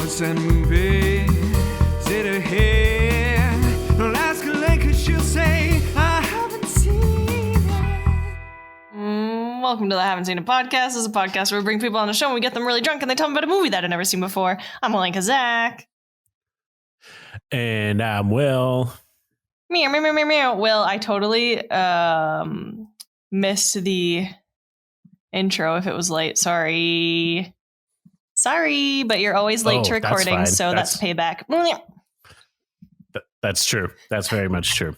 wants that movie. Sit ahead. Don't ask her late, 'cause she'll say, I haven't seen it. Welcome to the Haven't Seen It podcast. This is a podcast where we bring people on the show and we get them really drunk and they tell them about a movie that I've never seen before. I'm Alenka Zach. And I'm Will. Meow. Will, I totally missed the intro if it was late. Sorry, but you're always late to recording, so that's payback. That's true. That's very much true.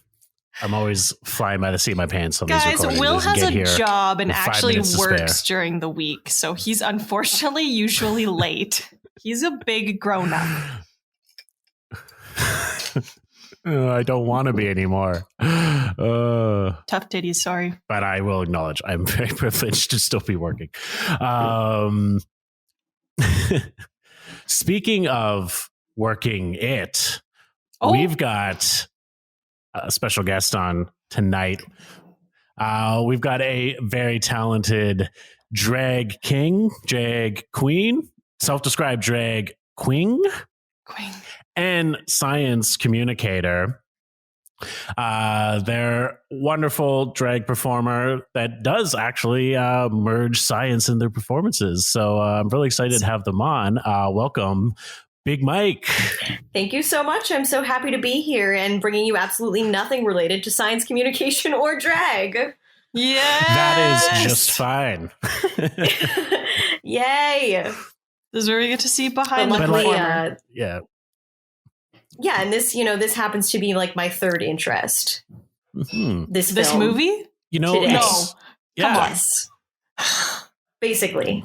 I'm always flying by the seat of my pants on these Guys, recordings. Will has a job and actually works spare. during the week, so he's unfortunately usually late. He's a big grown-up. I don't want to be anymore. Tough titties, sorry. But I will acknowledge I'm very privileged to still be working. Speaking of working we've got a special guest on tonight. We've got a very talented drag king, drag queen, self-described drag Qing. And science communicator. They're wonderful drag performer that does actually merge science in their performances. So I'm really excited to have them on. Welcome, Big Mike. Thank you so much. I'm so happy to be here and bringing you absolutely nothing related to science communication or drag. Yes! That is just fine. Yay! This is where we get to see behind the luckily, performer. Yeah, and this happens to be like my third interest. Mm-hmm. This movie? Today. No. Yeah. Yes. Basically.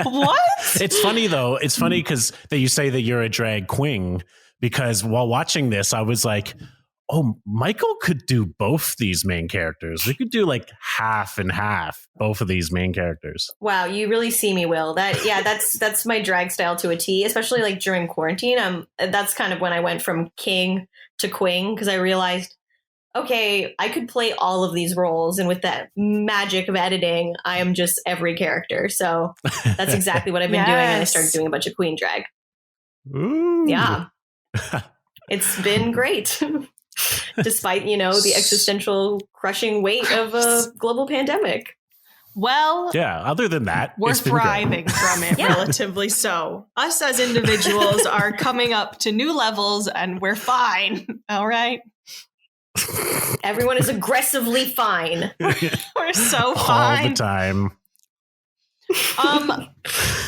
What? It's funny though. It's funny because that you say that you're a drag queen, because while watching this, I was like, oh, Michael could do both these main characters. We could do like half and half, both of these main characters. Wow, you really see me, Will. That's my drag style to a T, especially like during quarantine. That's kind of when I went from king to queen, because I realized, okay, I could play all of these roles, and with that magic of editing, I am just every character. So that's exactly what I've been doing, and I started doing a bunch of queen drag. Ooh. Yeah. It's been great. Despite, the existential crushing weight of a global pandemic. Well, yeah, other than that, we're thriving from it, relatively so. Us as individuals are coming up to new levels and we're fine. All right. Everyone is aggressively fine. We're so fine. All the time.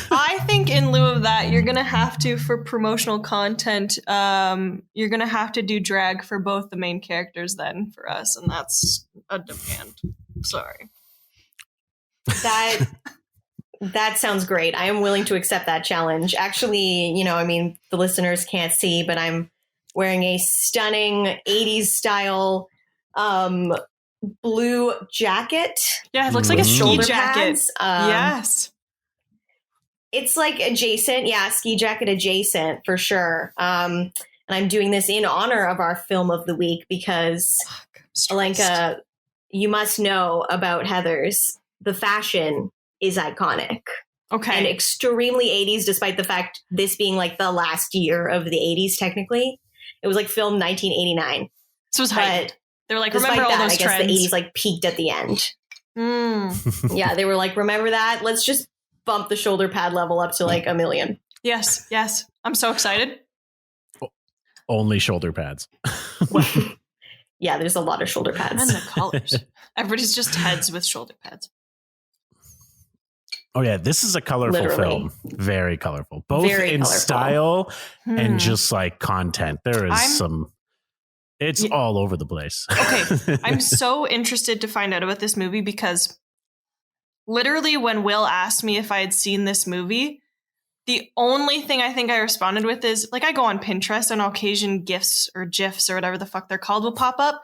I think in lieu of that, you're gonna have to, for promotional content, you're gonna have to do drag for both the main characters then for us, and that's a demand. Sorry. That sounds great. I am willing to accept that challenge. Actually, the listeners can't see, but I'm wearing a stunning 80s style blue jacket. Yeah, it looks like a ski jacket. Pads. Yes. It's like adjacent. Yeah, ski jacket adjacent for sure. And I'm doing this in honor of our film of the week because, Alenka, you must know about Heather's. The fashion is iconic. Okay. And extremely 80s, despite the fact this being like the last year of the 80s, technically. It was like filmed 1989. So it was hype. They were like, despite remember all that, those trends. I guess the 80s like peaked at the end. Yeah, they were like, remember that? Let's just bump the shoulder pad level up to like 1 million. Yes. I'm so excited. Only shoulder pads. Well, yeah, there's a lot of shoulder pads. And the colors. Everybody's just heads with shoulder pads. Oh yeah, this is a colorful film. Very colorful. Both Very in colorful. style and just like content. There is it's all over the place. Okay. I'm so interested to find out about this movie because literally when Will asked me if I had seen this movie, the only thing I think I responded with is like I go on Pinterest and on occasion GIFs or GIFs or whatever the fuck they're called will pop up.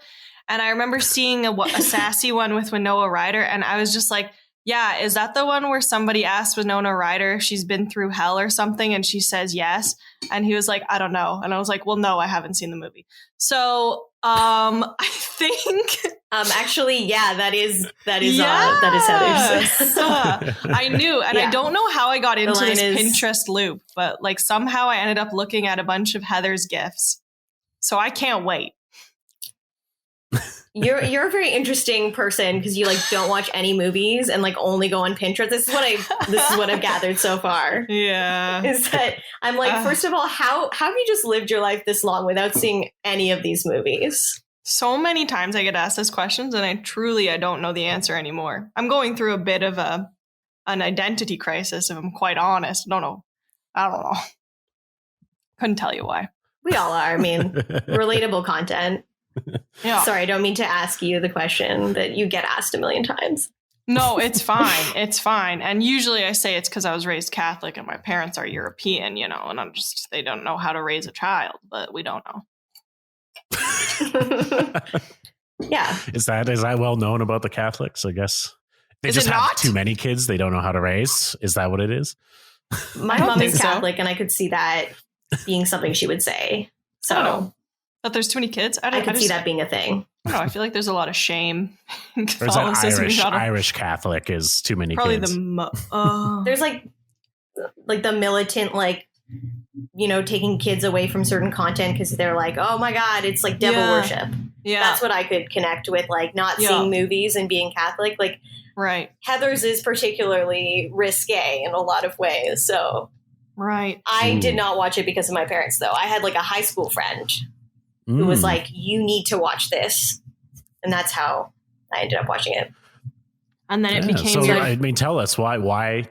And I remember seeing a sassy one with Winona Ryder and I was just like, Yeah, is that the one where somebody asked Winona Ryder if she's been through hell or something, and she says yes, and he was like, I don't know, and I was like, well, no, I haven't seen the movie. So, I think, actually, yeah, that is Heather's. I knew, and I don't know how I got into this is- Pinterest loop, but like somehow I ended up looking at a bunch of Heather's gifs, so I can't wait. You're a very interesting person because you like don't watch any movies and like only go on Pinterest. This is what I've gathered so far. Yeah, Is that I'm like, first of all, how have you just lived your life this long without seeing any of these movies? so many times I get asked these questions, and I don't know the answer anymore. I'm going through a bit of an identity crisis, if I'm quite honest. I don't know. Couldn't tell you why. We all are. I mean, relatable content. Yeah. Sorry, I don't mean to ask you the question that you get asked a million times. No, it's fine. It's fine. And usually I say it's because I was raised Catholic and my parents are European, and they don't know how to raise a child, but we don't know. Yeah. Is that well known about the Catholics? I guess they Is just it have not? too many kids. They don't know how to raise. Is that what it is? My I don't mom is think so. Catholic, and I could see that being something she would say. I don't So know. But there's too many kids. I could see that being a thing. I don't know. I feel like there's a lot of shame in Or is that Catholicism. Irish Catholic is too many Probably kids? There's like the militant, like, taking kids away from certain content because they're like, oh my God, it's like devil worship. yeah. That's what I could connect with, like not Yeah. seeing movies and being Catholic. Like Right. Heather's is particularly risque in a lot of ways. So Right. I Ooh. did not watch it because of my parents, though. I had like a high school friend who was like, you need to watch this. And that's how I ended up watching it. And then it became So your I mean, tell us why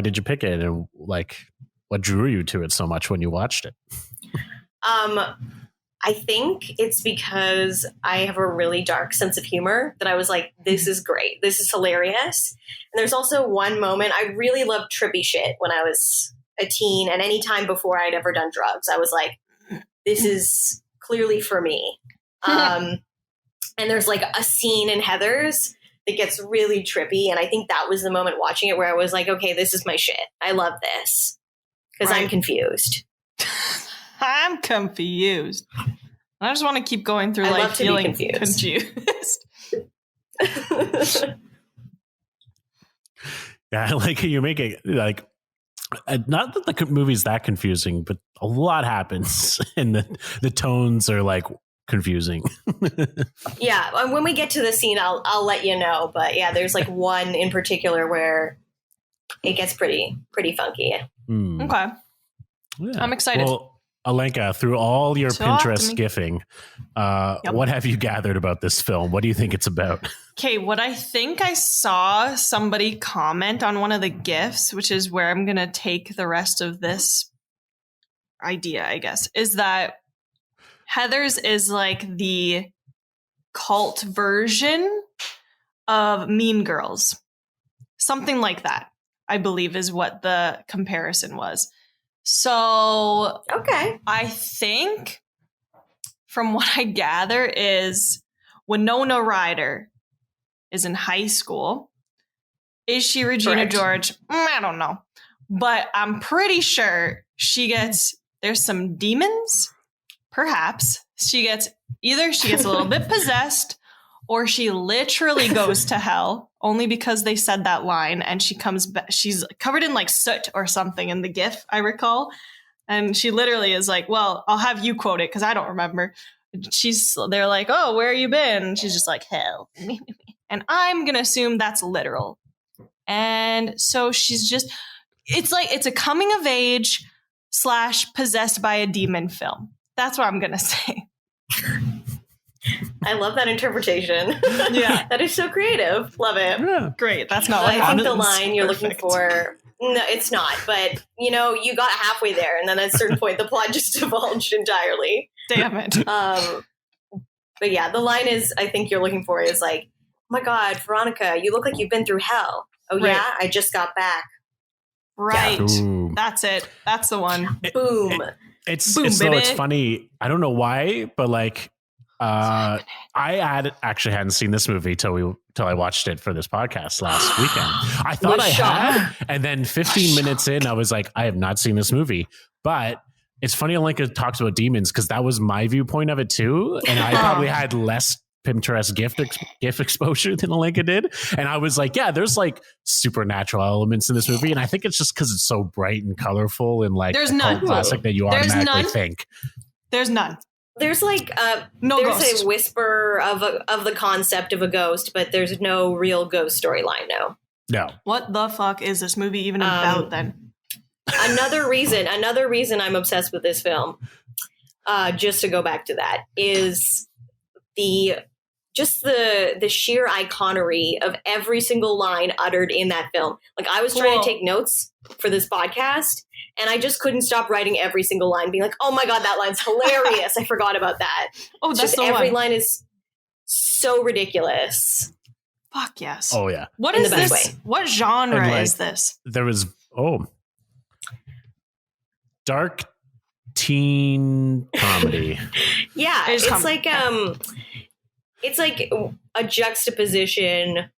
did you pick it, and like what drew you to it so much when you watched it? I think it's because I have a really dark sense of humor that I was like, this is great. This is hilarious. And there's also one moment, I really loved trippy shit when I was a teen, and any time before I'd ever done drugs. I was like, this is clearly for me. And there's like a scene in Heather's that gets really trippy. And I think that was the moment watching it where I was like, okay, this is my shit. I love this because I'm Right. confused. I'm confused. I just want to keep going through I life love to be feeling confused. Yeah, I like how you make it like not that the movie's that confusing, but a lot happens, and the tones are like confusing. Yeah, when we get to the scene, I'll let you know. But yeah, there's like one in particular where it gets pretty funky. Hmm. Okay. Yeah. I'm excited. Well, Alenka, through all your Talk to Pinterest me. gifting, Yep. what have you gathered about this film? What do you think it's about? Okay, what I think I saw somebody comment on one of the GIFs, which is where I'm going to take the rest of this idea, I guess, is that Heather's is like the cult version of Mean Girls. Something like that, I believe, is what the comparison was. So Okay. I think from what I gather is Winona Ryder is in high school. Is she Regina Correct. George? I don't know. But I'm pretty sure there's some demons. Perhaps she gets a little bit possessed, or she literally goes to hell only because they said that line, and she comes back. She's covered in like soot or something in the GIF, I recall. And she literally is like, well, I'll have you quote it because I don't remember. They're like, oh, where you been? And she's just like, hell. And I'm going to assume that's literal. And so it's a coming of age / possessed by a demon film. That's what I'm going to say. I love that interpretation. Yeah. That is so creative. Love it. Yeah. Great. That's not I what think the happens. line you're looking Perfect. for. No, it's not. But you got halfway there, and then at a certain point, the plot just divulged entirely. Damn it. But yeah, the line I think you're looking for is like, oh my God, Veronica, you look like you've been through hell. Oh Right. yeah, I just got back. Right. Ooh. That's it. That's the one. Boom. It's Boom, it's baby. funny. I don't know why, but like Actually hadn't seen this movie till I watched it for this podcast last weekend. I thought I shocked. had, and then 15 minutes in, I was like, I have not seen this movie. But it's funny, Alenka talks about demons because that was my viewpoint of it too, and I probably had less Pinterest gift exposure than Alenka did, and I was like, yeah, there's like supernatural elements in this movie, and I think it's just because it's so bright and colorful and like There's a cult none. classic that you There's automatically none. think. There's none. There's like No there's ghost. a whisper of the concept of a ghost, but there's no real ghost storyline. No. What the fuck is this movie even about then? Another reason I'm obsessed with this film, just to go back to that, is the sheer iconery of every single line uttered in that film. Like, I was trying to take notes for this podcast, and I just couldn't stop writing every single line, being like, oh my God, that line's hilarious. I forgot about that. Oh, It's that's just the every one. line is so ridiculous. Fuck yes. Oh yeah, What In is the best this? way. What genre And, like, is this? there was dark teen comedy. Yeah, It's it's like a juxtaposition.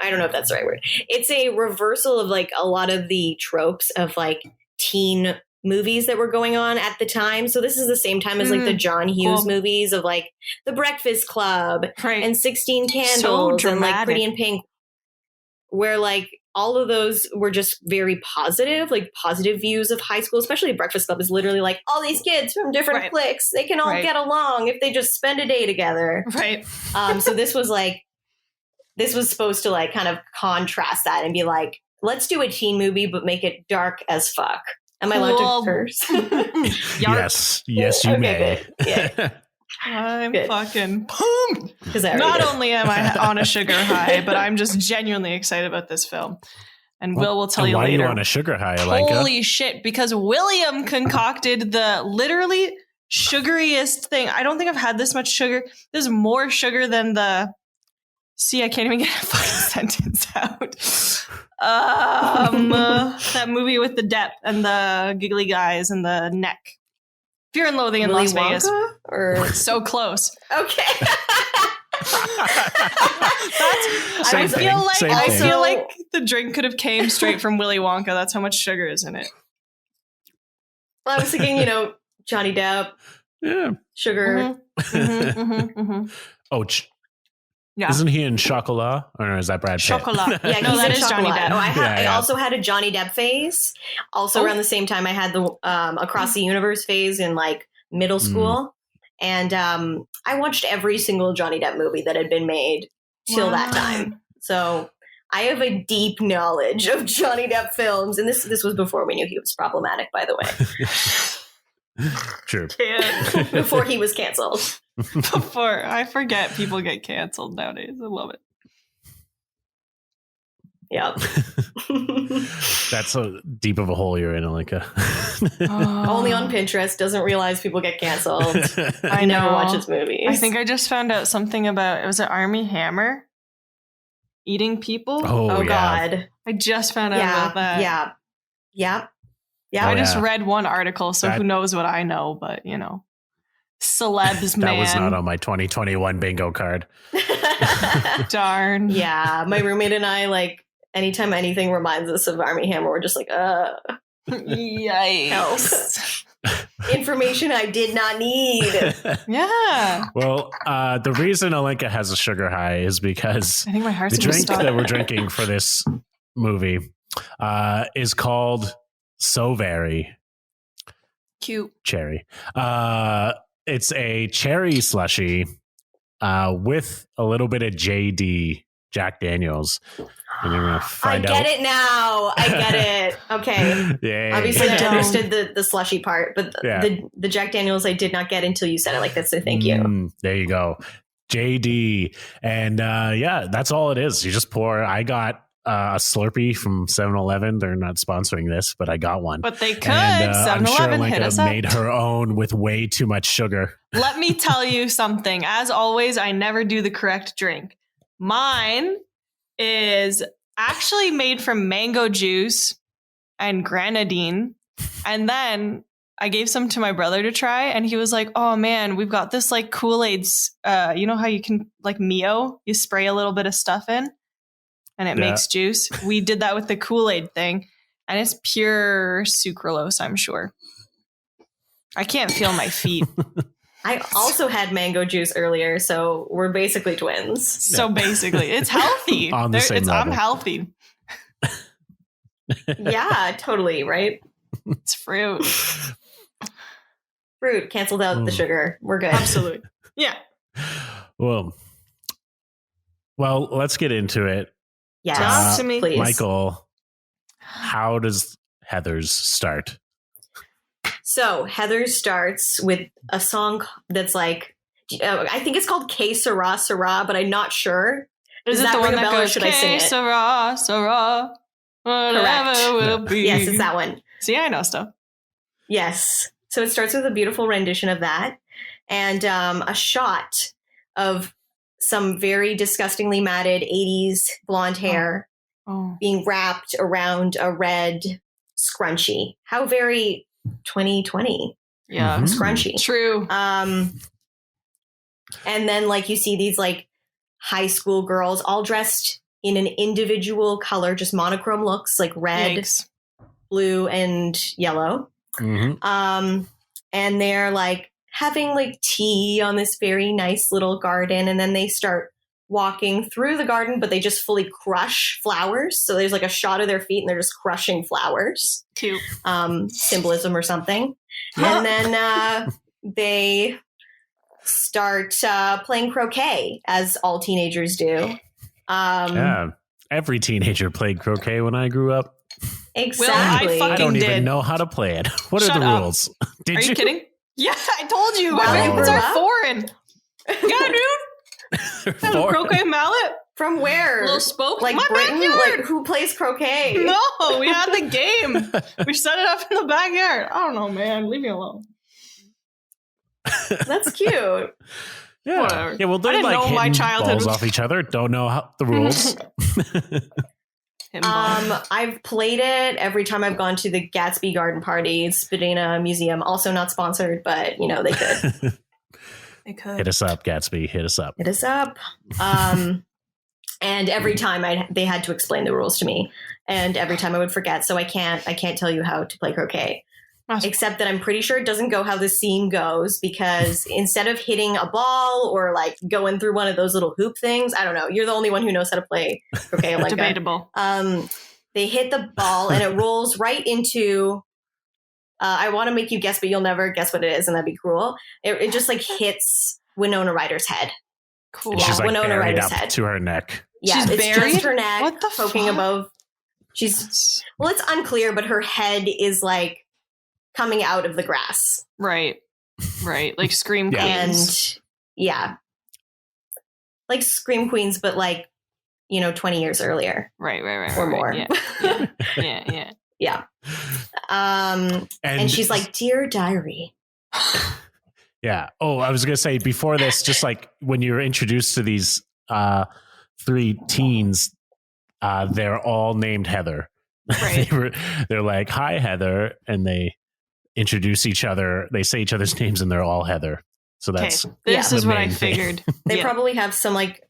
I don't know if that's the right word. It's a reversal of like a lot of the tropes of like teen movies that were going on at the time. So this is the same time as like the John Hughes Cool. movies of like The Breakfast Club Right. and 16 Candles and like dramatic. Pretty in Pink, where like all of those were just very positive, like positive views of high school, especially Breakfast Club is literally like all these kids from different Right. cliques, they can all Right. get along if they just spend a day together. Right. So this was supposed to like kind of contrast that and be like, let's do a teen movie, but make it dark as fuck. Am I allowed Cool. to curse? Yarp. Yes, you Okay, may. good. Yeah. I'm Good. fucking pumped. 'Cause I already Not did. only am I on a sugar high, but I'm just genuinely excited about this film. And Will will tell And you why later. are you on a sugar high, Alenka? Holy shit, because William concocted the literally sugariest thing. I don't think I've had this much sugar. There's more sugar than the... See, I can't even get a fucking sentence out. That movie with the depth and the giggly guys and the neck. Fear and Loathing in Willy Las Vegas. Wonka? Or So close. okay. Same thing, same I thing. feel like the drink could have came straight from Willy Wonka. That's how much sugar is in it. Well, I was thinking, Johnny Depp, Yeah. sugar. Oh, Yeah. isn't he in Chocolat? Or is that Brad Pitt? Chocolat. Yeah, No, he's that in is Johnny Chocolat. Depp. Oh, Yeah, I also had a Johnny Depp phase. Also Oh. around the same time, I had the Across the Universe phase in like middle school, and I watched every single Johnny Depp movie that had been made till that time. So I have a deep knowledge of Johnny Depp films, and this was before we knew he was problematic. By the way, True. Can't. before he was canceled. Before I forget, people get canceled nowadays. I love it. Yep. That's so deep of a hole you're in, Alenka. Only on Pinterest, doesn't realize people get canceled. I Never know. watches movies. I think I just found out something about, was it Army Hammer eating people? Oh yeah. God. I just found out Yeah. about that. Yeah. Yeah. I Oh, just yeah. read one article, so That- who knows what I know, but celebs, That man. was not on my 2021 bingo card. Darn. Yeah, my roommate and I, like, anytime anything reminds us of Army Hammer, we're just like, Yikes. information I did not need. Yeah. Well, the reason Alenka has a sugar high is because I think my heart's the going to drink stop. that we're drinking for this movie is called So Very Cute. Cherry. It's a cherry slushy with a little bit of JD, Jack Daniels. And you're going to I find out. get it now. I get it. Okay. Yay. Obviously, I don't. understood the slushy part, but Yeah. the Jack Daniels I did not get until you said it like that, so thank you. There you go. JD. And yeah, that's all it is. You just pour. I got a Slurpee from 7-Eleven. They're not sponsoring this, but I got one. But they could. And, I'm sure 7-Eleven hit us up. made her own with way too much sugar. Let me tell you something. As always, I never do the correct drink. Mine is actually made from mango juice and grenadine. And then I gave some to my brother to try, and he was like, "Oh man, we've got this like Kool-Aid's. You know how you can like Mio, you spray a little bit of stuff in, and it makes juice. We did that with the Kool-Aid thing, and it's pure sucralose. I'm sure. I can't feel my feet. I also had mango juice earlier, so we're basically twins. So basically, it's healthy. On the same level. I'm healthy. Yeah, totally. Right. It's fruit. Fruit canceled out the sugar. We're good. Absolutely. Yeah. Well, let's get into it. Yes, Talk to me. please. Michael, how does Heather's start? So Heather starts with a song that's like, I think it's called Que Sera Sera, but I'm not sure. Is Does it that the one ring a that bell, or goes, should I sing it? Sarah, Sarah, whatever Correct. will be. Yes, it's that one. See, I know stuff. Yes. So it starts with a beautiful rendition of that, and a shot of some very disgustingly matted 80s blonde hair being wrapped around a red scrunchie. How very 2020. Yeah. Scrunchie. True. And then like you see these like high school girls all dressed in an individual color, just monochrome looks like red, Yikes. blue, and yellow. Mm-hmm. And they're like having like tea on this very nice little garden. And then they start walking through the garden, but they just fully crush flowers. So there's like a shot of their feet and they're just crushing flowers. Cute. Symbolism or something. And then they start playing croquet, as all teenagers do. Yeah. Every teenager played croquet when I grew up. Exactly. Well, I don't even did. know how to play it. What Shut are the up. rules? Did Are you kidding? Yeah, I told you. Well, My you parents grew are up? foreign. Yeah, dude. Have a croquet mallet. From where? Little spoke. Like My Britain? backyard. Like who plays croquet? No, we had the game. We set it up in the backyard. I don't know, man. Leave me alone. That's cute. Yeah. Whatever. Yeah, well, they're I didn't like know my hitting childhood balls was- off each other. Don't know the rules. I've played it every time I've gone to the Gatsby Garden Party, Spadina Museum. Also not sponsored, but you know they could. They could. Hit us up, Gatsby. Hit us up. Hit us up. And every time they had to explain the rules to me, and every time I would forget. So I can't tell you how to play croquet. Except that I'm pretty sure it doesn't go how the scene goes, because instead of hitting a ball or like going through one of those little hoop things, I don't know. You're the only one who knows how to play croquet. Like Debatable. They hit the ball and it rolls right into. I want to make you guess, but you'll never guess what it is, and that'd be cruel. It just like hits Winona Ryder's head. Cool. And she's like Winona buried Ryder's up head. to her neck. Yeah, She's it's buried? just her neck What the poking fuck? above. It's unclear, but her head is like coming out of the grass. Right. Like Scream Yeah. Queens. And yeah, like Scream Queens, but like, 20 years earlier. Right. Or more. Yeah. Yeah. And she's like, "Dear Diary." Yeah. Oh, I was going to say before this, just like when you're introduced to these three teens, they're all named Heather. Right. They're like, "Hi, Heather," and they introduce each other. They say each other's names, and they're all Heather. So that's This the is what I main thing. figured. They Yeah. probably have some like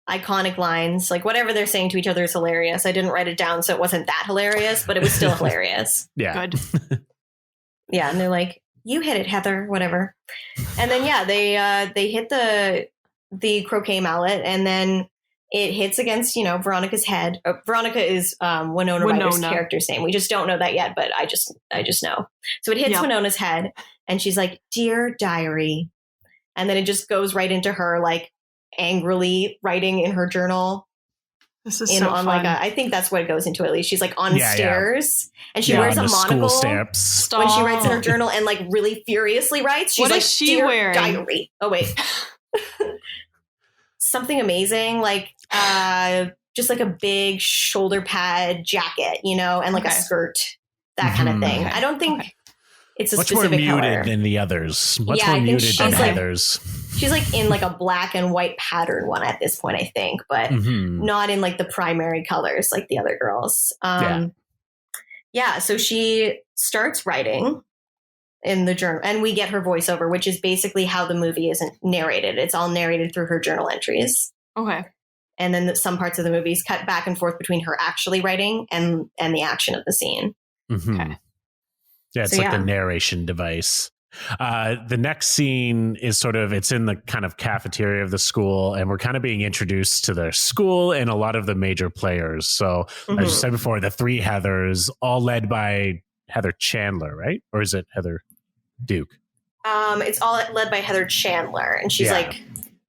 iconic lines, like whatever they're saying to each other is hilarious. I didn't write it down, so it wasn't that hilarious, but it was still hilarious. Yeah. Good. Yeah, and they're like, "You hit it, Heather," whatever. And then they hit the croquet mallet, and then it hits against Veronica's head. Veronica is Winona Ryder's character's name. We just don't know that yet, but I just know. So it hits Winona's head, and she's like, "Dear Diary," and then it just goes right into her like angrily writing in her journal. This is so fun. I think that's what it goes into at least. She's like on stairs and she Yeah, wears on a the monocle school steps. when she writes in her journle and like really furiously writes. She's What like, is she "Dear wearing?" Diary." Oh wait. Something amazing, like just like a big shoulder pad jacket, and like a skirt, that kind of thing. Okay. I don't think it's a Much more specific muted color. than the others. Much Yeah, more I think muted than she's like- Heather's. She's like in like a black and white pattern one at this point, I think, but Mhm. not in like the primary colors like the other girls. So she starts writing in the journal, and we get her voiceover, which is basically how the movie isn't narrated. It's all narrated through her journal entries. Okay. And then some parts of the movie is cut back and forth between her actually writing and the action of the scene. Mm-hmm. Okay. Yeah, it's like the narration device. The next scene is it's in the kind of cafeteria of the school, and we're kind of being introduced to the school and a lot of the major players. So I just said before, the three Heathers, all led by Heather Chandler, right? Or is it Heather Duke? It's all led by Heather Chandler, and she's like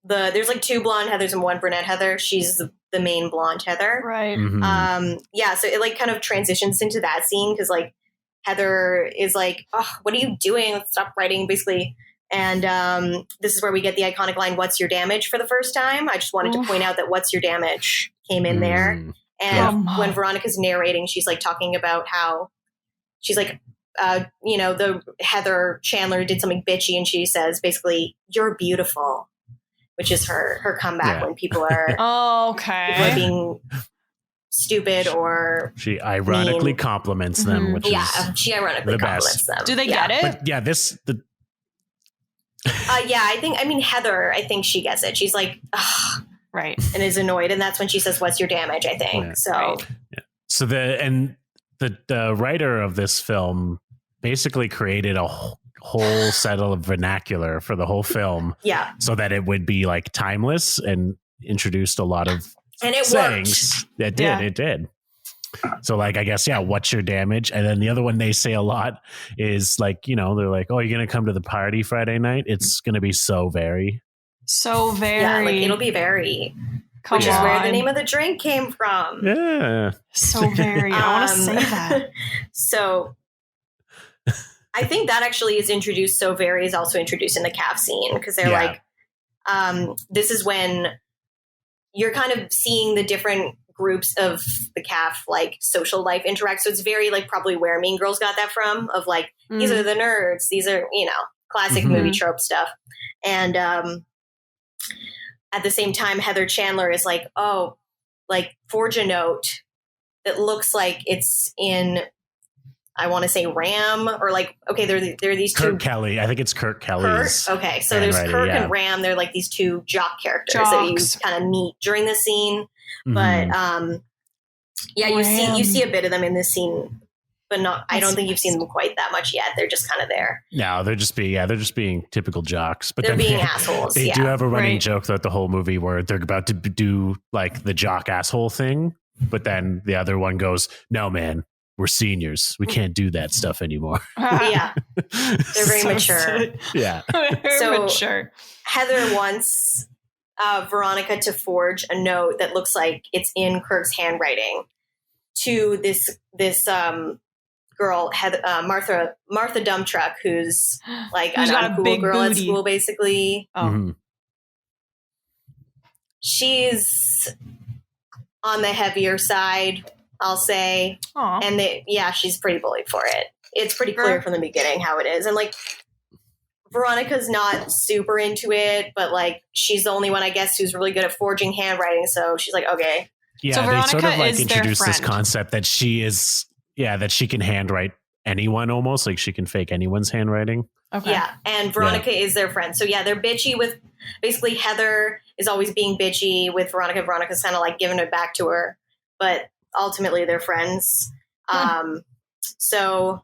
there's like two blonde Heathers and one brunette Heather. She's the main blonde Heather, right? Mm-hmm. So it like kind of transitions into that scene because like Heather is like, oh, what are you doing? Let's stop writing, basically. And this is where we get the iconic line, "What's your damage?" for the first time. I just wanted to point out that "What's your damage?" came in there. And when Veronica's narrating, she's like talking about how she's like, the Heather Chandler did something bitchy, and she says basically, "You're beautiful," which is her comeback when people are people are being stupid or she ironically mean. compliments them, which is she ironically the compliments best. them. Do they get it? But Heather, I think she gets it. She's like, ugh, right, and is annoyed, and that's when she says, "What's your damage?" I think so. So the writer of this film basically created a whole set of vernacular for the whole film, so that it would be like timeless and introduced a lot of sayings. It did. So like, I guess, what's your damage? And then the other one they say a lot is like, they're like, oh, you're going to come to the party Friday night? It's going to be so very. Yeah, like it'll be very. Which is where the name of the drink came from. Yeah. So very. I want to say that. So I think that actually is introduced. So very is also introduced in the calf scene because they're like, this is when you're kind of seeing the different groups of the calf like social life interact. So it's very like probably where Mean Girls got that from of like, these are the nerds. These are, classic movie trope stuff. And at the same time, Heather Chandler is like, oh, like forge a note that looks like it's in, I want to say Ram or like, okay, there are these Kirk two. Kelly. I think it's Kirk Kelly's. Okay, so there's Kirk and Ram. They're like these two jock characters that you kind of meet during the scene. But you see a bit of them in this scene, but not. I don't think you've seen them quite that much yet. They're just kind of there. No, they're just being typical jocks. But they're then being assholes. They do have a running joke throughout the whole movie where they're about to do like the jock asshole thing, but then the other one goes, "No, man, we're seniors. We can't do that stuff anymore." Yeah, they're very mature. Yeah, very mature. Heather wants Veronica to forge a note that looks like it's in Kirk's handwriting to this girl, Martha Dumptruck, who's like an uncool girl at school, basically. She's on the heavier side, I'll say. Aww. And she's pretty bullied for it. It's pretty clear from the beginning how it is. And like, Veronica's not super into it, but like, she's the only one, I guess, who's really good at forging handwriting. So she's like, okay. Yeah, so they sort of like is introduce this concept that she is, that she can handwrite anyone almost, like she can fake anyone's handwriting. Okay. Yeah, and Veronica is their friend. So they're bitchy with, basically Heather is always being bitchy with Veronica. Veronica's kind of like giving it back to her, but ultimately they're friends. So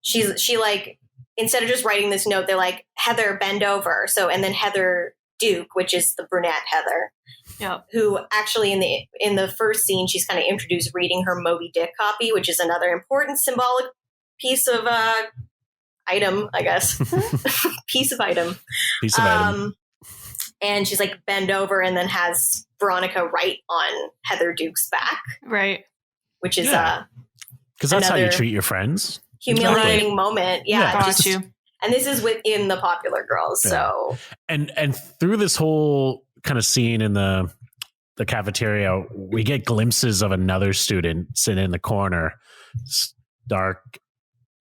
she like, instead of just writing this note, they're like, Heather, bend over. So, and then Heather Duke, which is the brunette Heather, who actually in the first scene, she's kind of introduced reading her Moby Dick copy, which is another important symbolic piece of item, I guess. Piece of item. And she's like, bend over, and then has Veronica write on Heather Duke's back. Right. Which is because that's how you treat your friends. Humiliating moment. Yeah. Got you. And this is within the Popular Girls. So and through this whole kind of scene in the cafeteria, we get glimpses of another student sitting in the corner, dark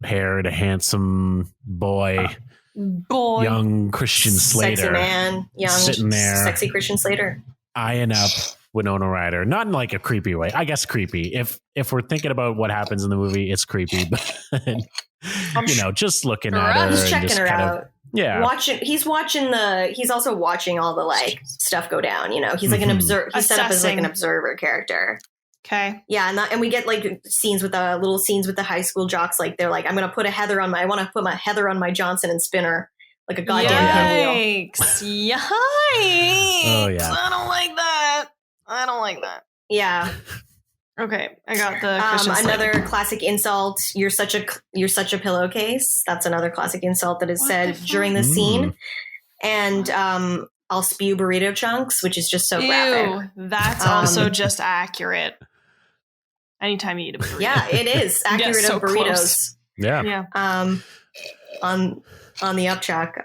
haired, handsome boy, young Christian Slater, sexy man, young, sitting there, sexy Christian Slater, eyeing up Winona Ryder, not in like a creepy way. I guess creepy. If we're thinking about what happens in the movie, it's creepy. But just looking at her. He's and checking just her kind out. Of, He's also watching all the like stuff go down. He's like an observer. He's set up as like an observer character. Okay. Yeah, and we get like little scenes with the high school jocks. Like they're like, I want to put my Heather on my Johnson and spin her like a goddamn pinwheel. Yikes! Yikes! Oh, yeah. I don't like that. Yeah. Okay, I got the Christian another classic insult. You're such a pillowcase. That's another classic insult that is said during the scene. And I'll spew burrito chunks, which is just so graphic. That's also just accurate. Anytime you eat a burrito. Yeah, it is accurate of burritos. Close. Yeah. On the upchuck.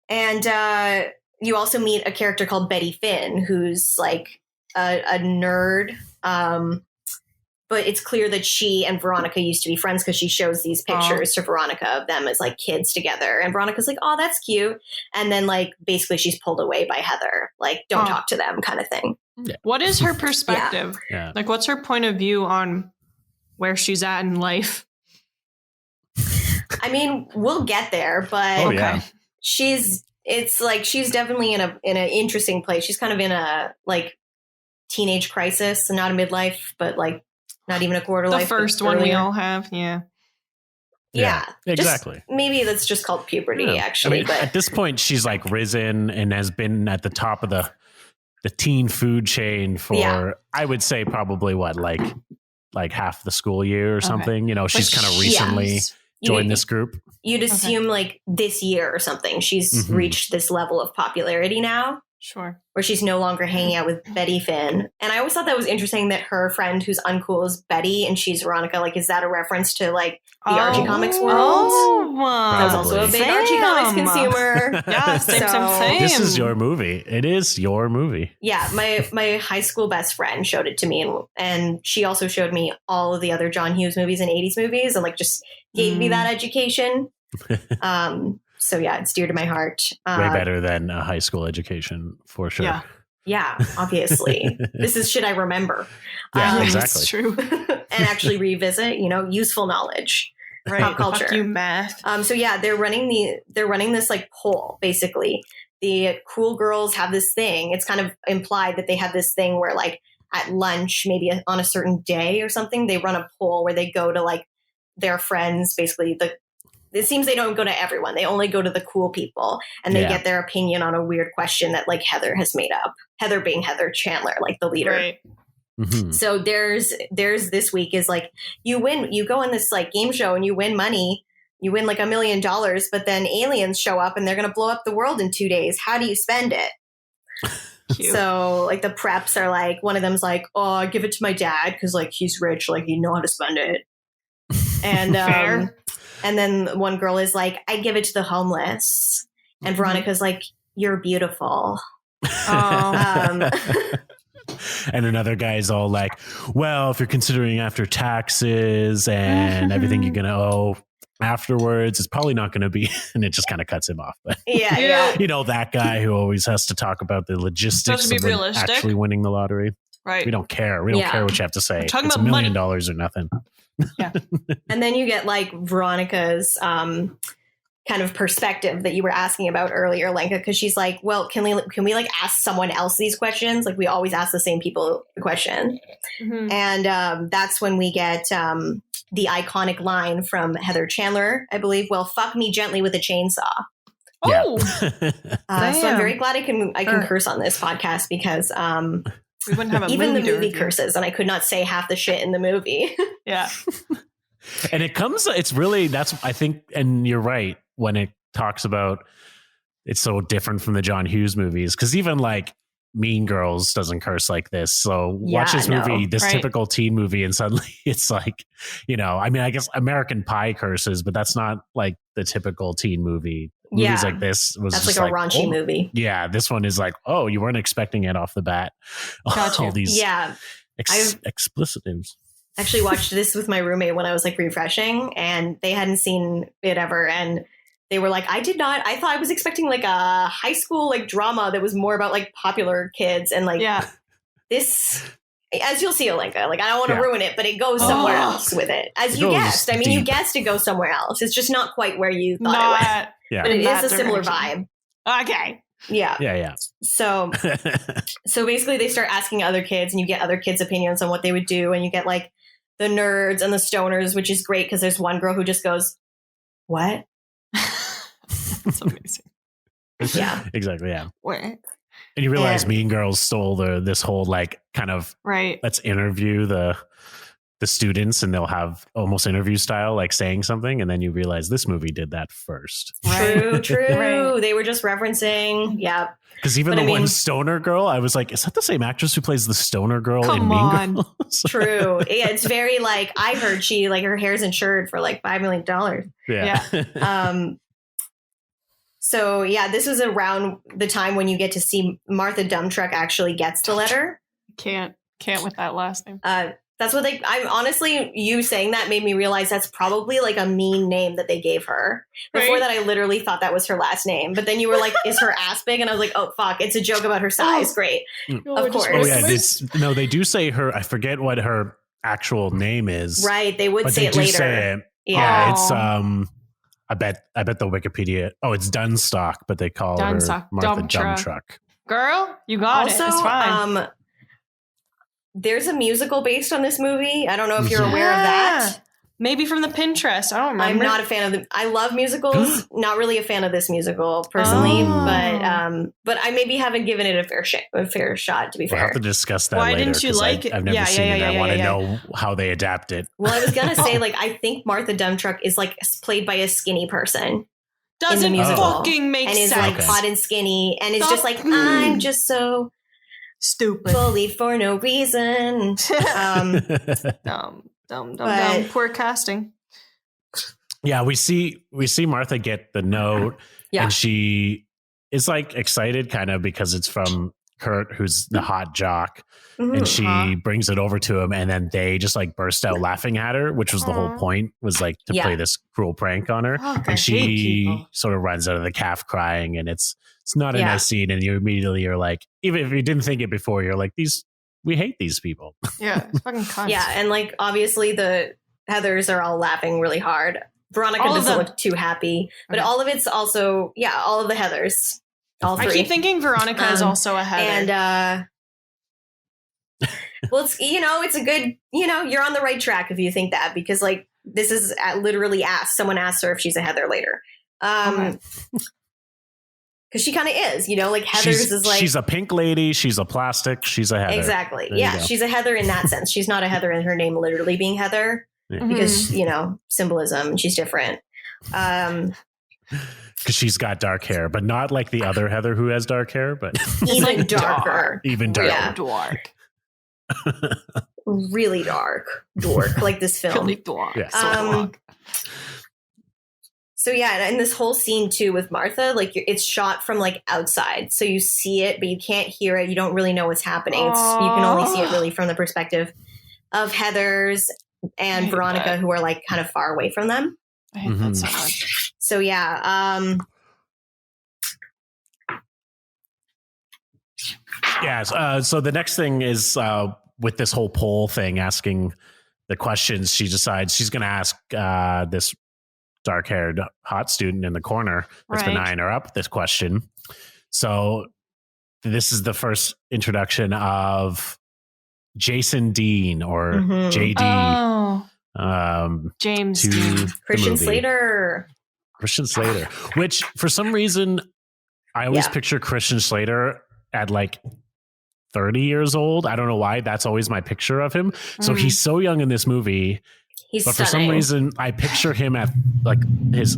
And you also meet a character called Betty Finn, who's like a nerd. But it's clear that she and Veronica used to be friends because she shows these pictures to Veronica of them as like kids together. And Veronica's like, oh, that's cute. And then like basically she's pulled away by Heather. Like, don't talk to them kind of thing. Yeah. What is her perspective? Yeah. Like, what's her point of view on where she's at in life? I mean, we'll get there, but she's definitely in an interesting place. She's kind of in a like teenage crisis, not a midlife, but like not even a quarter life. The first one we all have. Yeah, exactly. Maybe that's just called puberty, actually. I mean, at this point, she's like risen and has been at the top of the teen food chain for, I would say, probably like half the school year or something. She's kind of recently joined this group. You'd assume like this year or something. She's reached this level of popularity now. Sure. Where she's no longer hanging out with Betty Finn. And I always thought that was interesting that her friend who's uncool is Betty and she's Veronica. Like, is that a reference to like the Archie Comics world? I was also a big Archie Comics consumer. Yeah, same. This is your movie. It is your movie. Yeah, my high school best friend showed it to me. And she also showed me all of the other John Hughes movies and 80s movies and like just gave me that education. So yeah, it's dear to my heart. Way better than a high school education, for sure. Yeah, obviously. This is shit I remember. Yeah, exactly. It's true. And actually revisit, useful knowledge, pop culture. Fuck you, math. So yeah, they're running this like poll, basically. The cool girls have this thing. It's kind of implied that they have this thing where like at lunch, maybe on a certain day or something, they run a poll where they go to like their friends, basically it seems they don't go to everyone. They only go to the cool people and they get their opinion on a weird question that like Heather has made up. Heather being Heather Chandler, like the leader. Right. So there's this week is like you go in this like game show and you win money. You win like $1 million, but then aliens show up and they're going to blow up the world in 2 days. How do you spend it? Cute. So like the preps are like, one of them's like, oh, I give it to my dad because like he's rich, like you know how to spend it. And Fair. And then one girl is like, I give it to the homeless. And Veronica's like, you're beautiful. Oh. And another guy's all like, well, if you're considering after taxes and everything you're going to owe afterwards, it's probably not going to be. And it just kind of cuts him off. But yeah. That guy who always has to talk about the logistics of actually winning the lottery. Right. We don't care. We don't care what you have to say. It's $1 million or nothing. Yeah. And then you get like Veronica's kind of perspective that you were asking about earlier, Lenka, because she's like, well, can we like ask someone else these questions? Like we always ask the same people the question. And that's when we get the iconic line from Heather Chandler, I believe, well, fuck me gently with a chainsaw. Oh, so I'm very glad I can curse on this podcast because we wouldn't have even the movie curses, and I could not say half the shit in the movie. Yeah. And it's really, that's, I think, and you're right, when it talks about it's so different from the John Hughes movies, because even like Mean Girls doesn't curse like this. So watch this movie, this typical teen movie, and suddenly it's like, I mean, I guess American Pie curses, but that's not like the typical teen movie. Movies like this was that's just like a raunchy movie. Yeah, this one is like, oh, you weren't expecting it off the bat. Gotcha. All these explicitives. I actually watched this with my roommate when I was like refreshing, and they hadn't seen it ever, and they were like, I thought I was expecting like a high school like drama that was more about like popular kids, and like this As you'll see, Olenka, like I don't want to ruin it, but it goes somewhere else with it. As you guessed. I mean, you guessed it goes somewhere else. It's just not quite where you thought it went. Yeah. But it is a similar vibe. Okay. Yeah. So basically they start asking other kids and you get other kids' opinions on what they would do. And you get like the nerds and the stoners, which is great because there's one girl who just goes, what? That's amazing. Yeah. Exactly. Yeah. Where? And you realize Mean Girls stole this whole like kind of let's interview the students and they'll have almost interview style, like saying something. And then you realize this movie did that first. True. Right. They were just referencing. Yeah. Because even one stoner girl, I was like, is that the same actress who plays the stoner girl in Mean Girls? True. Yeah. It's very like, I heard she like her hair's insured for like $5 million. Yeah. So yeah, this was around the time when you get to see Martha Dumbtruck actually gets the letter. Can't with that last name. That's what I'm honestly, you saying that made me realize that's probably like a mean name that they gave her. Before that, I literally thought that was her last name. But then you were like, is her ass big? And I was like, oh, fuck, it's a joke about her size. Great. Of course. Oh, yeah. They do say her, I forget what her actual name is. Right. They would say it later. Say it. Yeah. It's, I bet the Wikipedia, it's Dunstock, but they call her Martha Dumbtruck. Girl, you got it. It's fine. There's a musical based on this movie. I don't know if you're aware of that. Maybe from the Pinterest. I don't remember. I'm not a fan of I love musicals. Not really a fan of this musical personally, but I maybe haven't given it a fair shot. To be fair, we'll have to discuss that. Why later, didn't you like it? I've never seen it. I want to know how they adapt it. Well, I was gonna say like I think Martha Dumbtruck is like played by a skinny person. Doesn't fucking make sense. And is like hot and skinny, and is just like I'm just so stupid, bullied for no reason. Dumb. Poor casting. Yeah, we see Martha get the note, and she is like excited kind of because it's from Kurt, who's the hot jock, and she brings it over to him, and then they just like burst out laughing at her, which was the whole point, was like to play this cruel prank on her, and she sort of runs out of the calf crying, and it's not a nice scene, and you're like, even if you didn't think it before, you're like, we hate these people. Yeah, it's fucking cunts. Yeah, and like obviously the Heathers are all laughing really hard. Veronica doesn't look too happy, but all of it's also all of the Heathers. All three. I keep thinking Veronica is also a Heather. And well, it's it's a good you're on the right track if you think that, because like this is literally someone asked her if she's a Heather later. Because she kind of is, like Heather's is like... She's a pink lady. She's a plastic. She's a Heather. Exactly. She's a Heather in that sense. She's not a Heather in her name literally being Heather. Yeah. Because, symbolism. She's different. Because she's got dark hair, but not like the other Heather who has dark hair, but... Even darker. Even darker. Yeah. Dark. Really dark. Dork. Like this film. Really dark. Yeah. So yeah, and this whole scene too with Martha, like it's shot from like outside, so you see it, but you can't hear it. You don't really know what's happening. You can only see it really from the perspective of Heathers and Veronica, who are like kind of far away from them. I hate that so much. So yeah, so the next thing is with this whole poll thing, asking the questions. She decides she's going to ask this dark-haired hot student in the corner that's been eyeing her up this question. So this is the first introduction of Jason Dean, or JD. James Dean. Christian Slater, which for some reason I always picture Christian Slater at like 30 years old. I don't know why. That's always my picture of him. So he's so young in this movie. But for some reason, I picture him at like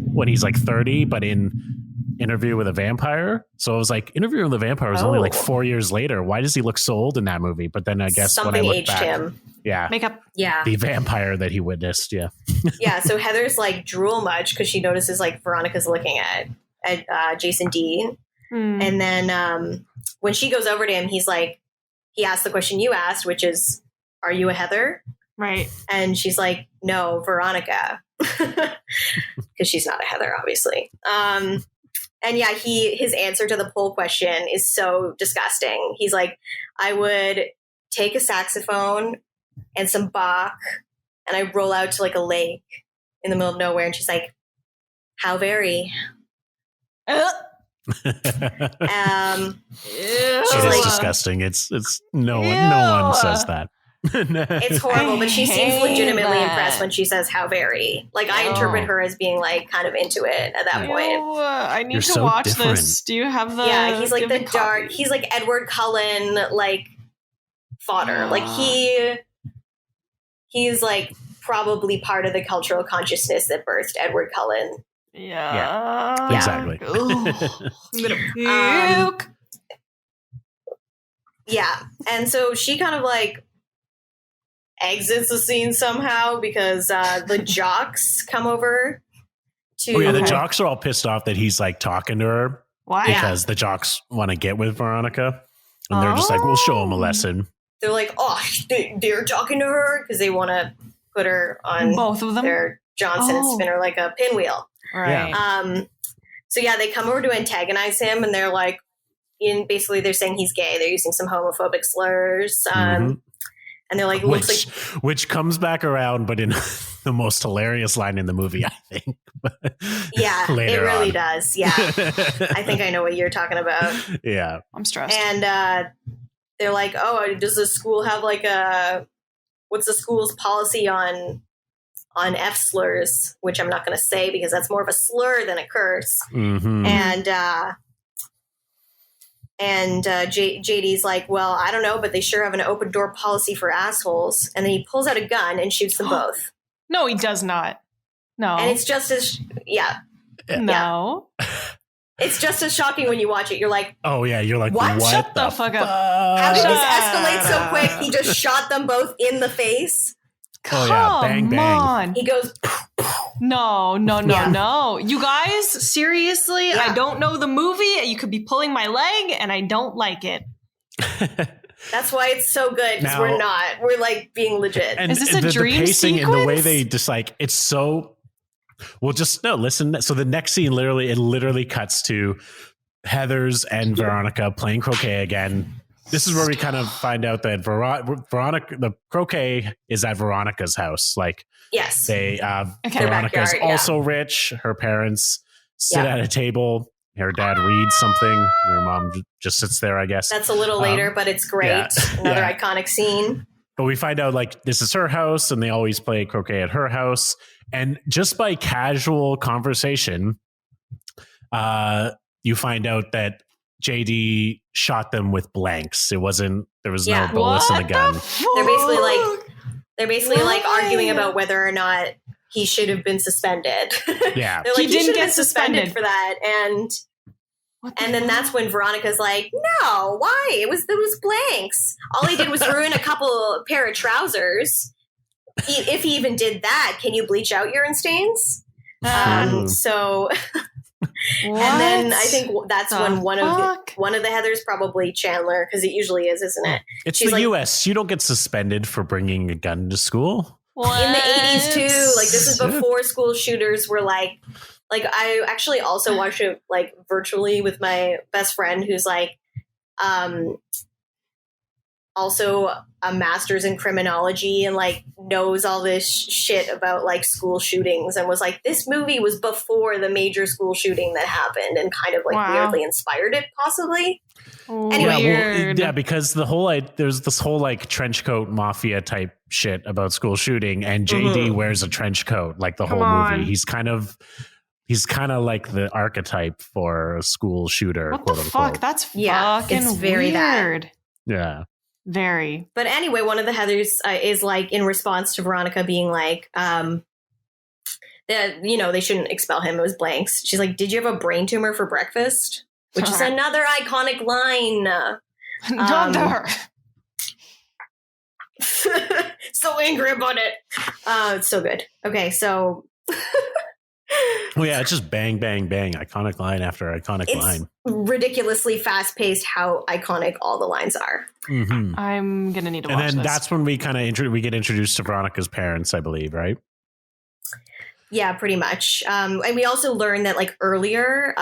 when he's like 30, but in Interview with a Vampire. So I was like, Interview with a Vampire was only like 4 years later. Why does he look so old in that movie? But then I guess something when I look aged back, him. Yeah, makeup. Yeah, the vampire that he witnessed. Yeah, yeah. So Heather's like drool much because she notices like Veronica's looking at Jason Dean, and then when she goes over to him, he asks the question you asked, which is, "Are you a Heather?" Right. And she's like, no, Veronica. Because she's not a Heather, obviously. And yeah, his answer to the poll question is so disgusting. He's like, I would take a saxophone and some Bach, and I roll out to like a lake in the middle of nowhere, and she's like, "How very." It is like- disgusting. It's no one says that. It's horrible, but she seems hate legitimately that. impressed when she says "how very." Like I interpret her as being like kind of into it at that point. Ew, I need You're to so watch different. this. Do you have the? Yeah, he's like do the you have dark. copy? He's like Edward Cullen, like fodder. Like he's like probably part of the cultural consciousness that birthed Edward Cullen. Yeah. Exactly. Ugh, I'm gonna puke. Yeah, and so she kind of like exits the scene somehow because the jocks come over to. Oh yeah, the Okay. jocks are all pissed off that he's like talking to her Why? because the jocks want to get with Veronica, and they're just like, "We'll show him a lesson." They're like, "Oh, they're talking to her because they want to put her on Both of them. their Johnson and Oh. spin her like a pinwheel." Right. So yeah, they come over to antagonize him, and they're like, basically they're saying he's gay. They're using some homophobic slurs, Mhm. and they're like, looks like Which comes back around, but in the most hilarious line in the movie, I think. yeah, it Later really on. does. Yeah, I think I know what you're talking about. Yeah. I'm stressed. And they're like, "Oh, does the school have like what's the school's policy on F slurs?" Which I'm not going to say because that's more of a slur than a curse. Mhm. And JD's like, "Well, I don't know, but they sure have an open door policy for assholes." And then he pulls out a gun and shoots them both. No, he does not. No. And it's just as no. it's just as shocking when you watch it. You're like, Oh yeah, you're like, What? what Shut the fuck up. "How did this Shut escalate so up. quick?" He just shot them both in the face. Oh, yeah. Bang, Come bang. on. He goes, No. Yeah. No. You guys, seriously, Yeah. I don't know the movie. You could be pulling my leg, and I don't like it. "That's why it's so good because Now- we're not. We're like being legit." And Is this a the dream pacing and the way sequence? they just like it's so. Well, just no. Listen. So the next scene, literally cuts to Heathers and Veronica playing croquet again. This is where we kind of find out that Veronica, the croquet is at Veronica's house. Like Yes. they, Okay. Veronica's Backyard, yeah. also rich. Her parents sit Yeah. at a table. Her dad reads something. Her mom just sits there, I guess. That's a little later, but it's great. yeah. Another Yeah. iconic scene. But we find out like this is her house and they always play croquet at her house. And just by casual conversation, you find out that JD shot them with blanks. There was no bullets in the gun. They're basically like Why? arguing about whether or not he should have been suspended. Yeah. They're like, He "You didn't should get have been suspended suspended." for that." And then that's when Veronica's like, "No, why? It was blanks. All he did was ruin a pair of trousers. If he even did that, can you bleach out urine stains?" True. So, and then I think that's when one of the Heathers, probably Chandler, because it usually is, isn't it? It's she's the like- US. You don't get suspended for bringing a gun to school. In the 80s too. Like this is Yeah. before school shooters were like I actually also watched it like virtually with my best friend who's like also a master's in criminology and like knows all this shit about like school shootings and was like, this movie was before the major school shooting that happened and kind of like Wow. weirdly inspired it possibly. Anyway, Yeah, because there's this whole like trench coat mafia type shit about school shooting, and JD wears a trench coat like the Come whole on. movie. He's kind of like the archetype for a school shooter. What the quote fuck? unquote. That's Yeah, fucking it's very that. weird. Yeah. Very. But anyway, one of the Heathers is like in response to Veronica being like, that they shouldn't expel him. It was blanks. She's like, "Did you have a brain tumor for breakfast?" Which is another iconic line. Doctor. So angry about it. It's so good. Okay, so Well, yeah, it's just bang, bang, bang, iconic line after iconic it's line. ridiculously fast paced how iconic all the lines are. Mhm. I'm gonna need to And watch then this. that's when we kind of we get introduced to Veronica's parents, I believe, right? Yeah, pretty much. And we also learned that like earlier,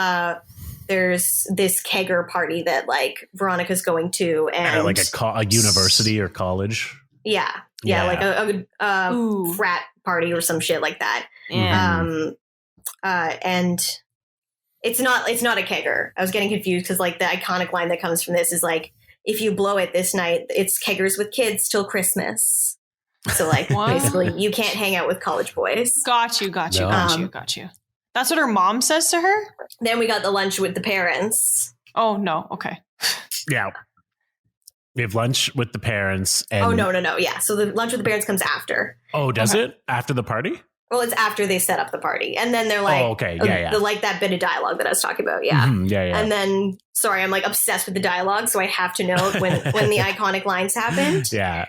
there's this kegger party that like Veronica's going to, and like a university or college. yeah, like a frat party or some shit like that. Yeah. And it's not a kegger. I was getting confused because like the iconic line that comes from this is like, if you blow it this night, it's keggers with kids till Christmas. So like basically you can't hang out with college boys. Got you. That's what her mom says to her? Then we got the lunch with the parents. Oh, no. Okay. Yeah. We have lunch with the parents. And oh, no. Yeah. So the lunch with the parents comes after. Oh, does it? After the party? Well, it's after they set up the party. And then they're like, oh, okay. Yeah. The, like that bit of dialogue that I was talking about. Yeah. Mm-hmm. Yeah. And then, sorry, I'm like obsessed with the dialogue. So I have to know when the iconic lines happened. Yeah.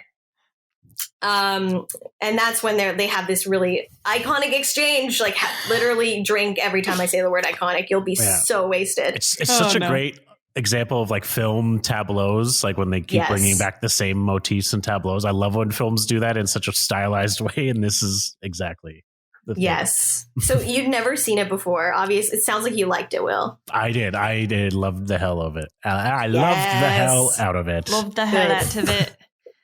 And that's when they have this really iconic exchange, like literally drink every time I say the word iconic. You'll be so wasted. It's such a great example of like film tableaus, like when they keep bringing back the same motifs and tableaus. I love when films do that in such a stylized way. And this is exactly the thing. Yes. So you'd never seen it before. Obviously, it sounds like you liked it, Will. I did. Loved the hell of it. I loved the hell out of it. Loved the hell out of it.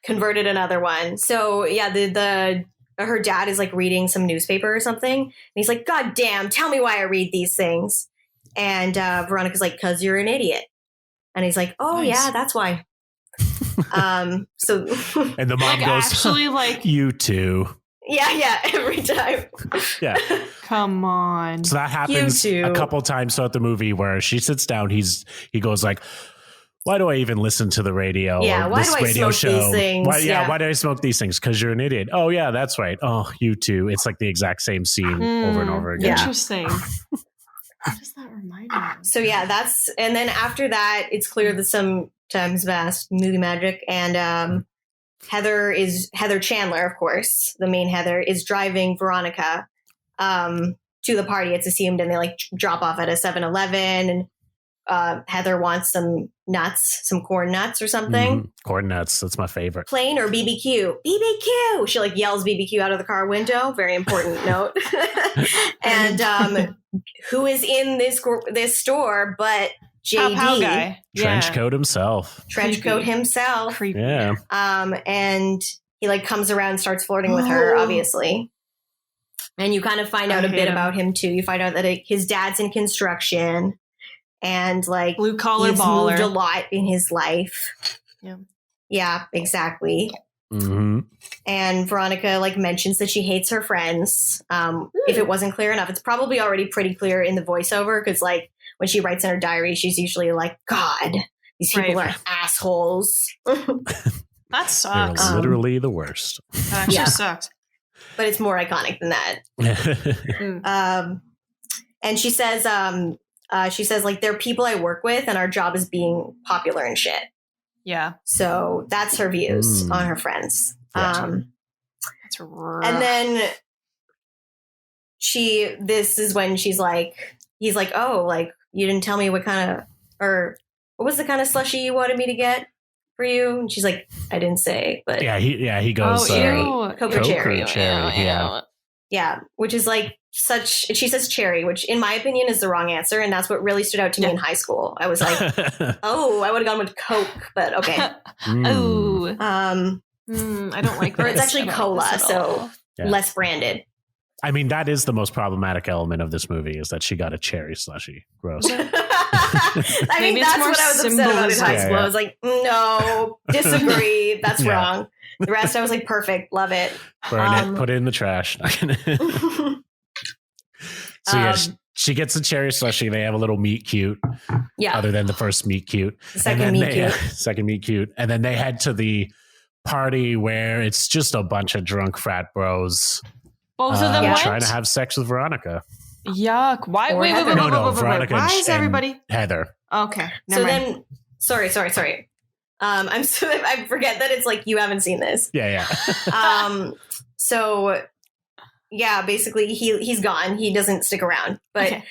Converted another one. So yeah, the her dad is like reading some newspaper or something, and he's like, "God damn, tell me why I read these things." And Veronica's like, "'Cause you're an idiot." And he's like, "Oh yeah, that's why." So and the mom goes, actually like you too. Yeah, every time. Yeah. Come on. So that happens a couple times throughout the movie where she sits down, he goes like, why do I even listen to the radio? Yeah, or why this do I radio smoke show? these things? Why do I smoke these things? Because you're an idiot. Oh yeah, that's right. Oh, you too. It's like the exact same scene over and over again. Interesting. What does that remind me of? So yeah, and then after that, it's clear that some times past movie magic, and Heather Chandler, of course, the main Heather, is driving Veronica to the party. It's assumed, and they like drop off at a 7-Eleven, and Heather wants some corn nuts or something. Corn nuts, that's my favorite. Plain or BBQ? BBQ! She like yells BBQ out of the car window. Very important note. And who is in this store but JD? Pow guy. Trench coat himself. Creepy. Yeah. And he like comes around and starts flirting with her, obviously. And you kind of find out a bit about him too. You find out that his dad's in construction. And like blue collar he's baller. moved a lot in his life. Yeah, exactly. Mm-hmm. And Veronica like mentions that she hates her friends. If it wasn't clear enough, it's probably already pretty clear in the voiceover, because like when she writes in her diary, she's usually like, "God, these people are assholes." That sucks. They're literally the worst. That actually sucks. But it's more iconic than that. And she says like, they're people I work with and our job is being popular and shit. Yeah. So that's her views on her friends. That's rough. And then this is when he's like, "Oh, like you didn't tell me what was the kind of slushie you wanted me to get for you?" And she's like, "I didn't say," but he goes, cherry. Coke or cherry. Yeah, which is like she says cherry, which in my opinion is the wrong answer. And that's what really stood out to me in high school. I was like, oh, I would have gone with Coke, but okay. Oh, I don't like or it's actually cola, so less branded. I mean, that is the most problematic element of this movie, is that she got a cherry slushie. Gross. I mean, that's what I was upset about in high school. I was like, no, disagree. That's wrong. The rest, I was like, perfect. Love it. Burn it. Put it in the trash. So she gets a cherry slushie. They have a little meet cute. Yeah. Other than the first meet cute. Second meet cute. And then they head to the party where it's just a bunch of drunk frat bros. Both of them went? Trying to have sex with Veronica. Yuck. Why? Wait. Veronica. Why is everybody? Heather. Okay. Then, sorry. I forget that it's like you haven't seen this. Yeah. So yeah, basically he's gone. He doesn't stick around. But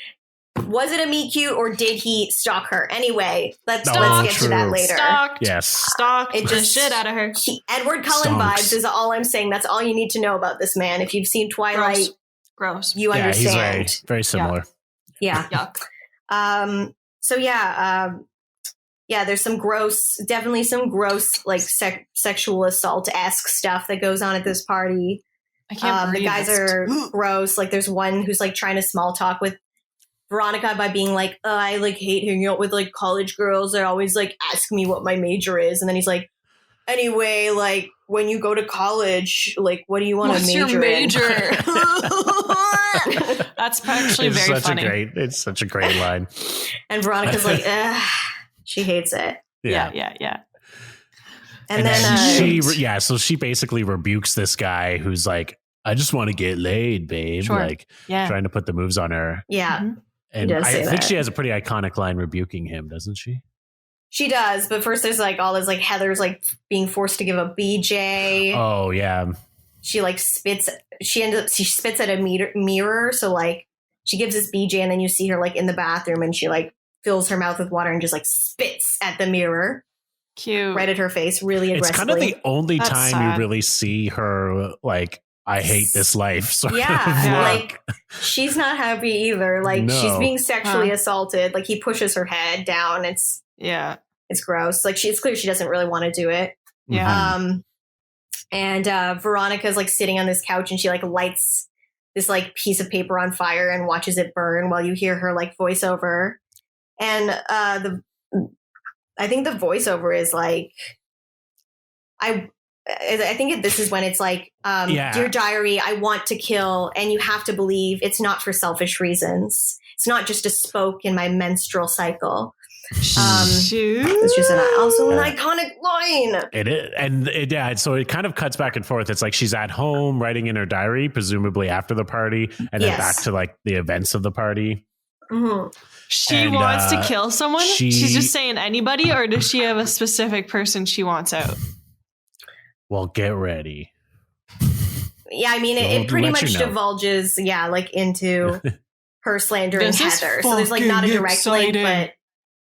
was it a meet cute or did he stalk her? Anyway, let's get to that later. Stalked the shit out of her. Edward Cullen vibes is all I'm saying. That's all you need to know about this man. If you've seen Twilight, gross. You understand. He's very similar. Yeah. Yuck. So there's definitely some gross like sexual assault-esque stuff that goes on at this party. I can't breathe. The guys are gross. Like there's one who's like trying to small talk with Veronica by being like, I like hate hanging out with like college girls. They're always like ask me what my major is. And then he's like, anyway, like when you go to college, like what do you want to major your major? in? That's actually very funny. It's such a great line. And Veronica's like, she hates it. Yeah. And then so she basically rebukes this guy who's like, I just want to get laid, babe. Sure. Like trying to put the moves on her. Yeah. Mhm. And I think she has a pretty iconic line rebuking him, doesn't she? She does, but first there's like all this like Heather's like being forced to give a BJ. Oh yeah. She like spits at a mirror, so like she gives this BJ and then you see her like in the bathroom and she like fills her mouth with water and just like spits at the mirror. Cute. Right at her face, really aggressively. It's kind of the only That's time sad. you really see her like, I hate this life. Sort of like she's not happy either. Like she's being sexually Huh. assaulted. Like he pushes her head down. It's gross. Like it's clear she doesn't really want to do it. Yeah. And Veronica's like sitting on this couch and she like lights this like piece of paper on fire and watches it burn while you hear her like voiceover. And I think the voiceover is like, I think this is when it's like, Dear Diary, I want to kill, and you have to believe it's not for selfish reasons. It's not just a spoke in my menstrual cycle. It's just also an iconic line. It is. And so it kind of cuts back and forth. It's like she's at home writing in her diary, presumably after the party, and then back to like the events of the party. Mm-hmm. She wants to kill someone? She's just saying anybody, or does she have a specific person she wants out? Well, get ready. Yeah, I mean, it pretty much divulges, like into her slandering Heather. So there's like not a direct link, but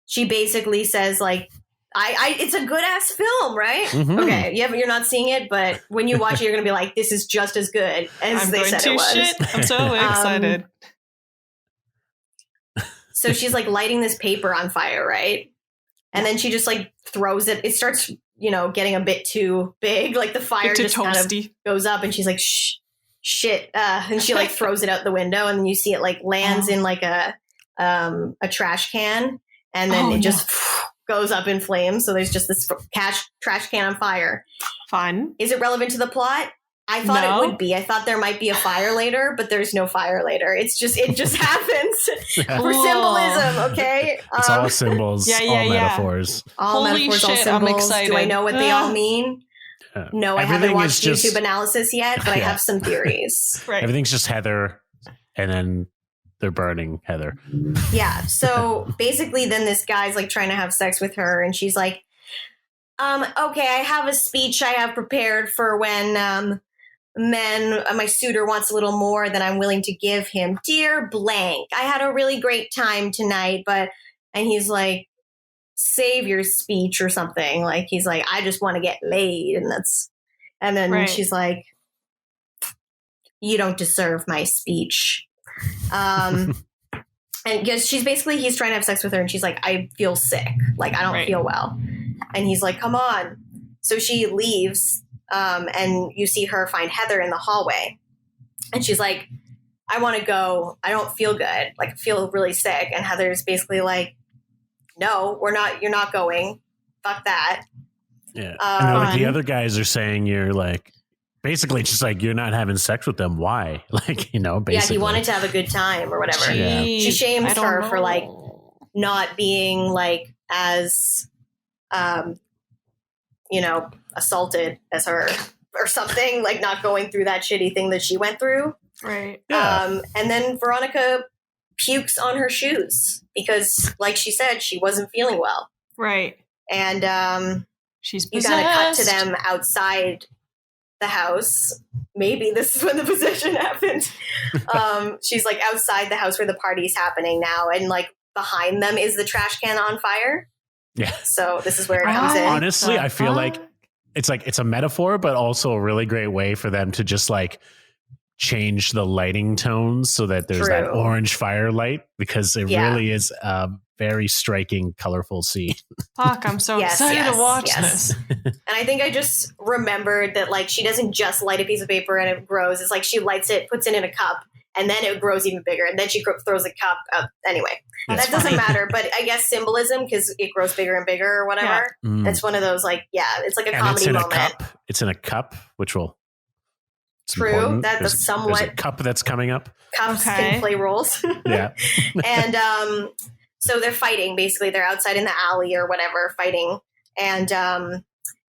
she basically says like, it's a good ass film, right? Mm-hmm. Okay, you're not seeing it, but when you watch it, you're gonna be like, this is just as good as they said it was. Shit. I'm so excited. So she's like lighting this paper on fire, right? And then she just like throws it. It starts, getting a bit too big. Like the fire just kind of goes up and she's like, shit. And she like throws it out the window and then you see it like lands in like a trash can. And then it just goes up in flames. So there's just this trash can on fire. Fun. Is it relevant to the plot? I thought it would be. I thought there might be a fire later, but there's no fire later. It just happens for symbolism, okay? It's all symbols, all metaphors. All Holy metaphors, shit, all symbols. I'm excited. Do I know what they all mean? No, I haven't watched YouTube analysis yet, but I have some theories. Right. Everything's just Heather, and then they're burning Heather. Yeah, so basically then this guy's like trying to have sex with her, and she's like, okay, I have a speech I have prepared for when my suitor wants a little more than I'm willing to give him. Dear blank, I had a really great time tonight, and he's like, save your speech or something. Like, he's like, I just want to get laid. And then she's like, you don't deserve my speech. And because he's trying to have sex with her and she's like, I feel sick. Like, I don't feel well. And he's like, come on. So she leaves. And you see her find Heather in the hallway. And she's like, I want to go. I don't feel good. Like, I feel really sick. And Heather's basically like, no, you're not going. Fuck that. Yeah. And like the other guys are saying you're like, basically it's just like, you're not having sex with them. Why? Like, basically. Yeah, he wanted to have a good time or whatever. Jeez, she shames her for like not being like as, assaulted as her or something, like not going through that shitty thing that she went through. Right. Yeah. And then Veronica pukes on her shoes because, like she said, she wasn't feeling well. Right. And she's you possessed. gotta cut to them outside the house. Maybe this is when the possession happened. She's like outside the house where the party's happening now, and like behind them is the trash can on fire. Yeah. So this is where it comes in. Honestly, I feel like it's a metaphor, but also a really great way for them to just like change the lighting tones so that there's that True. orange firelight, because it Yeah. really is a very striking, colorful scene. Fuck, I'm so Yes, excited yes, to watch yes. this. And I think I just remembered that like she doesn't just light a piece of paper and it grows. It's like she lights it, puts it in a cup, and then it grows even bigger. And then she throws the cup up. Anyway, That's that doesn't funny. matter. But I guess symbolism, because it grows bigger and bigger or whatever. Mm. It's one of those like, yeah, it's like a And comedy it's in moment. a cup. It's in a cup, which will. It's True, important. that's There's a somewhat- cup that's coming up. Cups Okay. can play roles. Yeah. And so they're fighting. Basically, they're outside in the alley or whatever fighting. And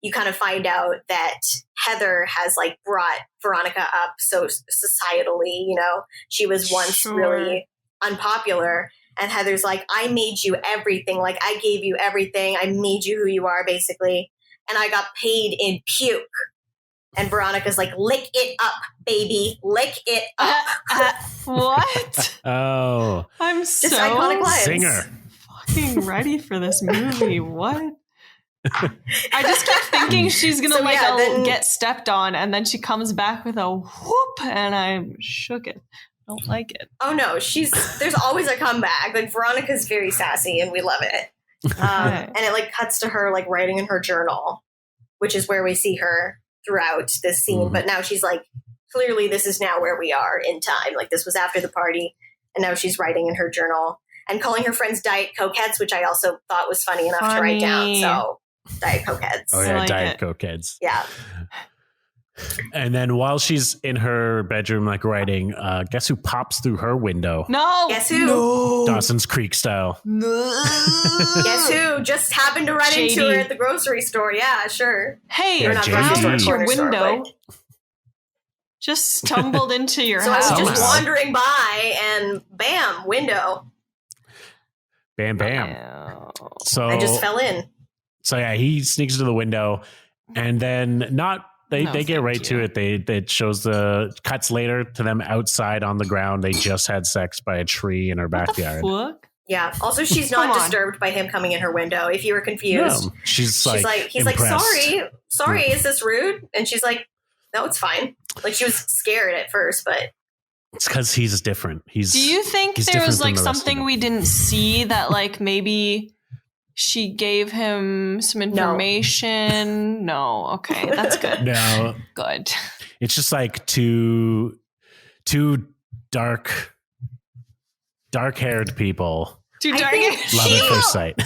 you kind of find out that Heather has like brought Veronica up so societally, you know, she was once Sure. really unpopular. And Heather's like, I made you everything. Like, I gave you everything. I made you who you are, basically. And I got paid in puke. And Veronica's like, lick it up, baby. Lick it up. What? Oh, I'm Just so iconic lines. singer. fucking ready for this movie. What? I just kept thinking she's gonna So, yeah, then- get stepped on, and then she comes back with a whoop, and I'm shook it. Don't like it. Oh no, there's always a comeback. Like Veronica's very sassy and we love it. Okay. And it like cuts to her like writing in her journal, which is where we see her throughout this scene. Mhm. But now she's like, clearly this is now where we are in time. Like this was after the party, and now she's writing in her journal and calling her friends Diet Cokeheads, which I also thought was funny enough to write down. Funny. So Diet Cokeheads. Oh I yeah, like Diet it. Coke heads. Yeah. And then while she's in her bedroom, like writing, guess who pops through her window? No. Guess who? No. Dawson's Creek style. Guess who? Just happened to run into her Shady. at the grocery store. Yeah, sure. Hey, Yeah, you're not not grocery out store, your corner store, window. but- Just stumbled into your So I house. was just Somehow. wandering by and bam, window. Bam, bam. Ew. So I just fell in. So yeah, he sneaks into the window, and then they No, get thank right to you. it. It shows the cuts later to them outside on the ground. They just had sex by a tree in her What the backyard. fuck? Yeah. Also, she's Come not on. disturbed by him coming in her window. If you were confused, No, she's he's like, impressed. sorry, is this rude? And she's like, no, it's fine. Like she was scared at first, but It's because he's different. Do you think he's there different was than like the rest of something them. we didn't see that like maybe she gave him some information? No. Okay, that's good. No, Good. it's just like two dark-haired people. Too I dark. think Love she- at first sight.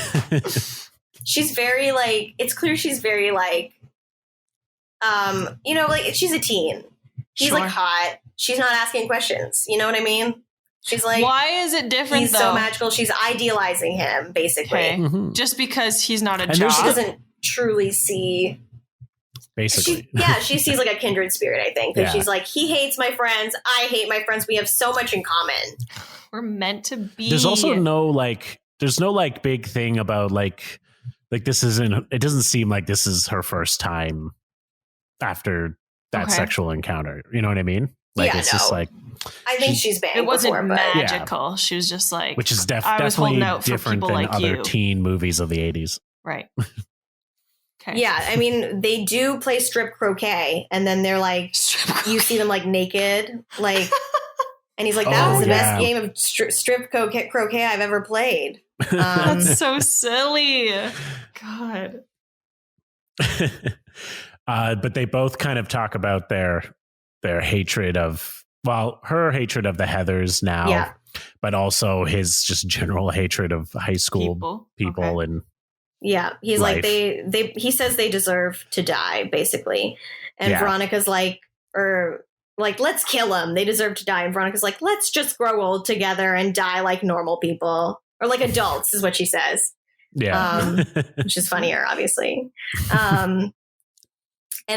she's very like, it's clear she's very like, you know, like she's a teen. He's Sure. like hot. She's not asking questions. You know what I mean? She's like, Why is it different he's though? so magical. She's idealizing him, basically. Okay. Mhm. Just because he's not a And there's She job. doesn't truly see. Basically, She sees like a kindred spirit, I think. Because Yeah. she's like, he hates my friends. I hate my friends. We have so much in common. We're meant to be. there's also no big thing about like this isn't. It doesn't seem like this is her first time after that Okay. sexual encounter. You know what I mean? Like Yeah, it's just no. like, I think She- she's banged It wasn't before, but magical. She was just like, which is I was definitely holding out for different people than like other you. teen movies of the 80s. right. Okay. yeah, I mean, they do play strip croquet, and then they're like, you see them like naked, like, and he's like, that Oh, was the yeah. best game of strip croquet I've ever played. That's so silly. God. But they both kind of talk about their hatred of, well, her hatred of the Heathers now, Yeah. but also his just general hatred of high school people Okay. and Yeah, he's Life. like he says they deserve to die, basically. And Yeah. Veronica's like, let's kill them. They deserve to die. And Veronica's like, let's just grow old together and die like normal people or like adults, is what she says, yeah. which is funnier, obviously. And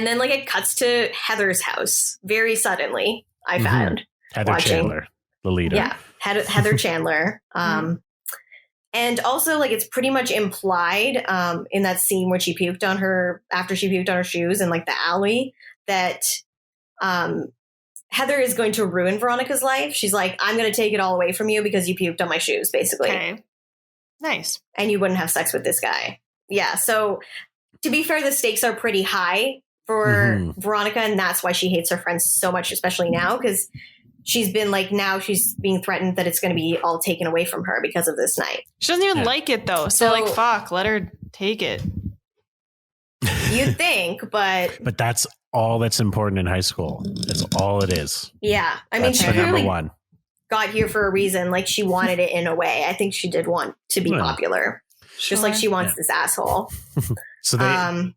then like it cuts to Heather's house very suddenly. I Mhm. found. Heather watching. Chandler, the leader. Yeah, Heather Chandler. And also, like, it's pretty much implied in that scene where she puked on her, after she puked on her shoes in, like, the alley, that Heather is going to ruin Veronica's life. She's like, I'm going to take it all away from you because you puked on my shoes, basically. Okay. Nice. And you wouldn't have sex with this guy. Yeah, so to be fair, the stakes are pretty high for Veronica, and that's why she hates her friends so much, especially now, because she's been like, now she's being threatened that it's going to be all taken away from her because of this night. She doesn't even like it though. So like, fuck, let her take it. You'd think, but that's all that's important in high school. That's all it is. Yeah. I mean, That's she the number clearly one. got here for a reason. Like, she wanted it in a way. I think she did want to be popular. Just like she wants this asshole. So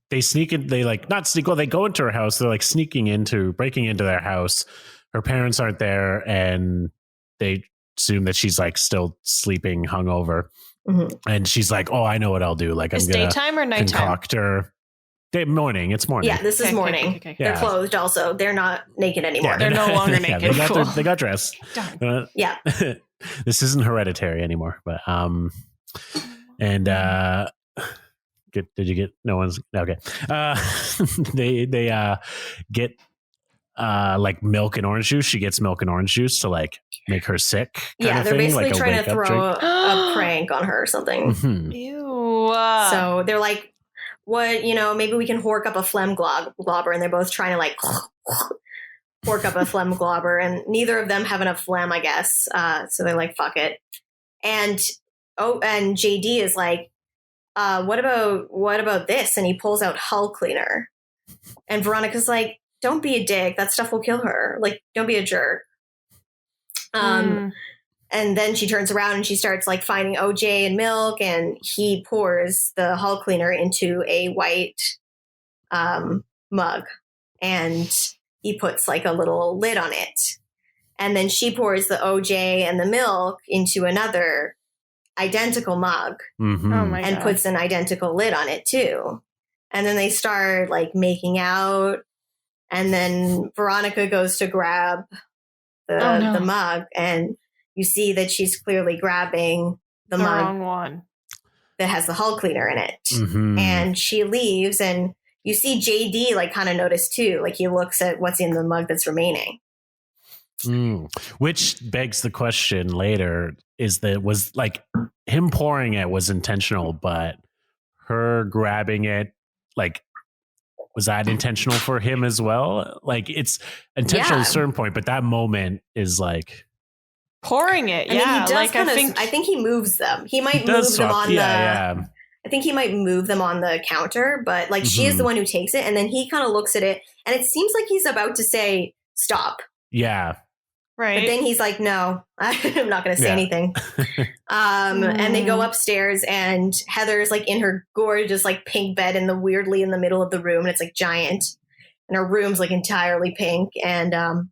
they sneak in, they like not sneak, well, they go into her house. They're like breaking into their house. Her parents aren't there, and they assume that she's like still sleeping hungover. And she's like, oh, I know what I'll do. Like, I'm going to daytime or nighttime? concoct her. Morning. It's morning. Yeah, this is morning. Okay. They're clothed also. They're not naked anymore. Yeah, they're no longer naked. They got dressed. Yeah. This isn't Hereditary anymore, but and did you get no one's okay. They get like milk and orange juice. She gets milk and orange juice to like make her sick. Yeah, they're basically like trying to throw a prank on her or something. Ew. So they're like, what, maybe we can hork up a phlegm globber, and they're both trying to like hork up a phlegm globber, and neither of them have enough phlegm, I guess. So they're like, fuck it. And JD is like, what about this? And he pulls out hull cleaner. And Veronica's like, don't be a dick. That stuff will kill her. Like, don't be a jerk. And then she turns around and she starts like finding OJ and milk, and he pours the hull cleaner into a white mug, and he puts like a little lid on it. And then she pours the OJ and the milk into another identical mug and puts an identical lid on it too. And then they start like making out. And then Veronica goes to grab the mug, and you see that she's clearly grabbing the mug wrong one that has the hull cleaner in it. And she leaves, and you see JD like kind of notice too. Like, he looks at what's in the mug that's remaining. Which begs the question later, was like him pouring it was intentional, but her grabbing it, like, was that intentional for him as well? Like, it's intentional at a certain point, but that moment is like pouring it. I mean, he does like, I think he moves them. He might move them on I think he might move them on the counter, but like she is the one who takes it, and then he kind of looks at it, and it seems like he's about to say stop. Yeah. Right. But then he's like, no, I'm not going to say anything. And they go upstairs, and Heather's like in her gorgeous like pink bed weirdly in the middle of the room, and it's like giant, and her room's like entirely pink. And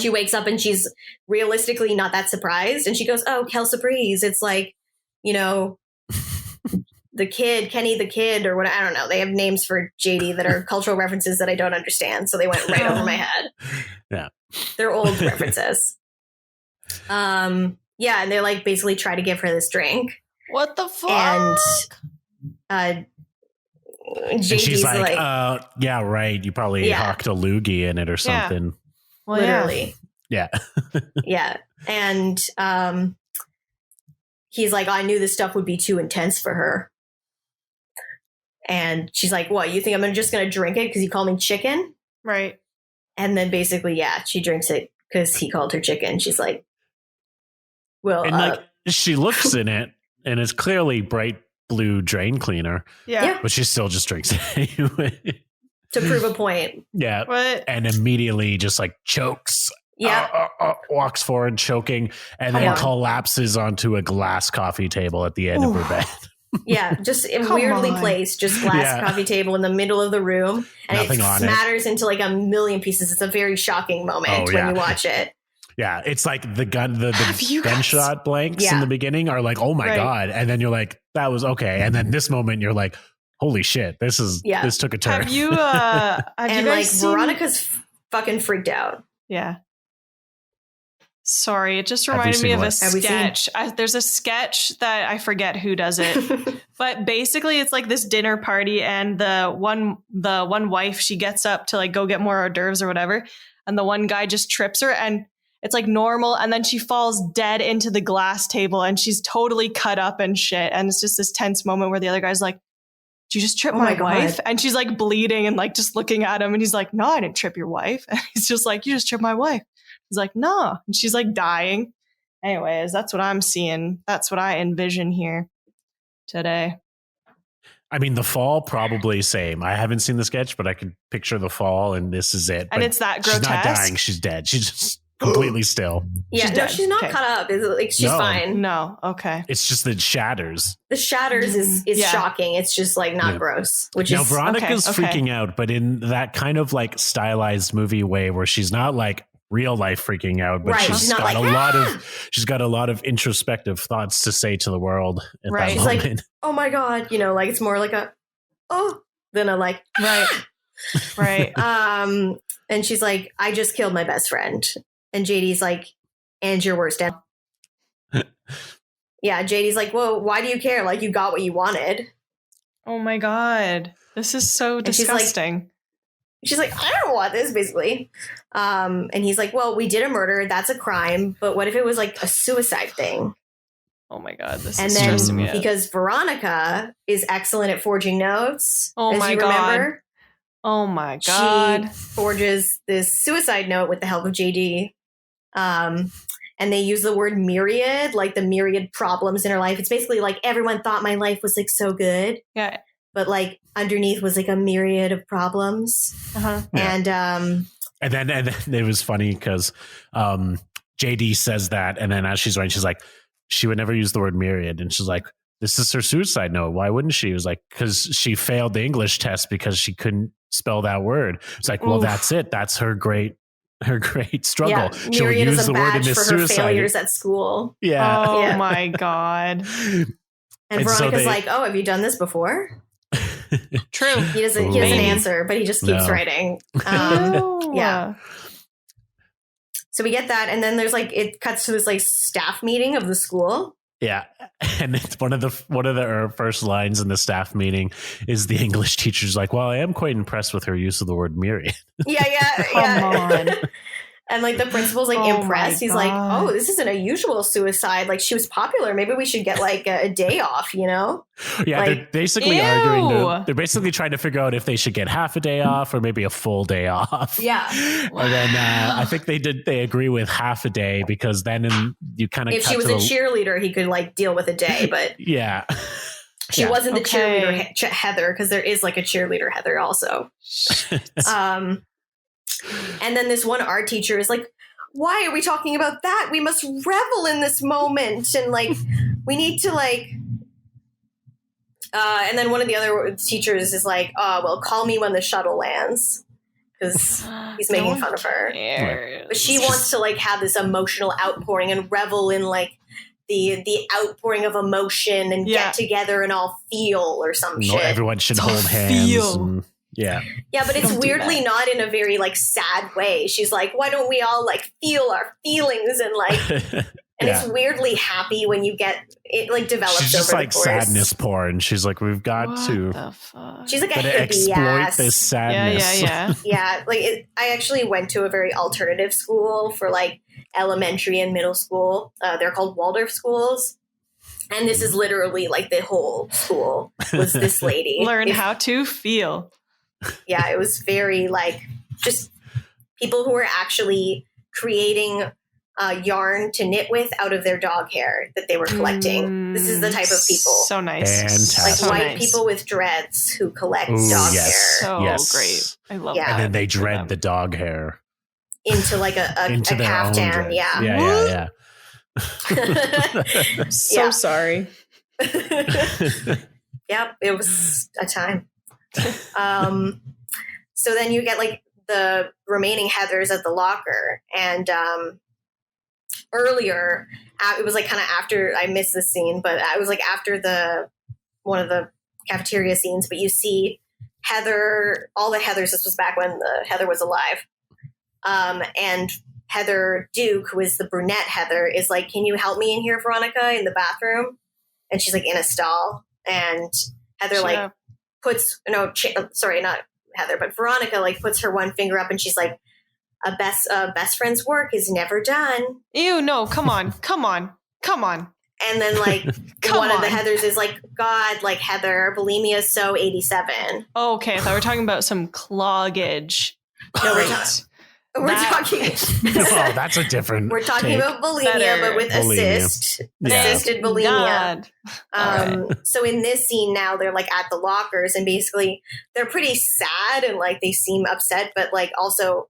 she wakes up, and she's realistically not that surprised. And she goes, oh, Kelsa Breeze. It's like, the kid, Kenny the kid, or what, I don't know. They have names for JD that are cultural references that I don't understand. So they went right over my head. Yeah. They're old references. And they like basically try to give her this drink. What the fuck? And and she's like, yeah, right. You probably hawked a loogie in it or something. Yeah. Well, literally. Yeah. Yeah. And he's like, I knew this stuff would be too intense for her. And she's like, what, you think I'm just going to drink it because you called me chicken? Right. And then basically, she drinks it because he called her chicken. She's like, well, and like she looks in it, and it's clearly bright blue drain cleaner. Yeah. But she still just drinks it anyway. To prove a point. Yeah. What? And immediately just like chokes. Yeah. Walks forward choking, and then collapses onto a glass coffee table at the end of her bed. Yeah, just weirdly placed, just glass coffee table in the middle of the room, and Nothing it smatters into like a million pieces. It's a very shocking moment when you watch it. Yeah, it's like the gunshot blanks in the beginning are like, oh my God, and then you're like, that was okay, and then this moment you're like, holy shit, this took a turn. Have you? And like Veronica's fucking freaked out. Yeah. Sorry, it just reminded me of a sketch. There's a sketch that I forget who does it, but basically it's like this dinner party, and the one wife, she gets up to like go get more hors d'oeuvres or whatever, and the one guy just trips her, and it's like normal, and then she falls dead into the glass table, and she's totally cut up and shit, and it's just this tense moment where the other guy's like, did you just trip Oh my my wife? God. And she's like bleeding and like just looking at him. And he's like, no, I didn't trip your wife. And he's just like, you just tripped my wife. He's like, no. And she's like dying. Anyways, that's what I'm seeing. That's what I envision here today. I mean, the fall probably same. I haven't seen the sketch, but I could picture the fall, and this is it. And But it's that she's grotesque. not dying. She's dead. She's just completely still. Yeah, She's no, dead. she's not Okay. cut up. It's like she's No. fine. No. Okay. It's just that it shatters. The shatters is Yeah. shocking. It's just like not Yeah. gross, which Now is Veronica's okay. freaking out, but in that kind of like stylized movie way where she's not like real life freaking out, but Right, she's she's not got like, she's got a lot of introspective thoughts to say to the world at Right. that She's like, moment. oh my God, like it's more like a than a like Right. Right. and she's like, I just killed my best friend. And JD's like, and your worst enemy. Yeah, JD's like, well, why do you care? Like, you got what you wanted. Oh my God. This is so And she's like- disgusting. She's like, I don't want this, basically. And he's like, well, we did a murder. That's a crime. But what if it was like a suicide thing? Oh my God. This And is then stressing me out. because Veronica is excellent at forging notes, Oh as my you God. remember, Oh my God. she forges this suicide note with the help of JD. And they use the word myriad, like the myriad problems in her life. It's basically like everyone thought my life was like so good, Yeah. but like underneath was like a myriad of problems. Uh-huh. Yeah. And And then it was funny because JD says that, and then as she's writing, she's like, she would never use the word myriad, and she's like, this is her suicide note. Why wouldn't she? It was like, because she failed the English test because she couldn't spell that word. It's like, well, Oof. that's it. That's her great struggle. yeah, She'll myriad use is a the word in badge this for her suicide. failures at school. Yeah. Oh Yeah. my God. And And so Veronica's they- like, oh, have you done this before? True. He doesn't Maybe. answer, but he just keeps No. writing. Ew. yeah. So we get that, and then there's like it cuts to this like staff meeting of the school. Yeah, and it's one of the first lines in the staff meeting is the English teacher's like, "Well, I am quite impressed with her use of the word myriad." Yeah, Come on. And like the principal's like Oh impressed. my He's like, God. "Oh, this isn't a usual suicide. Like she was popular. Maybe we should get like a day off, you know?" Yeah, Like- they're basically Ew. arguing. They're basically trying to figure out if they should get half a day off or maybe a full day off. Yeah. And then I think they agree with half a day because then you kind of If she was a cheerleader, he could like deal with a day, but yeah. she Yeah. wasn't the Okay. cheerleader Heather, because there is like a cheerleader Heather also. And then this one art teacher is like, why are we talking about that? We must revel in this moment. And like, we need to like, and then one of the other teachers is like, oh, well, call me when the shuttle lands. Because he's making fun of her. But she wants to like have this emotional outpouring and revel in like the outpouring of emotion and Yeah. get together and all feel or some shit. Everyone should It's hold all hands. feel. And, yeah. Yeah, but it's Don't do weirdly that. not in a very like sad way. She's like, why don't we all like feel our feelings and like, and Yeah. it's weirdly happy when you get it like develops She's over just like the course. sadness porn. She's like, we've got What to the fuck? She's like a gotta hippie exploit ass. this sadness. Yeah. Yeah, like I actually went to a very alternative school for like elementary and middle school. They're called Waldorf schools. And this is literally like the whole school was this lady. Learn If- how to feel. Yeah, it was very like just people who were actually creating yarn to knit with out of their dog hair that they were collecting. This is the type of people. So nice. Fantastic. Like So white nice. people with dreads who collect Ooh, dog yes. hair So Yes. great. I love Yeah. that. And then they for dread them. the dog hair into like a into their own caftan. dread. Yeah. Yeah. So Yeah. sorry. Yep, it was a time. So then you get like the remaining Heathers at the locker, and earlier it was like kind of after I missed this scene, but it was like after one of the cafeteria scenes. But you see Heather, all the Heathers. This was back when the Heather was alive, and Heather Duke, who is the brunette Heather, is like, "Can you help me in here, Veronica, in the bathroom?" And she's like in a stall, and Heather like puts sorry, not Heather, but Veronica like puts her one finger up, and she's like, "A best friend's work is never done." Ew, no, come on. And then like one of the Heathers is like, God, like Heather, bulimia is so 87. Oh, okay, I thought we were talking about some cloggage. No, we're talking. Oh, that's a different. We're talking take. about bulimia, but with assisted bulimia. So in this scene now, they're like at the lockers, and basically they're pretty sad and like they seem upset, but like also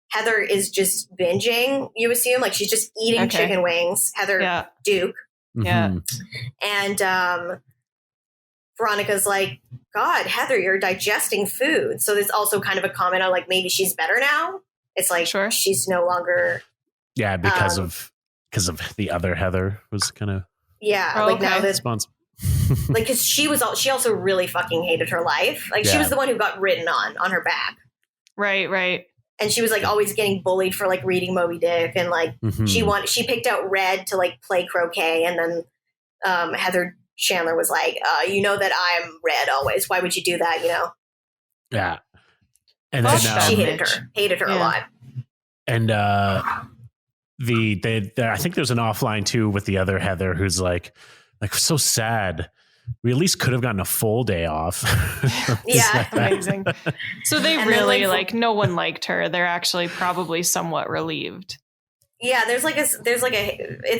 Heather is just binging. You assume like she's just eating chicken wings. Heather Duke. Yeah. And Veronica's like, God, Heather, you're digesting food. So there's also kind of a comment on like maybe she's better now. It's like she's no longer. Yeah, because of the other Heather was kind of. Yeah, like now this. Like, because she also really fucking hated her life. Like she was the one who got written on her back. Right. And she was like always getting bullied for like reading Moby Dick, and like she picked out Red to like play croquet, and then Heather Chandler was like, you know that I'm Red always. Why would you do that? You know? Yeah. And then she hated her a lot. And I think there's an offline too with the other Heather who's like so sad. We at least could have gotten a full day off. Yeah, amazing. So they really like no one liked her. They're actually probably somewhat relieved. Yeah, it's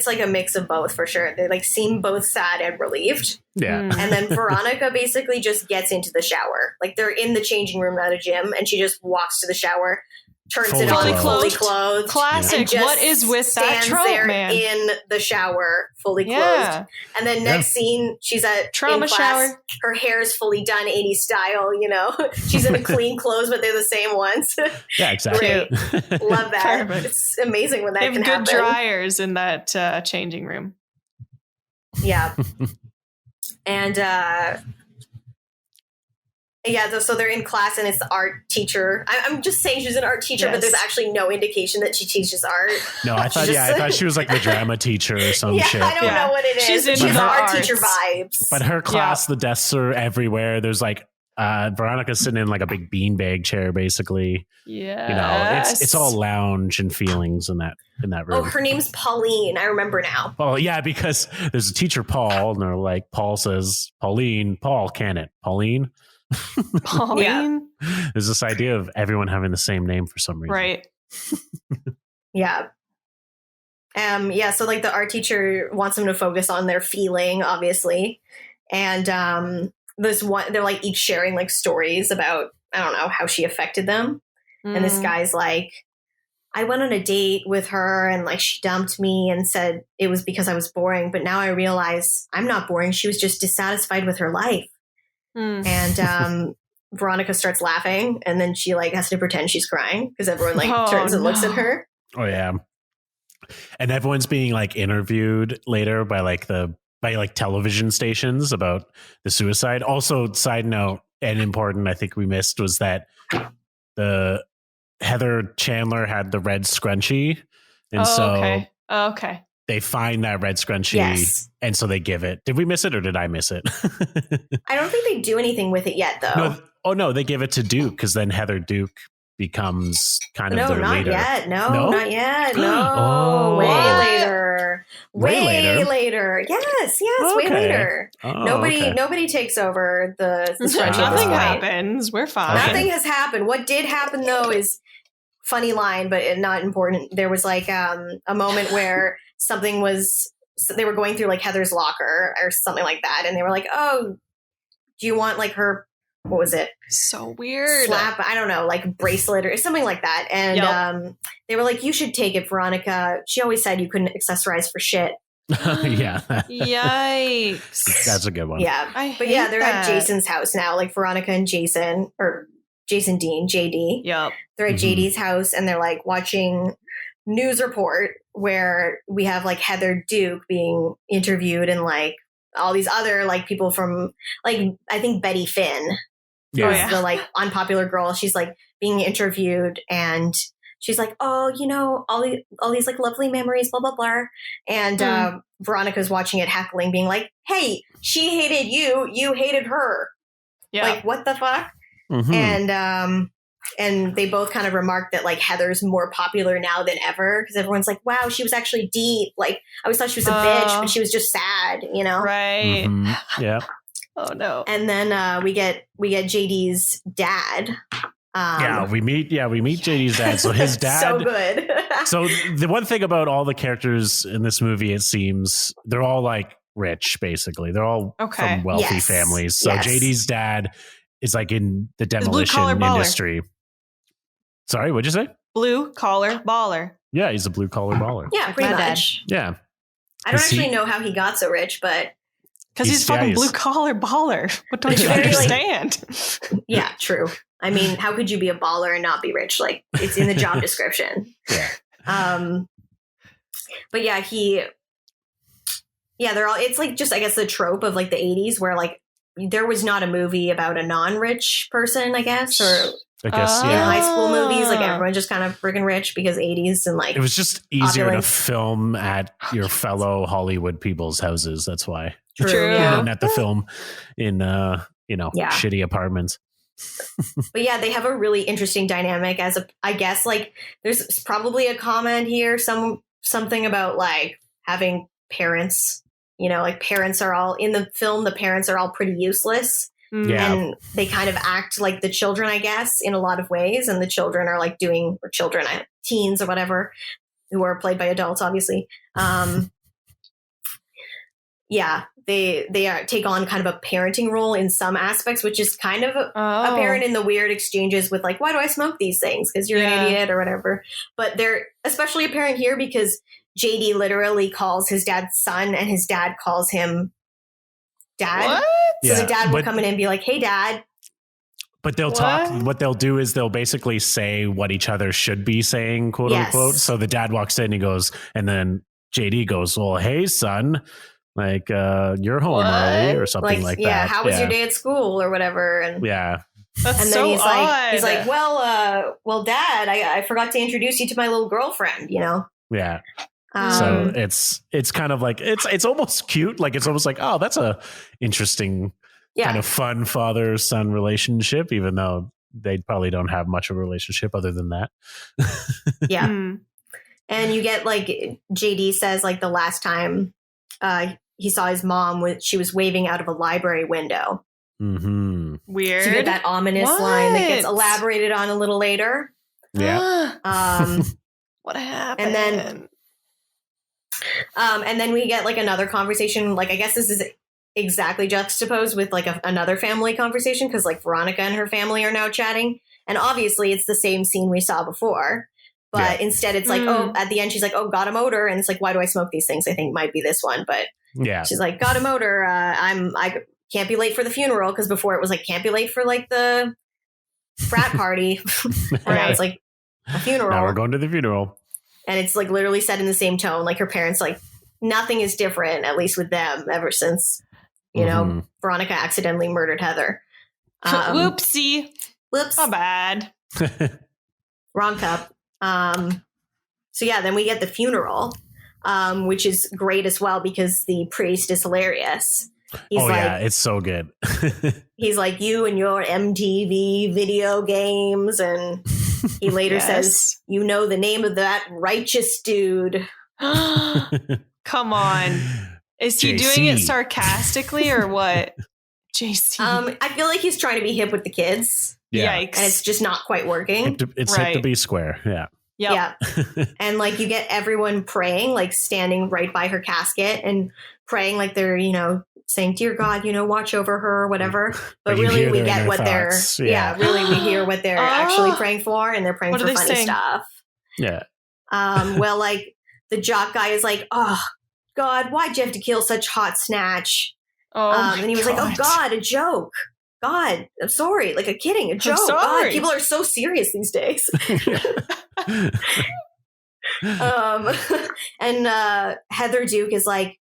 like a mix of both for sure. They like seem both sad and relieved. Yeah. And then Veronica basically just gets into the shower. Like they're in the changing room at a gym, and she just walks to the shower, turns it on, fully clothed. Classic. What is with that trope, there man? In the shower, fully clothed. And then next scene, she's at trauma shower. Her hair is fully done 80s style, you know. She's in clean clothes, but they're the same ones. Yeah, exactly. Great. Love that. Perfect. It's amazing when that they have can happen. Good dryers in that changing room. Yeah. And so they're in class, and it's the art teacher. I'm just saying she's an art teacher, but there's actually no indication that she teaches art. No, I thought she was like the drama teacher or some shit. I don't know what it is. She's the art teacher vibes. But her class, the desks are everywhere. There's like Veronica's sitting in like a big beanbag chair, basically. Yeah, you know, it's all lounge and feelings in that room. Oh, her name's Pauline. I remember now. Oh yeah, because there's a teacher Paul, and they're like, Paul says, Pauline, Paul, can it? Pauline. Pauline. Yeah. There's this idea of everyone having the same name for some reason. Right. Yeah. So like the art teacher wants them to focus on their feeling, obviously. And this one, they're like each sharing like stories about, I don't know, how she affected them. And this guy's like, I went on a date with her, and like she dumped me and said it was because I was boring. But now I realize I'm not boring. She was just dissatisfied with her life. And Veronica starts laughing, and then she like has to pretend she's crying because everyone like turns and looks at her. Oh yeah. And everyone's being like interviewed later by television stations about the suicide. Also, side note and important, I think we missed was that the Heather Chandler had the red scrunchie, and okay. They find that red scrunchie, and so they give it. Did we miss it, or did I miss it? I don't think they do anything with it yet, though. No, they give it to Duke, because then Heather Duke becomes kind of their leader. No, not yet. No, way later. Yes, way later. Nobody takes over the scrunchie. Nothing happens. We're fine. Nothing has happened. What did happen though is funny line, but not important. There was like a moment where they were going through like Heather's locker or something like that, and they were like, "Oh, do you want like her? What was it? So weird. Slap? I don't know, like bracelet or something like that." And they were like, "You should take it, Veronica. She always said you couldn't accessorize for shit." Yeah. Yikes. That's a good one. Yeah, they're at Jason's house now. Like Veronica and Jason, or Jason Dean, JD. Yep. They're at JD's house, and they're like watching news report where we have like Heather Duke being interviewed, and like all these other like people from like, I think Betty Finn was the like unpopular girl. She's like being interviewed, and she's like, "Oh, you know, all these like lovely memories, blah blah blah." And Veronica's watching it, heckling, being like, "Hey, she hated you, you hated her." Yeah, like what the fuck? And and they both kind of remarked that like Heather's more popular now than ever because everyone's like, wow, she was actually deep. Like I always thought she was a bitch, but she was just sad, you know? Right. Mm-hmm. Yeah. Oh no. And then we get JD's dad. We meet JD's dad. So his dad. So good. So the one thing about all the characters in this movie, it seems they're all like rich, basically. They're all from wealthy families. So JD's dad is like in the demolition industry. Sorry, what'd you say? Blue collar baller. Yeah, he's a blue collar baller. Yeah, pretty much. Yeah. I don't actually know how he got so rich, but because he's fucking blue collar baller. What don't you understand? Yeah, true. I mean, how could you be a baller and not be rich? Like it's in the job description. Yeah. But yeah, they're all, it's like just, I guess the trope of like the 80s where like there was not a movie about a non-rich person, I guess, or I guess, high school movies, like everyone just kind of friggin' rich because 80s and like it was just easier to film at your fellow Hollywood people's houses. That's why. True. You didn't have to film in shitty apartments. But yeah, they have a really interesting dynamic I guess like there's probably a comment here, something about like having parents, you know, like parents are all in the film, the parents are all pretty useless. Yeah. And they kind of act like the children, I guess, in a lot of ways. And the children are like teens or whatever, who are played by adults, obviously. They take on kind of a parenting role in some aspects, which is kind of apparent in the weird exchanges with like, why do I smoke these things? Because you're an idiot or whatever. But they're especially apparent here because JD literally calls his dad son and his dad calls him dad. What? So the dad will come in and be like, hey, dad. But they'll talk. What they'll do is they'll basically say what each other should be saying, quote unquote. So the dad walks in, he goes, and then JD goes, well, hey, son. Like, you're home early or something like that. Yeah, how was your day at school or whatever? And that's and then so he's odd. He's like, well, Dad, I forgot to introduce you to my little girlfriend, you know? Yeah. So it's kind of like, it's almost cute. Like, it's almost like, oh, that's a interesting kind of fun father-son relationship, even though they probably don't have much of a relationship other than that. Yeah. And you get like, JD says like the last time he saw his mom, she was waving out of a library window. Mm-hmm. Weird. So you get that ominous line that gets elaborated on a little later. Yeah. What happened? And then we get like another conversation. Like, I guess this is exactly juxtaposed with like another family conversation because like Veronica and her family are now chatting. And obviously it's the same scene we saw before. But instead it's like, at the end, she's like, oh, got a motor. And it's like, why do I smoke these things? I think might be this one. But she's like, got a motor. I can't be late for the funeral. Because before it was like, can't be late for like the frat party. And now it's like a funeral. Now we're going to the funeral. And it's like literally said in the same tone. Like her parents, like nothing is different, at least with them, ever since, you know, Veronica accidentally murdered Heather. Whoopsie. Whoops. Not bad. Wrong cup. So yeah, then we get the funeral, which is great as well because the priest is hilarious. He's it's so good. He's like, you and your MTV video games. And he later says, you know the name of that righteous dude. Come on. Is he doing it sarcastically or what? JC. I feel like he's trying to be hip with the kids. Yeah. Yikes. And it's just not quite working. It's hip to be square. Yeah. Yep. Yeah. And like you get everyone praying, like standing right by her casket and praying like they're, you know, saying, dear God, you know, watch over her or whatever. But really we get what thoughts. really we hear what they're actually praying for, and they're praying for funny stuff. Yeah. Well, like the jock guy is like, oh God, why'd you have to kill such hot snatch? And he was like, oh God, a joke. God, I'm sorry. Like a kidding, a joke. God, people are so serious these days. And Heather Duke is like,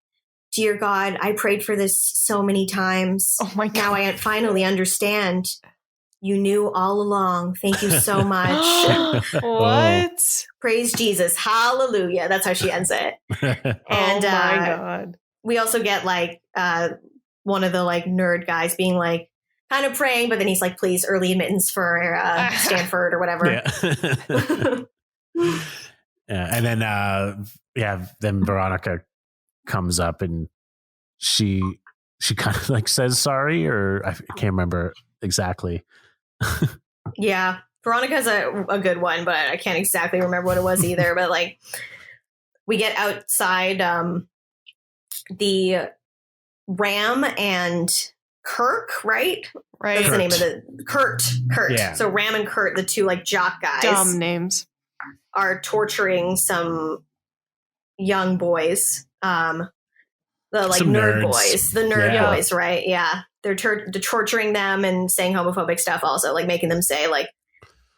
dear God, I prayed for this so many times. Oh my God. Now I finally understand. You knew all along. Thank you so much. What? Praise Jesus. Hallelujah. That's how she ends it. And oh my God. we also get like one of the like nerd guys being like, kind of praying, but then he's like, please, early admittance for Stanford or whatever. Yeah. And then then Veronica comes up and she kind of like says sorry, or I can't remember exactly. Yeah. Veronica's a good one, but I can't exactly remember what it was either. But like, we get outside the Ram and Kirk, right? Right. That's the name of the Kurt. Yeah. So Ram and Kurt, the two like jock guys, Dumb names, are torturing some young boys. The like Some nerd nerds. boys, the nerd Yeah. boys, right? Yeah. They're torturing them and saying homophobic stuff also, like making them say like,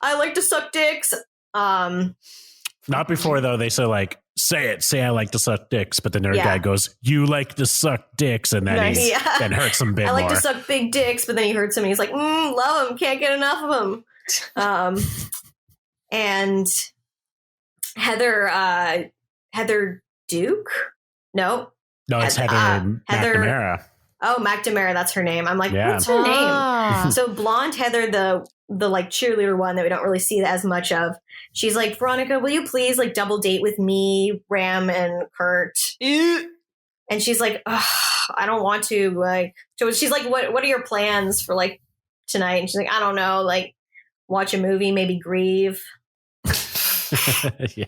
I like to suck dicks. Not before though. They say like, say I like to suck dicks, but the nerd guy goes, you like to suck dicks, and then he then hurts him big I like more. to suck big dicks, but then he hurts him and he's like, love him, can't get enough of him. And Heather Duke? No, It's Heather McNamara. Oh, McNamara, that's her name. I'm like, Yeah. what's her name? Ah. So blonde Heather, the like cheerleader one that we don't really see as much of. She's like, Veronica, will you please like double date with me, Ram, and Kurt? And she's like, I don't want to. Like, so she's like, what are your plans for like tonight? And she's like, I don't know, like watch a movie, maybe grieve. Yeah.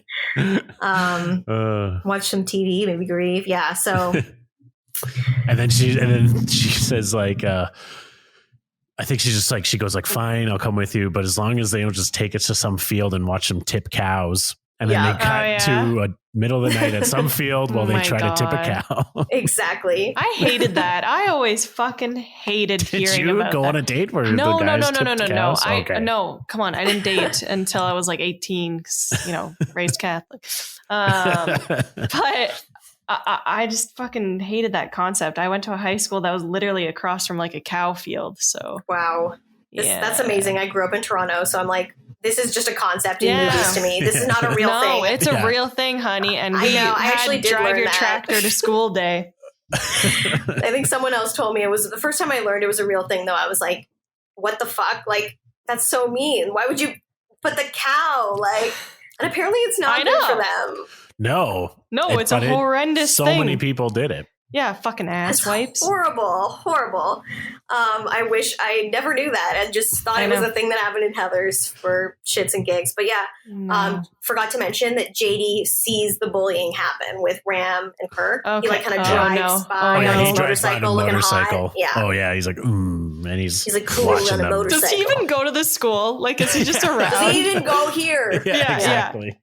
Watch some TV, maybe grieve. Yeah. So and then she says like, I think she's just like, she goes like, fine, I'll come with you, but as long as they don't just take us to some field and watch them tip cows. And then they cut to a middle of the night at some field while they try to tip a cow. Exactly. I hated that. I always fucking hated hearing about that. Did you go on a date where No. the guys tipped cows? Okay. No, come on. I didn't date until I was like 18 because, raised Catholic. But I just fucking hated that concept. I went to a high school that was literally across from like a cow field. So wow. That's amazing. I grew up in Toronto, so I'm like, this is just a concept in movies to me. This is not a real thing. No, it's a real thing, honey. And I know. I actually did drive learn your that. tractor to school day. I think someone else told me it was the first time I learned it was a real thing, though. I was like, what the fuck? Like, that's so mean. Why would you put the cow? Like, and apparently it's not good for them. No, it's a horrendous thing. So many people did it. Yeah, fucking ass It's wipes. Horrible. I wish I never knew that. I just thought it was a thing that happened in Heather's for shits and gigs. But yeah, forgot to mention that JD sees the bullying happen with Ram and Kirk. Okay. He like kind of drives by on his motorcycle looking hot. Yeah. Oh yeah, he's like, and he's like cool watching on a motorcycle. Does he even go to the school? Like, is he just around? He didn't go here. Yeah, exactly.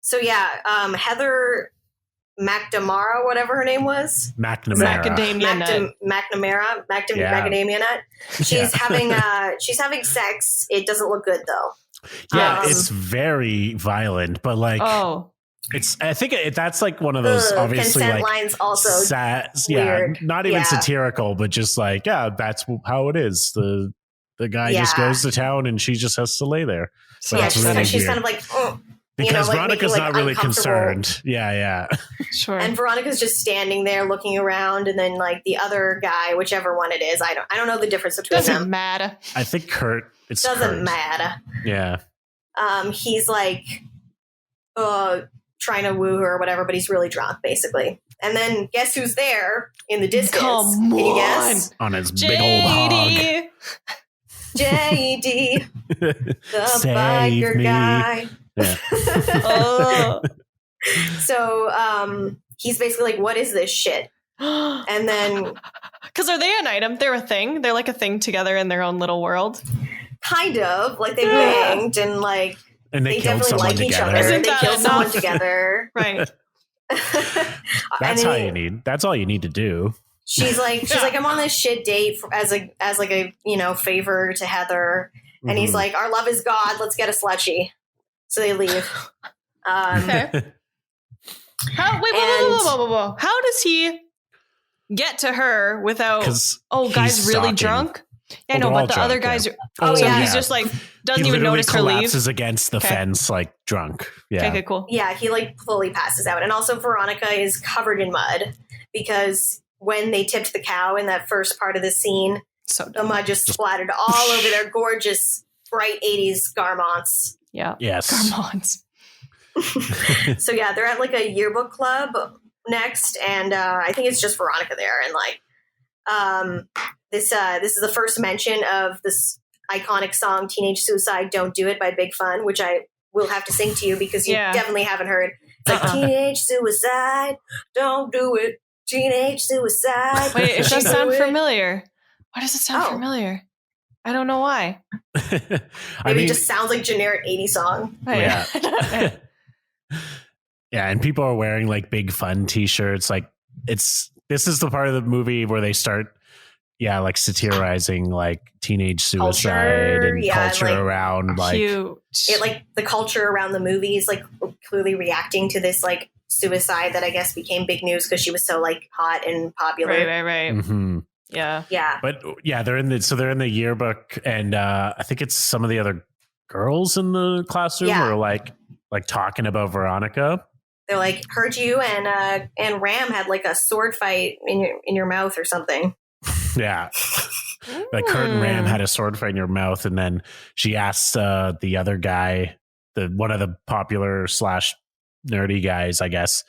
So yeah, Heather McNamara, whatever her name was. Macadamia nut. Macadamia nut. She's having sex. It doesn't look good though. Yeah, it's very violent, but like, I think that's like one of those obviously consent like lines also sad, weird. Not even satirical, but just like, that's how it is. The guy just goes to town and she just has to lay there. So she's kind of like, because like Veronica's making, not really concerned. Yeah. Sure. And Veronica's just standing there looking around, and then like the other guy, whichever one it is, I don't know the difference between them. Doesn't matter. I think Kurt. Doesn't matter. Yeah. He's like, trying to woo her or whatever, but he's really drunk, basically. And then guess who's there in the distance? Come Can you on. guess? On his big old hog. JD, the Save biker me. guy. Yeah. So he's basically like, what is this shit? And then because are they an item? They're a thing. They're like a thing together in their own little world. Kind of like they banged and like and they killed definitely someone like each together. other. Isn't They that killed someone enough? together. Right. That's all you need. That's all you need to do. She's like, I'm on this shit date as like a favor to Heather, and he's like, our love is God. Let's get a Slushie. So they leave. Okay. Whoa. How does he get to her without? Guys, really stalking. drunk. Yeah, no, but the other guys are. He's just like doesn't he even notice her leave. Collapses against the fence like drunk. Yeah. Okay, cool. Yeah, he like fully passes out, and also Veronica is covered in mud because when they tipped the cow in that first part of the scene, So the dumb. mud just splattered all over their gorgeous, bright 80s garments. Yeah. Yes. Garmons. So yeah, they're at like a yearbook club next, and I think it's just Veronica there, and like this is the first mention of this iconic song "Teenage Suicide Don't Do It" by Big Fun, which I will have to sing to you because you definitely haven't heard. It's like teenage suicide, don't do it. Teenage suicide. Wait, it does don't sound do it. familiar. Why does it sound Oh. familiar? I don't know why. Maybe it just sounds like generic 80s song. Yeah. Yeah, and people are wearing like Big Fun t-shirts. Like this is the part of the movie where they start like satirizing like teenage suicide Culture, and yeah, culture like, around like Cute. It like the culture around the movies, like clearly reacting to this like suicide that I guess became big news because she was so like hot and popular. Right. Mhm. Yeah. Yeah. But yeah, they're in the yearbook, and I think it's some of the other girls in the classroom are like talking about Veronica. They're like, heard you and Ram had like a sword fight in your mouth or something. Yeah. Like Kurt and Ram had a sword fight in your mouth, and then she asked the other guy, one of the popular / nerdy guys, I guess,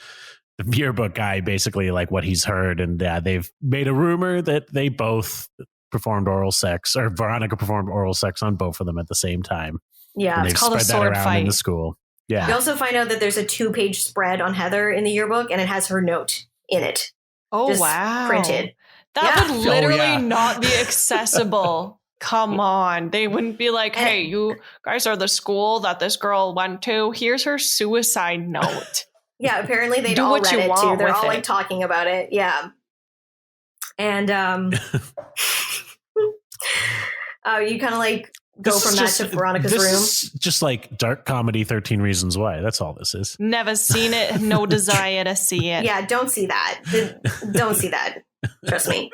the yearbook guy, basically like what he's heard, and they've made a rumor that they both performed oral sex, or Veronica performed oral sex on both of them at the same time. Yeah, and it's called a spread that sword around fight in the school. Yeah. We also find out that there's a 2-page spread on Heather in the yearbook, and it has her note in it. Oh, Just wow. printed. That Yeah. would literally yeah. not be accessible. Come on. They wouldn't be like, hey, you guys are the school that this girl went to. Here's her suicide note. Yeah, apparently they'd Do all what read you it want too. They're with all like it. talking about it. Yeah. And you kind of like go This from is that just- to Veronica's this room. is just like dark comedy 13 Reasons Why. That's all this is. Never seen it. No desire to see it. Yeah, don't see that. Don't see that. Trust me.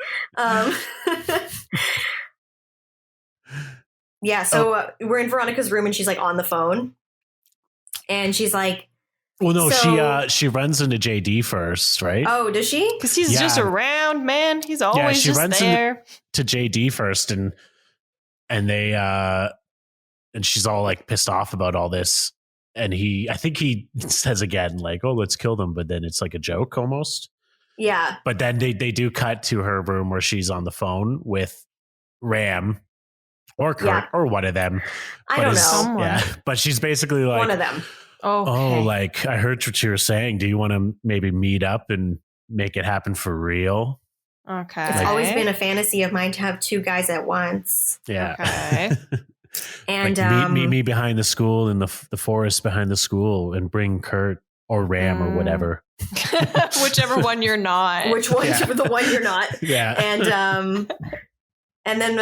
Yeah, so we're in Veronica's room and she's like on the phone. And she's like, Well, no, So- she runs into JD first, right? oh, does she? Because he's Yeah. just around, man. He's always she just runs there. To JD first, and they and she's all like pissed off about all this, and I think he says again like, "Oh, let's kill them," but then it's like a joke almost. Yeah. But then they do cut to her room where she's on the phone with Ram or Kurt Yeah. or one of them. I But don't know. it's- Someone. Yeah, but she's basically like, One of them. Okay. "Oh, like I heard what you were saying. Do you want to maybe meet up and make it happen for real?" Okay. It's always been a fantasy of mine to have 2 guys at once. Yeah. Okay. And like, meet me behind the school in the forest behind the school and bring Kurt or Ram or whatever. Whichever one you're not. which one? Yeah. The one you're not. Yeah. And then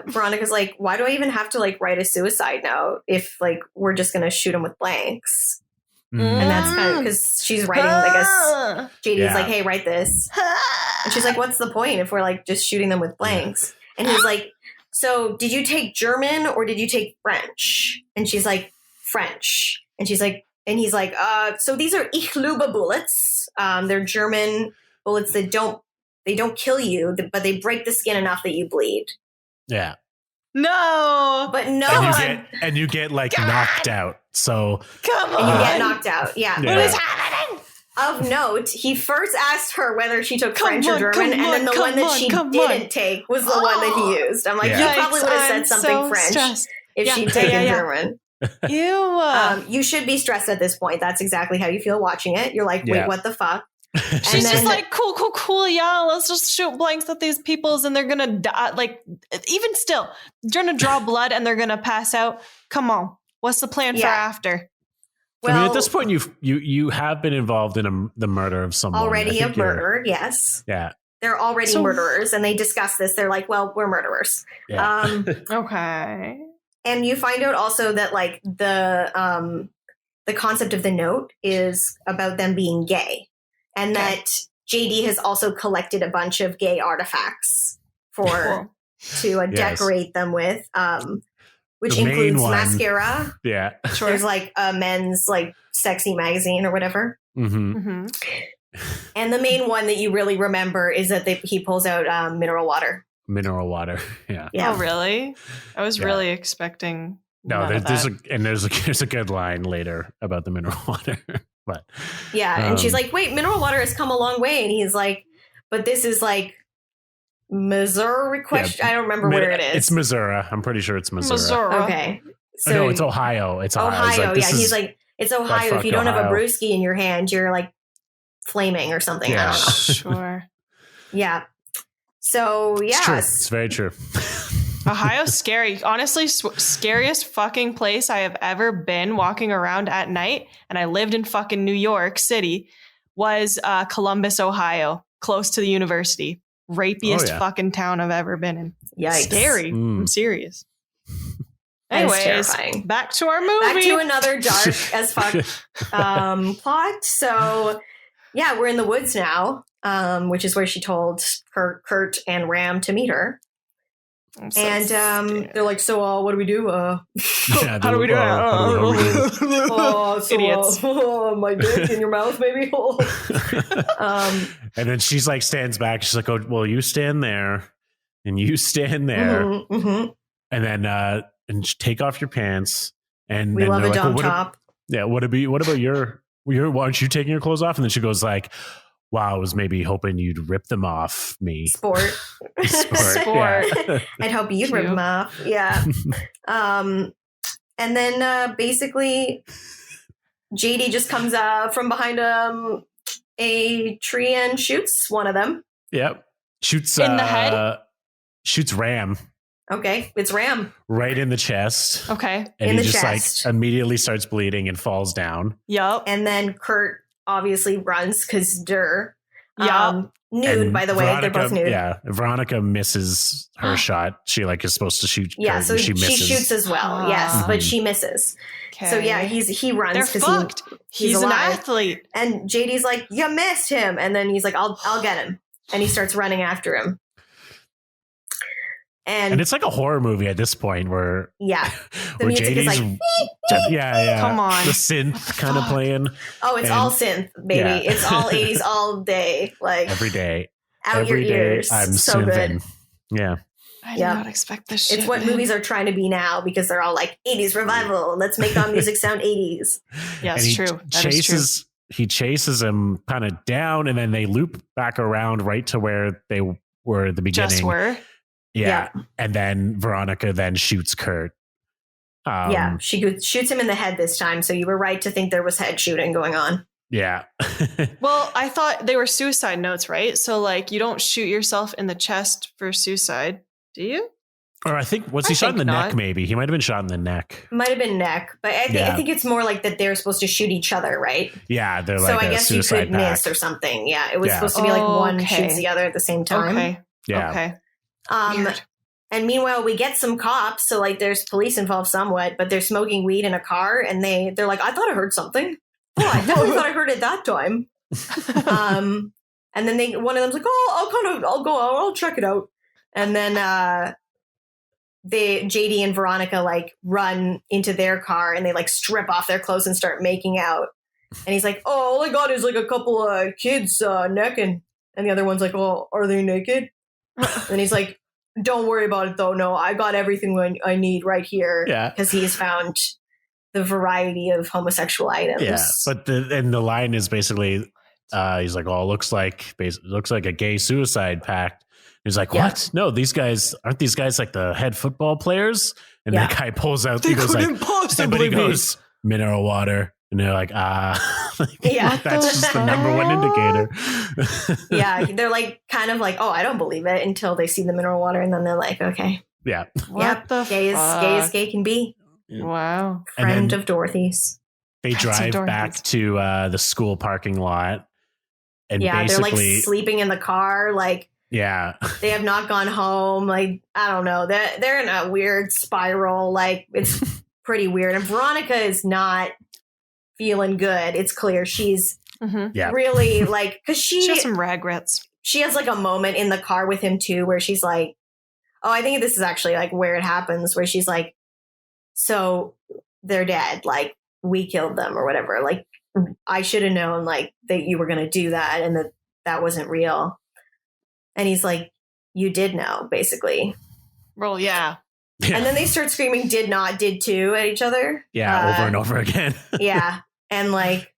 Veronica's like, why do I even have to like write a suicide note if like we're just gonna shoot him with blanks? Mm. And that's kind of because she's writing. I guess JD's Yeah. like, hey, write this, and she's like, what's the point if we're like just shooting them with blanks? And he's like, so did you take German or did you take French? And she's like, French. And she's like, and he's like, so these are Ich Liebe bullets. They're German bullets that don't kill you, but they break the skin enough that you bleed. Yeah. No. But no, And you get like knocked out. So Come on. and you get knocked out. Yeah. Yeah. What is happening? Of note, he first asked her whether she took Come French or on, German, come and then the on, one that come she on, come didn't on. take was the one that he used. I'm like, Yeah. you probably would have said I'm something so French stressed. if Yeah, she'd yeah, taken yeah. German. Ew. You should be stressed at this point. That's exactly how you feel watching it. You're like, wait, Yeah. what the fuck? She's and just then- like, cool, yeah, let's just shoot blanks at these peoples and they're gonna die. Like, even still, they're gonna draw blood and they're gonna pass out. Come on. What's the plan for Yeah. after? I mean, at this point, you have been involved in the murder of someone. I already a think you're- murderer, yes. Yeah. They're already So- murderers, and they discuss this. They're like, well, we're murderers. Yeah. Okay. And you find out also that like the concept of the note is about them being gay, and Okay. that JD has also collected a bunch of gay artifacts for Cool. to Yes. decorate them with, which The main includes one. mascara. Yeah. Sure. There's like a men's like sexy magazine or whatever. Mm-hmm. Mm-hmm. And the main one that you really remember is that he pulls out mineral water. Mineral water. Yeah. Oh, really? I was Yeah. really expecting. No, none of there's that. there's a good line later about the mineral water. But Yeah, and she's like, "Wait, mineral water has come a long way," and he's like, "But this is like Missouri question. I don't remember where it is. It's Missouri. I'm pretty sure it's Missouri. Missouri. Okay, So, no, it's Ohio. It's Ohio. Ohio. He's Yeah, he's like, it's Ohio. If you don't have a brewski in your hand, you're like flaming or something. Yeah. I don't know. Sure. Yeah. So It's true. yeah, It's very true. Ohio's scary. Honestly, scariest fucking place I have ever been walking around at night. And I lived in fucking New York City. Was Columbus, Ohio, close to the university. Rapiest fucking town I've ever been in. Yikes. Scary. I'm serious. That is Anyways, terrifying. back to our movie. Back to another dark as fuck plot. So yeah, we're in the woods now, which is where she told Kurt and Ram to meet her. And they're like, so what do we do? Yeah, How do we do it? Idiots. My dick in your mouth, maybe. And then she's like, stands back. She's like, oh, well, you stand there and you stand there. And then and take off your pants. And we then love a like, dumb well, top. what about your, why aren't you taking your clothes off? And then she goes like, wow, I was maybe hoping you'd rip them off me. Sport. Sport. Yeah. I'd hope you'd rip them off. Yeah. And then basically JD just comes from behind a tree and shoots one of them. Yep. Shoots In the head? Shoots Ram Okay, it's Ram. right in the chest. Okay. And In he the just chest. like immediately starts bleeding and falls down. Yup. And then Kurt obviously runs because nude, And by the way. They're both nude. Yeah. Veronica misses her shot. She like is supposed to shoot. Yeah, Kurt, so and she misses. shoots as well. Yes, but she misses. Okay. So yeah, he runs They're because fucked. He's an alive. athlete. And JD's like, you missed him. And then he's like, I'll get him. And he starts running after him. And it's like a horror movie at this point where yeah, the where music is JD's like, yeah. Come on. The synth kind of playing oh, it's and- all synth, baby. Yeah. It's all 80s all day. Like every day. out Every your day ears. I'm so synthing. good. Yeah. I did Yeah. not expect this shit. It's what man. movies are trying to be now because they're all like 80s revival. Let's make our music sound 80s. Yeah, And it's he true. That is true. he chases him kind of down, and then they loop back around right to where they were at the beginning. Just were. Yeah. And then Veronica then shoots Kurt. Yeah, she shoots him in the head this time. So you were right to think there was head shooting going on. Yeah. Well, I thought they were suicide notes, right? So like you don't shoot yourself in the chest for suicide, do you? Or I think, was I he shot in the think neck not. maybe? He might have been shot in the neck. Might have been neck, but I think it's more like that they're supposed to shoot each other, right? Yeah, they're So like I a guess you suicide could miss pact. or something. Yeah, it was Yeah. supposed to be like one Okay. shoots the other at the same time. Okay. Yeah. Okay. Weird. And meanwhile, we get some cops. So like, there's police involved somewhat, but they're smoking weed in a car, and they're like, "I thought I heard something. Oh, I definitely thought I heard it that time." And then one of them's like, "Oh, I'll go out. I'll check it out." And then JD and Veronica like run into their car, and they like strip off their clothes and start making out. And he's like, "Oh, all I got is like a couple of kids necking." And the other one's like, "Oh, are they naked?" And he's like, "Don't worry about it though. No, I got everything I need right here." Yeah. Because he's found the variety of homosexual items. Yeah. But the line is basically, he's like, "Oh, looks like a gay suicide pact." He's like, Yeah. "What? No, aren't these guys like the head football players?" And Yeah. that guy pulls out. They He goes like, couldn't possibly but he be. goes, "Mineral water," and they're like, like, Yeah. that's just the number one indicator. Yeah, they're like kind of like, "Oh, I don't believe it," until they see the mineral water, and then they're like, "Okay, Yeah. What yep, the gay as gay can be." Wow. And Friend then- of Dorothy's. They That's drive adorable. back to the school parking lot, and Yeah, they're like basically, sleeping in the car. Like yeah, they have not gone home. Like I don't know. They're in a weird spiral. Like it's pretty weird. And Veronica is not feeling good. It's clear she's Mm-hmm. yeah, really like because She has some regrets. she has like a moment in the car with him too where she's like, oh, I think this is actually like where it happens, where she's like, so they're dead, like we killed them or whatever, like I should have known like that you were going to do that and that wasn't real. And he's like, you did know, basically. Well, yeah. And then they start screaming, did not, did too at each other. Yeah, over and over again. Yeah. And like,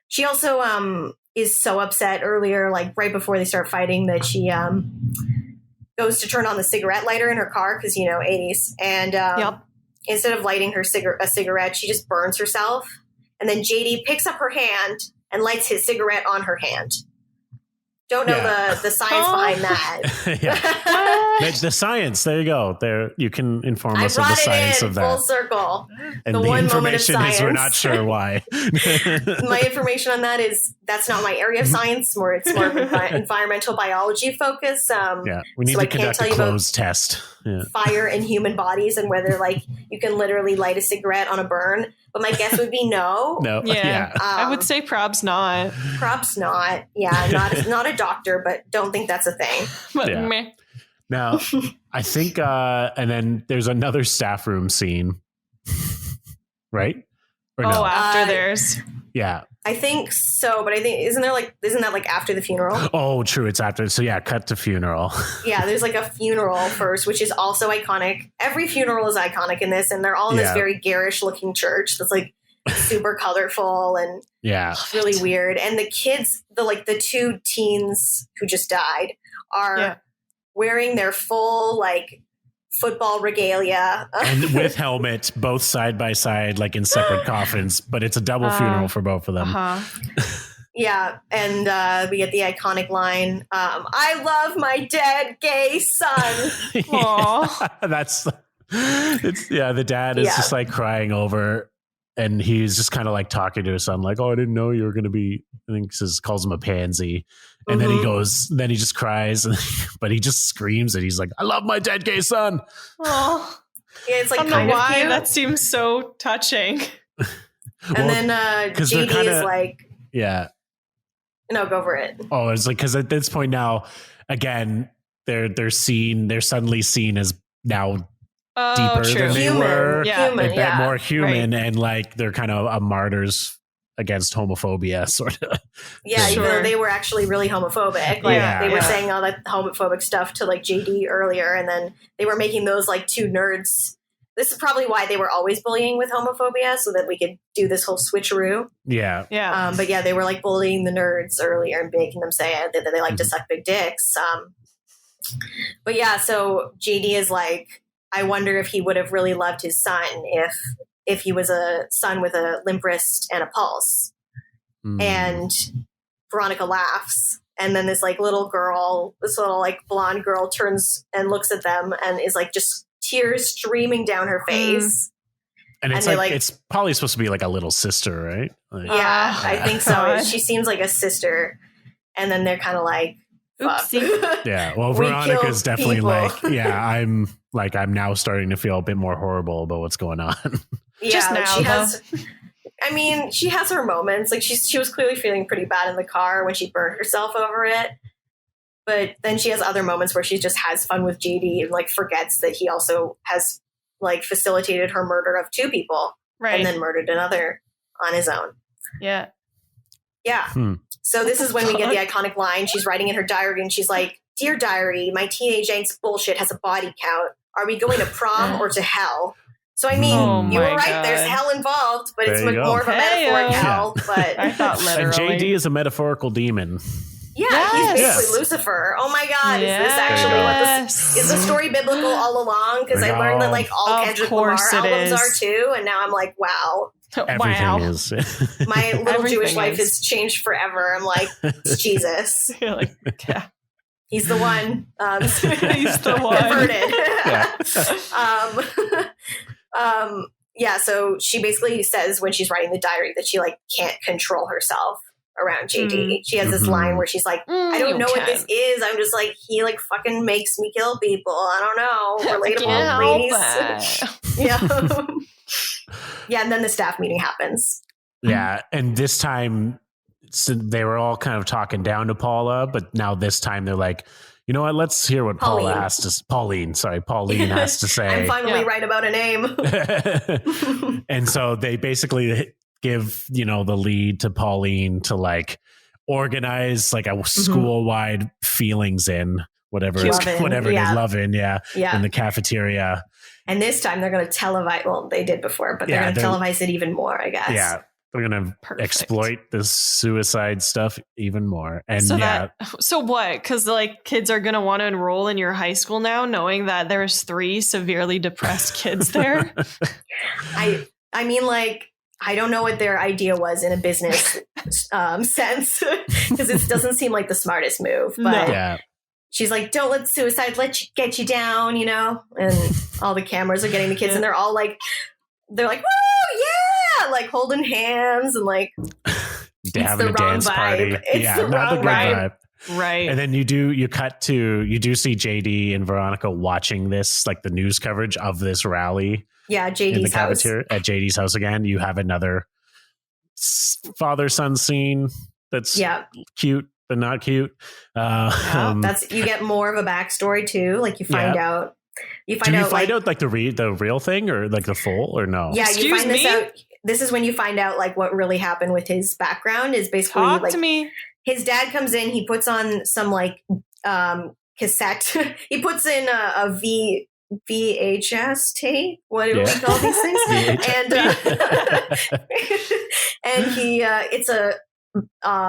she also is so upset earlier, like right before they start fighting, that she goes to turn on the cigarette lighter in her car because, 80s. And instead of lighting her a cigarette, she just burns herself. And then JD picks up her hand and lights his cigarette on her hand. Don't know the science behind that. The science. There you go. There you can inform us of the science of that. Full circle. And the the one moment of information science. is we're not sure why. My information on that is that's not my area of science. It's more environmental biology focus. We need to conduct a closed test. Yeah. Fire in human bodies and whether like you can literally light a cigarette on a burn. But my guess would be no. No. Yeah. I would say prob's not. Prob's not. Yeah. Not a doctor, but don't think that's a thing. But meh. Now, I think, and then there's another staff room scene, right? Or no? After theirs. Yeah. I think so, but I think isn't that like after the funeral? Oh, true. It's after. So yeah, cut to funeral. Yeah, there's like a funeral first, which is also iconic. Every funeral is iconic in this, and they're all in this very garish looking church that's like super colorful and really weird. And the kids, the two teens who just died are wearing their full like football regalia and with helmets, both side by side, like in separate coffins, but it's a double funeral for both of them. Yeah, and we get the iconic line, I love my dead gay son. The dad is just like crying over, and he's just kind of like talking to his son like, oh, I didn't know you were going to be, I think calls him a pansy. And then he just cries, but he just screams and he's like, I love my dead gay son. Oh, yeah, it's like I don't know why that seems so touching. And then JD is like, no, go for it. Oh, it's like, because at this point now, again, they're suddenly seen as now deeper than they were, more human, and like they're kind of martyrs against homophobia, sort of. Yeah, even though they were actually really homophobic. Like they were saying all that homophobic stuff to like JD earlier, and then they were making those like two nerds. This is probably why they were always bullying with homophobia, so that we could do this whole switcheroo. Yeah. But yeah, they were like bullying the nerds earlier and making them say that they like to suck big dicks. But yeah, so JD is like, I wonder if he would have really loved his son if he was a son with a limp wrist and a pulse. And Veronica laughs. And then this like little like blonde girl turns and looks at them and is like just tears streaming down her face. And it's like it's probably supposed to be like a little sister, right? Like, I think so. She seems like a sister. And then they're kind of like, oopsie. Yeah. Well, Veronica's definitely people. I'm now starting to feel a bit more horrible about what's going on. Yeah, just now, she has her moments. Like she was clearly feeling pretty bad in the car when she burned herself over it. But then she has other moments where she just has fun with JD and like forgets that he also has like facilitated her murder of two people, and then murdered another on his own. Yeah. So this is when we get the iconic line. She's writing in her diary and she's like, "Dear diary, my teenage angst bullshit has a body count. Are we going to prom or to hell?" So I mean, you were right. God. There's hell involved, but it's more of a metaphoric hell. But I thought literally. And JD is a metaphorical demon. Yeah, he's basically Lucifer. Oh my God, is this actually is the story biblical all along? Because I learned that like all Kendrick Lamar albums are too, and now I'm like, wow. Everything is. My little Jewish life has changed forever. I'm like, it's Jesus. You're like, yeah. He's the one. He's the one. So she basically says when she's writing the diary that she like can't control herself around JD. She has this line where she's like, I don't know what this is. I'm just like, he like fucking makes me kill people. I don't know. Relatable, ladies. Yeah, and then the staff meeting happens. Yeah, and this time they were all kind of talking down to Paula, but now this time they're like, you know what? Let's hear what Pauline has to say. I'm finally right about a name. And so they basically give, the lead to Pauline to like organize like a school-wide feelings in whatever it is loving, in the cafeteria. And this time they're going to televise. Well, they did before, but they're going to televise it even more, I guess. Yeah, they're going to exploit this suicide stuff even more. And so what? Because like kids are going to want to enroll in your high school now, knowing that there's 3 severely depressed kids there. I mean, like, I don't know what their idea was in a business sense, because it doesn't seem like the smartest move. But she's like, don't let suicide get you down, and all the cameras are getting the kids and they're all like, woo, yeah, like holding hands and like having a dance party. It's the wrong vibe. Right. And then you do see JD and Veronica watching this, like the news coverage of this rally. Yeah, JD's house. At JD's house again. You have another father-son scene that's cute but not cute. You get more of a backstory too. Like you find out. You find out like the real thing or like the full or no? Yeah, you find this out. This is when you find out like what really happened with his background is basically Talk to me. His dad comes in. He puts on some like cassette. He puts in a VHS tape. What do we call these things? And he it's a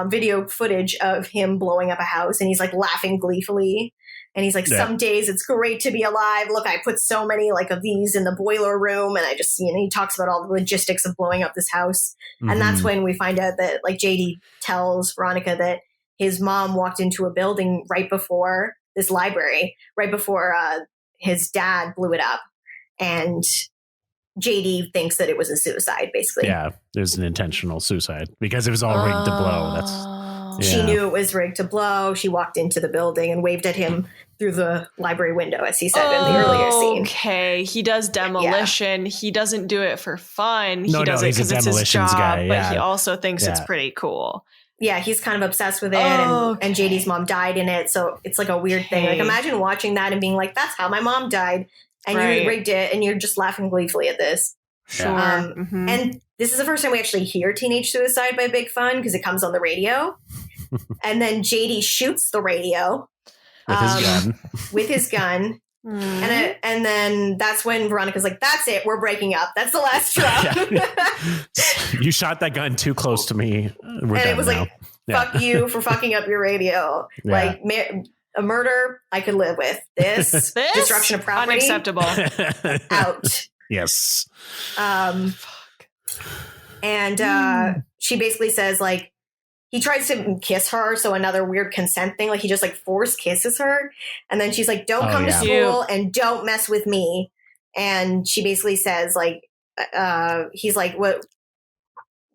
video footage of him blowing up a house, and he's like laughing gleefully. And he's like, some days it's great to be alive. Look, I put so many like of these in the boiler room. And I just, he talks about all the logistics of blowing up this house. Mm-hmm. And that's when we find out that like JD tells Veronica that his mom walked into a building right before this library, right before his dad blew it up. And JD thinks that it was a suicide, basically. Yeah, it was an intentional suicide because it was all rigged to blow. She knew it was rigged to blow. She walked into the building and waved at him through the library window, as he said in the earlier scene. Okay, he does demolition. Yeah. He doesn't do it for fun. He does it because it's his job, guy, but he also thinks it's pretty cool. Yeah, he's kind of obsessed with it, and JD's mom died in it, so it's like a weird thing. Like, imagine watching that and being like, that's how my mom died, and you rigged it, and you're just laughing gleefully at this. Sure. And this is the first time we actually hear teenage suicide by Big Fun, because it comes on the radio. And then JD shoots the radio with his gun. And then that's when Veronica's like, that's it, we're breaking up. That's the last straw. You shot that gun too close to me. We're and it was now. Like, fuck you for fucking up your radio. Yeah. Like, a murder I could live with. This destruction of property. Unacceptable. Out. Yes. And she basically says, like, he tries to kiss her, so another weird consent thing. Like, he just, like, force kisses her. And then she's like, don't come to school and don't mess with me. And she basically says, like, he's like, what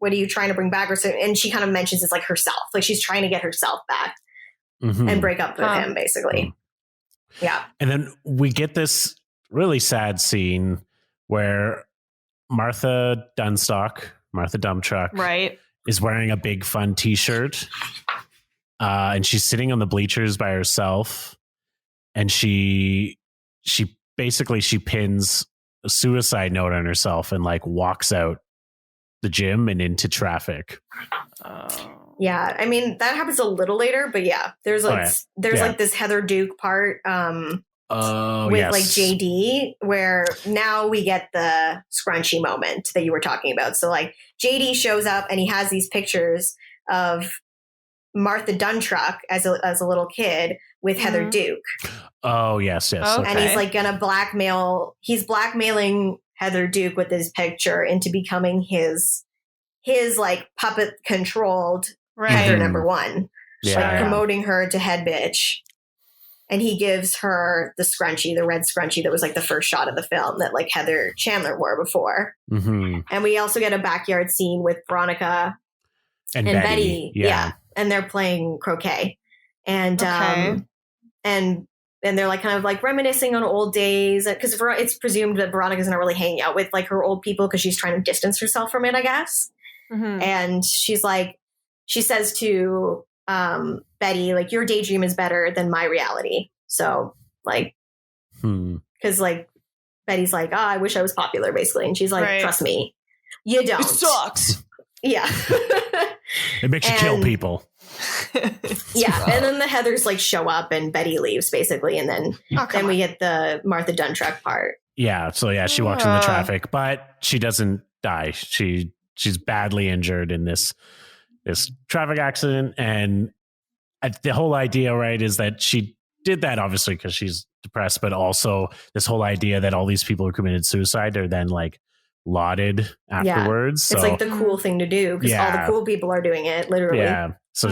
are you trying to bring back? Or so, and she kind of mentions it's, like, herself. Like, she's trying to get herself back and break up with him, basically. Yeah. And then we get this really sad scene where Martha Dumbtruck. Right. Is wearing a Big Fun t-shirt, and she's sitting on the bleachers by herself, and she pins a suicide note on herself and like walks out the gym and into traffic. Yeah, I mean that happens a little later, but yeah, there's like this Heather Duke part with like JD, where now we get the scrunchy moment that you were talking about. So like JD shows up and he has these pictures of Martha Duntruck as a little kid with Heather Duke. Oh, yes. Okay. And he's like gonna blackmailing Heather Duke with his picture into becoming his like puppet controlled Heather number one. Like promoting her to head bitch. And he gives her the scrunchie, the red scrunchie that was like the first shot of the film that like Heather Chandler wore before. Mm-hmm. And we also get a backyard scene with Veronica and Betty. Yeah. And they're playing croquet. And and they're like kind of like reminiscing on old days, because it's presumed that Veronica's not really hanging out with like her old people because she's trying to distance herself from it, I guess. Mm-hmm. And she's like, she says to Betty, like, your daydream is better than my reality. So like, because like Betty's like, I wish I was popular, basically. And she's like, trust me, you don't. It sucks. Yeah. It makes you kill people. Yeah. And then the Heathers like show up and Betty leaves basically. And then, we get the Martha Duntrack part. Yeah. So yeah, she walks in the traffic, but she doesn't die. She's badly injured in this traffic accident. And the whole idea, right, is that she did that obviously because she's depressed, but also this whole idea that all these people who committed suicide are then like lauded afterwards. It's like the cool thing to do because all the cool people are doing it, literally. Yeah. So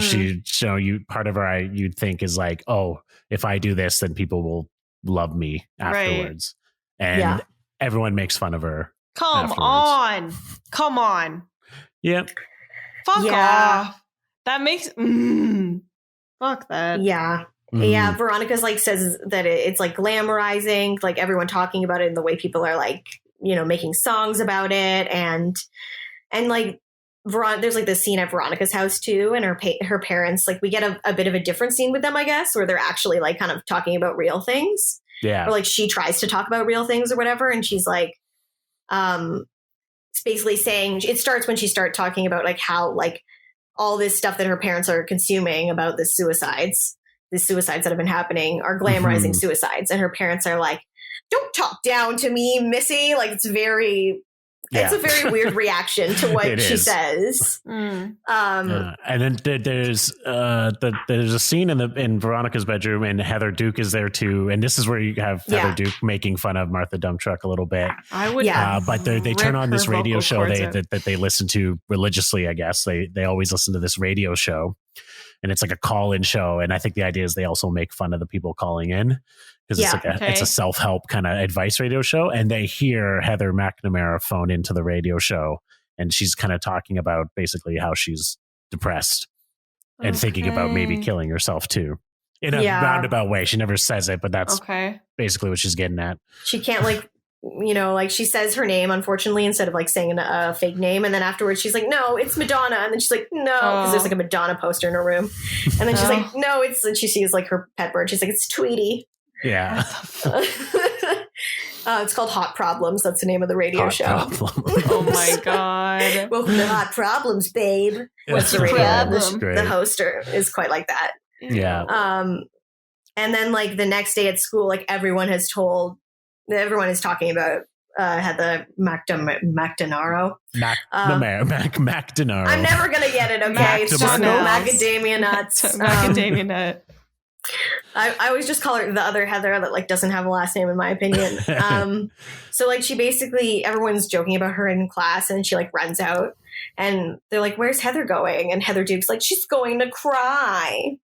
part of her, you'd think is like, oh, if I do this, then people will love me afterwards. Right. And everyone makes fun of her. Come on. Yep. Fuck off. That makes fuck that. Yeah. Yeah, Veronica's like says that it's like glamorizing, like everyone talking about it and the way people are like, making songs about it, and like there's like this scene at Veronica's house too, and her parents, like we get a bit of a different scene with them, I guess, where they're actually like kind of talking about real things. Yeah. Or like she tries to talk about real things or whatever, and she's like, it's basically saying it starts when she starts talking about like how like all this stuff that her parents are consuming about the suicides that have been happening are glamorizing suicides. And her parents are like, don't talk down to me, Missy. Like it's a very weird reaction to what she says. And then there's a scene in Veronica's bedroom, and Heather Duke is there too. And this is where you have Heather Duke making fun of Martha Dumptruck a little bit. I would, but they turn on this radio show that they listen to religiously. I guess they always listen to this radio show. And it's like a call-in show. And I think the idea is they also make fun of the people calling in because it's a self-help kind of advice radio show. And they hear Heather McNamara phone into the radio show. And she's kind of talking about basically how she's depressed and thinking about maybe killing herself too. In a roundabout way. She never says it, but that's basically what she's getting at. She can't like, like she says her name, unfortunately, instead of like saying a fake name. And then afterwards she's like, no, it's Madonna. And then she's like, no, because there's like a Madonna poster in her room. And then she's like, no, and she sees like her pet bird. She's like, it's Tweety. Yeah. It's called Hot Problems. That's the name of the radio show. Oh my God. Welcome to Hot Problems, babe. What's your problem? The hoster is quite like that. Yeah. And then like the next day at school, like everyone is talking about Heather McDonaro. McDonaro. I'm never gonna get it. Okay, it's just macadamia nuts. Macadamia nut. I always just call her the other Heather that like doesn't have a last name in my opinion. So like she basically, everyone's joking about her in class, and she like runs out, and they're like, "Where's Heather going?" And Heather Duke's like, "She's going to cry."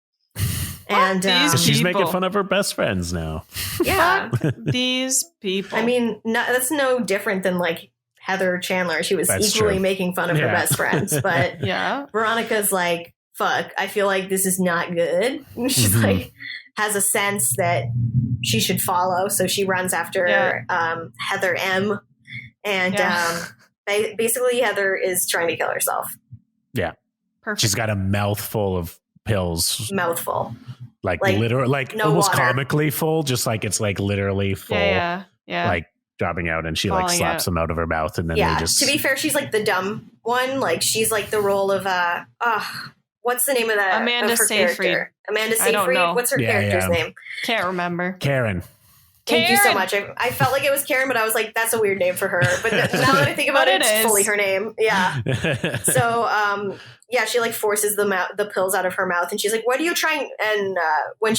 And she's making fun of her best friends now. Yeah. These people. I mean, that's no different than like Heather Chandler. She was equally making fun of her best friends. But Veronica's like, fuck, I feel like this is not good. She's like, has a sense that she should follow. So she runs after Heather M. And basically Heather is trying to kill herself. Yeah. Perfect. She's got a mouthful of pills. Like literally, like no almost water. Comically full, just like it's like literally full. Yeah. Like dropping out, and she like slaps them out of her mouth, and then they just. To be fair, she's like the dumb one. Like she's like the role of what's the name of that? Amanda Seyfried. Amanda Seyfried. What's her character's name? Can't remember. Karen. Thank you so much. I felt like it was Karen, but I was like, that's a weird name for her. But now that I think about it, it's fully her name. Yeah. So, she like forces the pills out of her mouth, and she's like, "What are you trying?" And when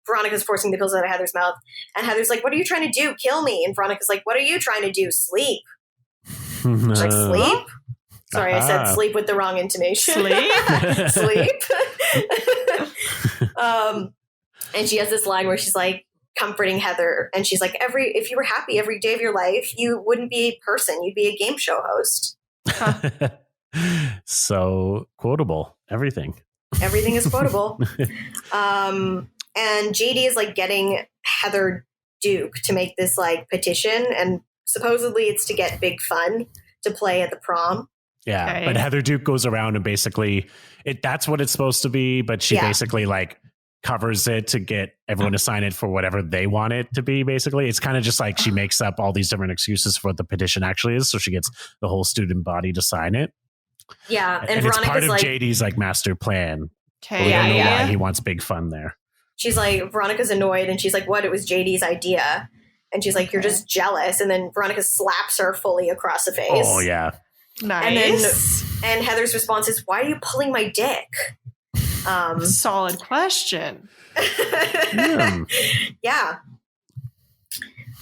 Veronica's forcing the pills out of Heather's mouth, and Heather's like, "What are you trying to do? Kill me?" And Veronica's like, "What are you trying to do? Sleep?" She's like, "Sleep." Sorry, I said sleep with the wrong intonation. Sleep. And she has this line where she's like comforting Heather, and she's like, if you were happy every day of your life, you wouldn't be a person, you'd be a game show host. So quotable. Everything is quotable. And JD is like getting Heather Duke to make this like petition, and supposedly it's to get Big Fun to play at the prom. Yeah. Okay. But Heather Duke goes around and basically that's what it's supposed to be, but she basically like covers it to get everyone to sign it for whatever they want it to be. Basically, it's kind of just like she makes up all these different excuses for what the petition actually is, so she gets the whole student body to sign it. Yeah, and it's part Veronica's of like, JD's like master plan. But Okay. we don't know Yeah. why he wants big fun there. she's like, Veronica's annoyed, and she's like, what? It was JD's idea. And she's like, you're Okay. just jealous. And then Veronica slaps her fully across the face. Oh yeah. Nice. And Heather's response is, why are you pulling my dick? Solid question. Yeah.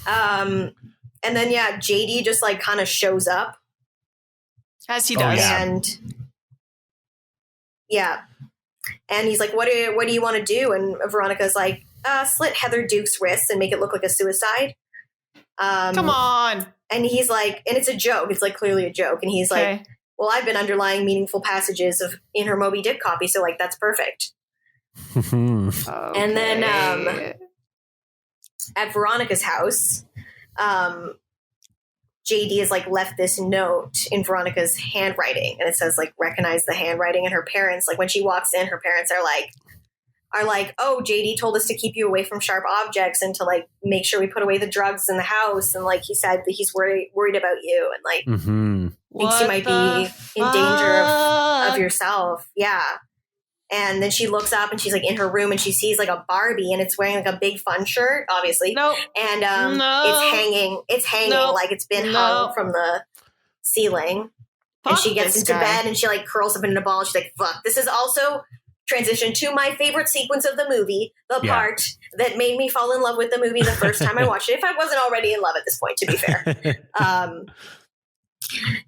And then JD just like kind of shows up, As he Oh, does. yeah. and he's like, what do you want to do? And Veronica's like, slit Heather Duke's wrists and make it look like a suicide. Come on. And he's like, and it's a joke. It's like clearly a joke. And he's like, Okay. well, I've been underlying meaningful passages in her Moby Dick copy, so like that's perfect. And then Okay. at Veronica's house, JD has like left this note in Veronica's handwriting, and it says like, recognize the handwriting. And her parents, like when she walks in, her parents are like, oh, JD told us to keep you away from sharp objects and to like make sure we put away the drugs in the house, and like he said that he's worried about you, and like thinks you might be in danger of yourself. Yeah. And then she looks up and she's like in her room and she sees like a Barbie, and it's wearing like a big fun shirt, obviously. Nope. And No. it's hanging Nope. like it's been No. hung from the ceiling. And Fuck she gets this into guy. bed and she like curls up in a ball and she's like, fuck. This is also transition to my favorite sequence of the movie, the Yeah. part that made me fall in love with the movie the first time I watched it, if I wasn't already in love at this point, to be fair.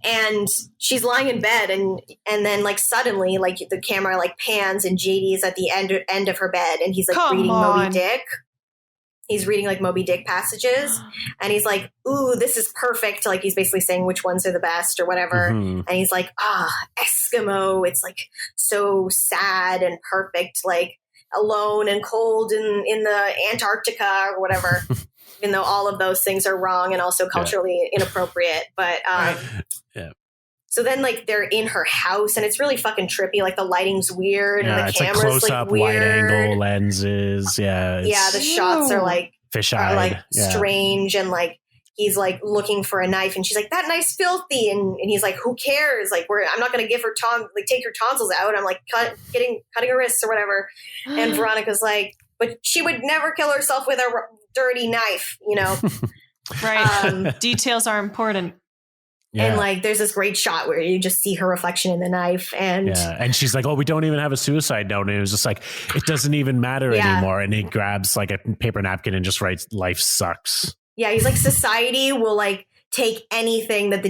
And she's lying in bed, and then like suddenly like the camera like pans and JD is at the end of her bed, and he's like Come reading on. Moby Dick. He's reading like Moby Dick passages, and he's like, ooh, this is perfect. Like he's basically saying which ones are the best or whatever. And he's like, Eskimo. It's like so sad and perfect, like alone and cold in the Antarctica or whatever. Even though all of those things are wrong and also culturally inappropriate. But so then like they're in her house and it's really fucking trippy. Like the lighting's weird and the it's like camera's close like up, weird. wide angle lenses. Yeah. The shots are like fisheye. strange, and like he's like looking for a knife and she's like, that knife's filthy, and he's like, who cares? Like I'm not gonna give her take your tonsils out. I'm like cutting her wrists or whatever. And Veronica's like, but she would never kill herself with a dirty knife, you know. Right. Details are important. Yeah. And like there's this great shot where you just see her reflection in the knife, and and she's like, oh, we don't even have a suicide note. And it was just like, it doesn't even matter anymore. And he grabs like a paper napkin and just writes, life sucks. he's like, society will like take anything that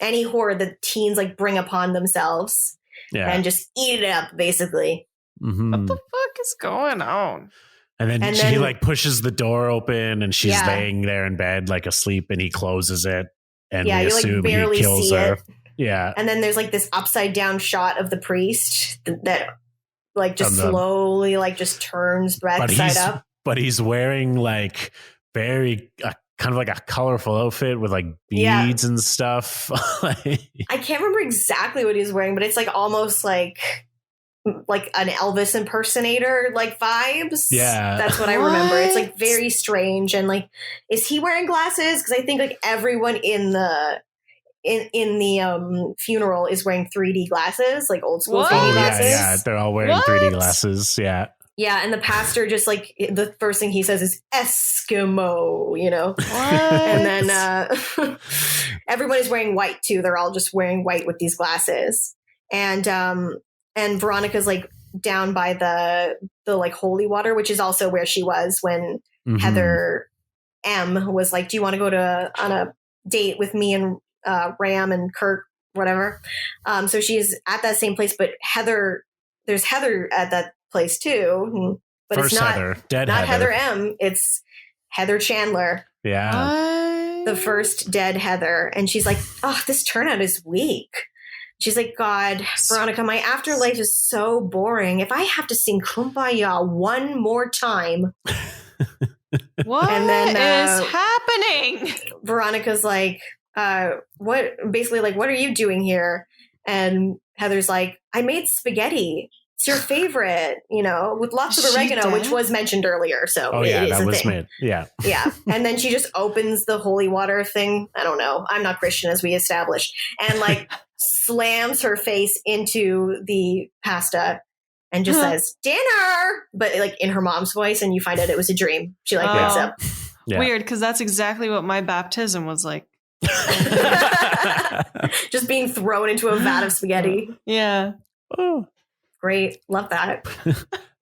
any horror that teens like bring upon themselves and just eat it up, basically. What the fuck is going on? And then he like pushes the door open and she's laying there in bed like asleep, and he closes it, and we you assume like barely he kills see her. it. Yeah. And then there's like this upside down shot of the priest that like just From the- slowly like just turns right side up. But he's wearing like very kind of like a colorful outfit with like beads and stuff. I can't remember exactly what he was wearing, but it's like almost like an Elvis impersonator like vibes. Yeah. That's what I remember. It's like very strange. And like, is he wearing glasses? Because I think like everyone in the funeral is wearing 3D glasses, like old school 3D glasses. Yeah, they're all wearing 3D glasses. Yeah. Yeah, and the pastor just like the first thing he says is Eskimo, you know. What? And then everyone is wearing white too. They're all just wearing white with these glasses. And Veronica's like down by the like holy water, which is also where she was when Heather M was like, do you want to go on a date with me and Ram and Kurt, whatever. So she's at that same place, but there's Heather at that place too. But First it's not Heather, not Heather M. It's Heather Chandler. Yeah. The first dead Heather. And she's like, oh, this turnout is weak. She's like, God, Veronica, my afterlife is so boring. If I have to sing Kumbaya one more time. What and then, is happening? Veronica's like, what are you doing here? And Heather's like, I made spaghetti. It's your favorite, you know, with lots of oregano, which was mentioned earlier. So that was made. Yeah. Yeah. And then she just opens the holy water thing. I don't know. I'm not Christian, as we established. And like slams her face into the pasta and just says, dinner, but like in her mom's voice, and you find out it was a dream. She like wakes up. Yeah. Weird, because that's exactly what my baptism was like. Just being thrown into a vat of spaghetti. Yeah. Oh. Great. Love that.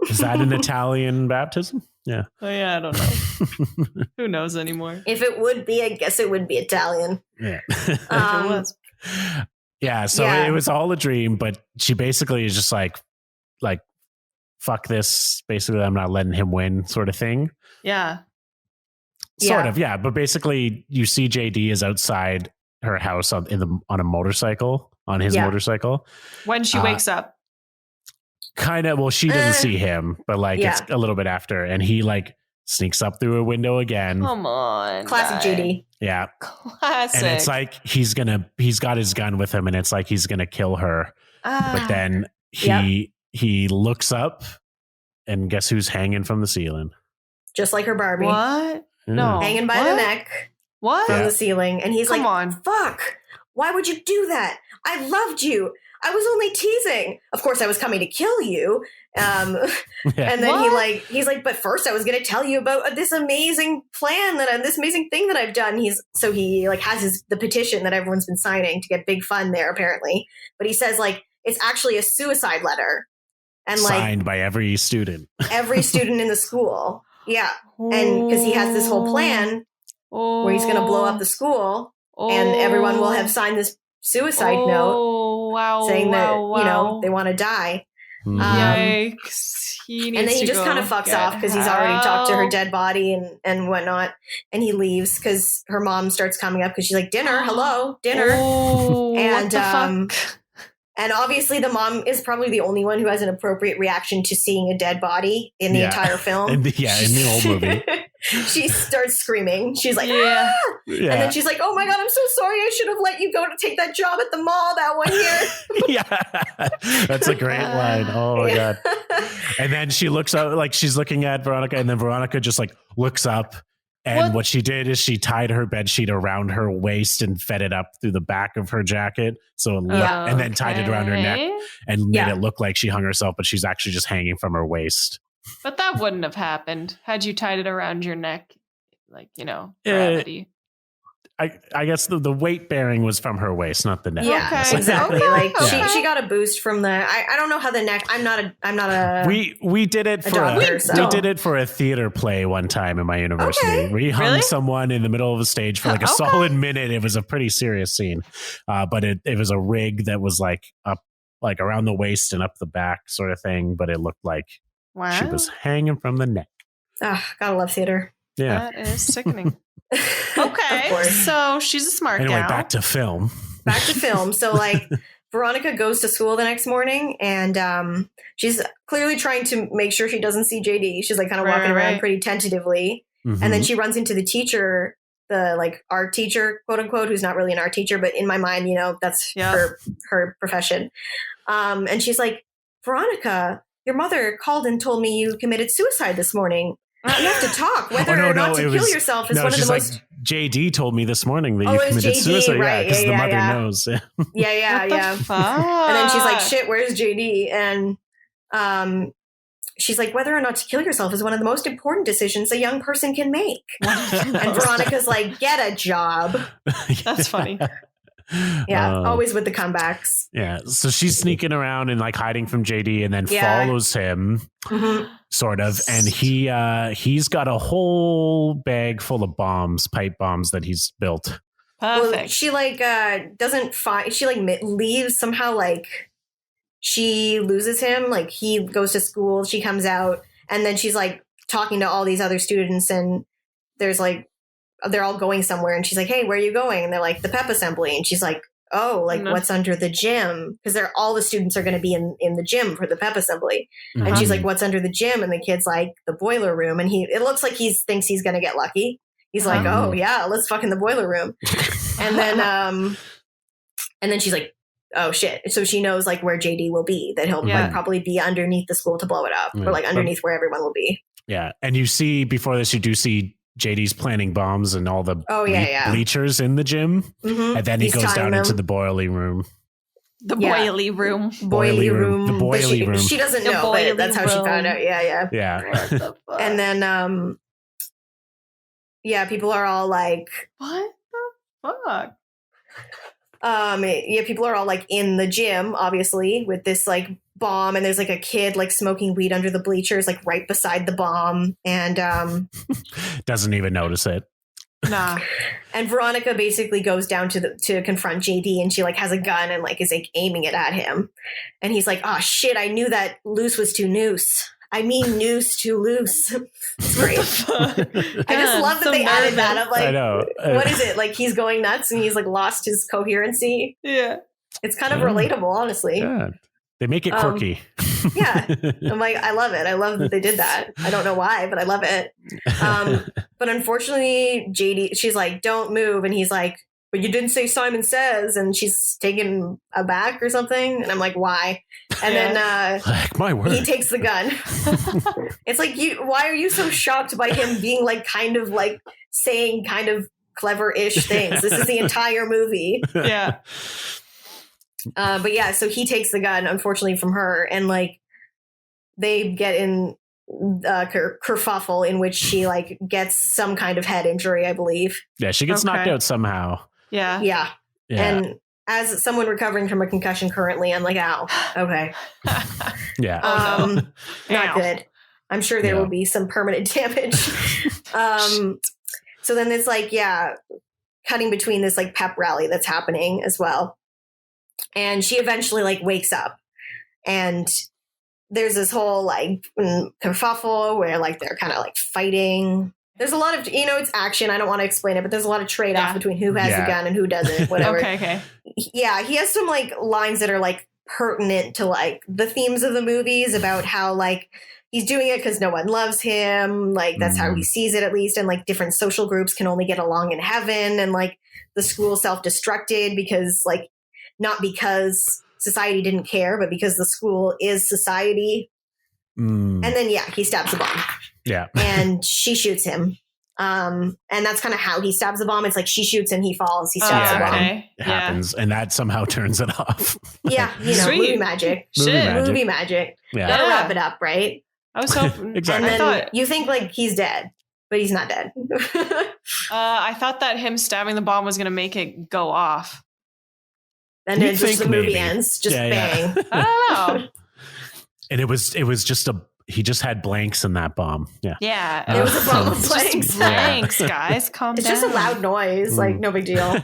Is that an Italian baptism? Yeah. Oh, yeah, I don't know. Who knows anymore? If it would be, I guess it would be Italian. Yeah. If it was. Yeah. So it was all a dream, but she basically is just like, fuck this. Basically, I'm not letting him win, sort of thing. Yeah. Sort of, yeah. But basically, you see JD is outside her house on a motorcycle, on his motorcycle. When she wakes up. Kind of, well, she doesn't see him, but like it's a little bit after, and he like sneaks up through a window again. Come on. Classic JD. Yeah. Classic. And it's like he's got his gun with him, and it's like he's gonna kill her. But then he looks up, and guess who's hanging from the ceiling? Just like her Barbie. What? Yeah. No. Hanging by the neck What? from the ceiling. And he's Come like, on. fuck, why would you do that? I loved you. I was only teasing. Of course, I was coming to kill you. And then he's like, but first I was going to tell you about this amazing plan this amazing thing that I've done. He like has the petition that everyone's been signing to get big fun there apparently. But he says like, it's actually a suicide letter. And like signed by every student. Every student in the school. Yeah. And because he has this whole plan where he's going to blow up the school and everyone will have signed this suicide note saying that, you know, they want to die. Yikes. And then he just kind of fucks off because he's already talked to her dead body and whatnot. And he leaves because her mom starts coming up because she's like, dinner, hello, dinner. And what the fuck? And obviously the mom is probably the only one who has an appropriate reaction to seeing a dead body in the entire film. in the whole movie. She starts screaming. She's like, Yeah. And then she's like, oh my God, I'm so sorry. I should have let you go to take that job at the mall that 1 year. Yeah. That's a great line. Oh my God. And then she looks up, like she's looking at Veronica, and then Veronica just like looks up. And what she did is she tied her bedsheet around her waist and fed it up through the back of her jacket. So, and then tied it around her neck and made it look like she hung herself, but she's actually just hanging from her waist. But that wouldn't have happened had you tied it around your neck, like, you know, gravity. I guess the weight bearing was from her waist, not the neck. Yeah, honestly. exactly. Like she got a boost from the. I don't know how the neck. I'm not a. We did it for we did it for a theater play one time in my university. Okay. We hung someone in the middle of a stage for like a solid minute. It was a pretty serious scene, but it was a rig that was like up, like around the waist and up the back, sort of thing. But it looked like she was hanging from the neck. Gotta love theater. Yeah, that is sickening. Okay, so she's a smart anyway, gal. back to film. So like Veronica goes to school the next morning and she's clearly trying to make sure she doesn't see JD. She's like kind of walking around pretty tentatively. Mm-hmm. And then she runs into the teacher, the like art teacher, quote unquote, who's not really an art teacher, but in my mind, you know, that's her profession. And she's like, Veronica, your mother called and told me you committed suicide this morning. We have to talk. Whether or not to kill yourself is one of the most. Like, JD told me this morning that you committed suicide. Right? Because the mother knows. Yeah. And then she's like, "Shit, where's JD?" And she's like, "Whether or not to kill yourself is one of the most important decisions a young person can make." And Veronica's like, "Get a job." That's funny. Yeah, always with the comebacks. Yeah, so she's sneaking around and like hiding from JD, and then follows him, sort of. And he's got a whole bag full of bombs, pipe bombs that he's built. Perfect. Well, she like doesn't find. She like leaves somehow. Like she loses him. Like he goes to school. She comes out, and then she's like talking to all these other students, and there's like. They're all going somewhere and she's like, hey, where are you going? And they're like, the pep assembly. And she's like, oh, like what's under the gym? Because all the students are going to be in the gym for the pep assembly. Mm-hmm. And she's like, what's under the gym? And the kid's like, the boiler room. And it looks like he thinks he's going to get lucky. He's like, oh yeah, let's fuck in the boiler room. And then she's like, oh shit. So she knows like where JD will be, that he'll like probably be underneath the school to blow it up or like underneath where everyone will be. Yeah. And you see before this, you do see JD's planting bombs and all the bleachers in the gym. Mm-hmm. And then he goes down into the boiling room. The Yeah. boily room. boily room. The but boily room. She doesn't The know, but boily that's how she room. found out. Yeah. Yeah. What the fuck? And then, people are all like, what the fuck? people are all like in the gym, obviously, with this like bomb, and there's like a kid like smoking weed under the bleachers, like right beside the bomb, and Doesn't even notice it. Nah. and Veronica basically goes down to confront JD, and she like has a gun and like is like aiming it at him, and he's like, "Oh shit, I knew that loose was too noose. I mean noose too loose." It's great. I just love that they added that. I'm I like, know. what is it? Like he's going nuts and he's like lost his coherency. Yeah. It's kind of Yeah. relatable, honestly. Yeah. They make it quirky. Yeah. I'm like, I love it. I love that they did that. I don't know why, but I love it. But unfortunately, JD, she's like, "Don't move," and he's like, "But you didn't say Simon Says," and she's taken aback or something, and I'm like, "Why?" And then Like, my word. he takes the gun. It's like, why are you so shocked by him being like kind of like saying kind of clever-ish things? This is the entire movie. Yeah. But yeah, so he takes the gun, unfortunately, from her, and like they get in kerfuffle in which she like gets some kind of head injury, I believe. Yeah, she gets knocked Okay. out somehow. Yeah. Yeah. Yeah. And as someone recovering from a concussion currently, I'm like, ow, okay. Yeah. Oh, no. Not Ow. good. I'm sure there Yeah. will be some permanent damage. So then it's like, cutting between this like pep rally that's happening as well. And she eventually like wakes up, and there's this whole like kerfuffle where like they're kind of like fighting. There's a lot of, it's action. I don't want to explain it, but there's a lot of trade-off Yeah. between who has Yeah. the gun and who doesn't, whatever. Okay. Yeah, he has some like lines that are like pertinent to like the themes of the movies about how like he's doing it because no one loves him. Like that's how he sees it, at least. And like different social groups can only get along in heaven. And like the school self-destructed because like, not because society didn't care, but because the school is society. Mm. And then, he stabs the bomb. Yeah. And she shoots him. And that's kind of how he stabs the bomb. It's like she shoots him, he falls, he stabs the bomb. Okay. It happens, and that somehow turns it off. Yeah, Sweet. movie magic. Shit. Movie magic. Yeah. Gotta Yeah. wrap it up, right? I was hoping. Exactly. And I then thought. you think like he's dead, but he's not dead. I thought that him stabbing the bomb was gonna make it go off. And You then just think the movie maybe. ends, just Yeah, yeah. bang. I don't know. And it was just he just had blanks in that bomb. Yeah. Yeah. It was a bomb of It's just blanks. blanks, guys. Calm It's down. just a loud noise, like no big deal.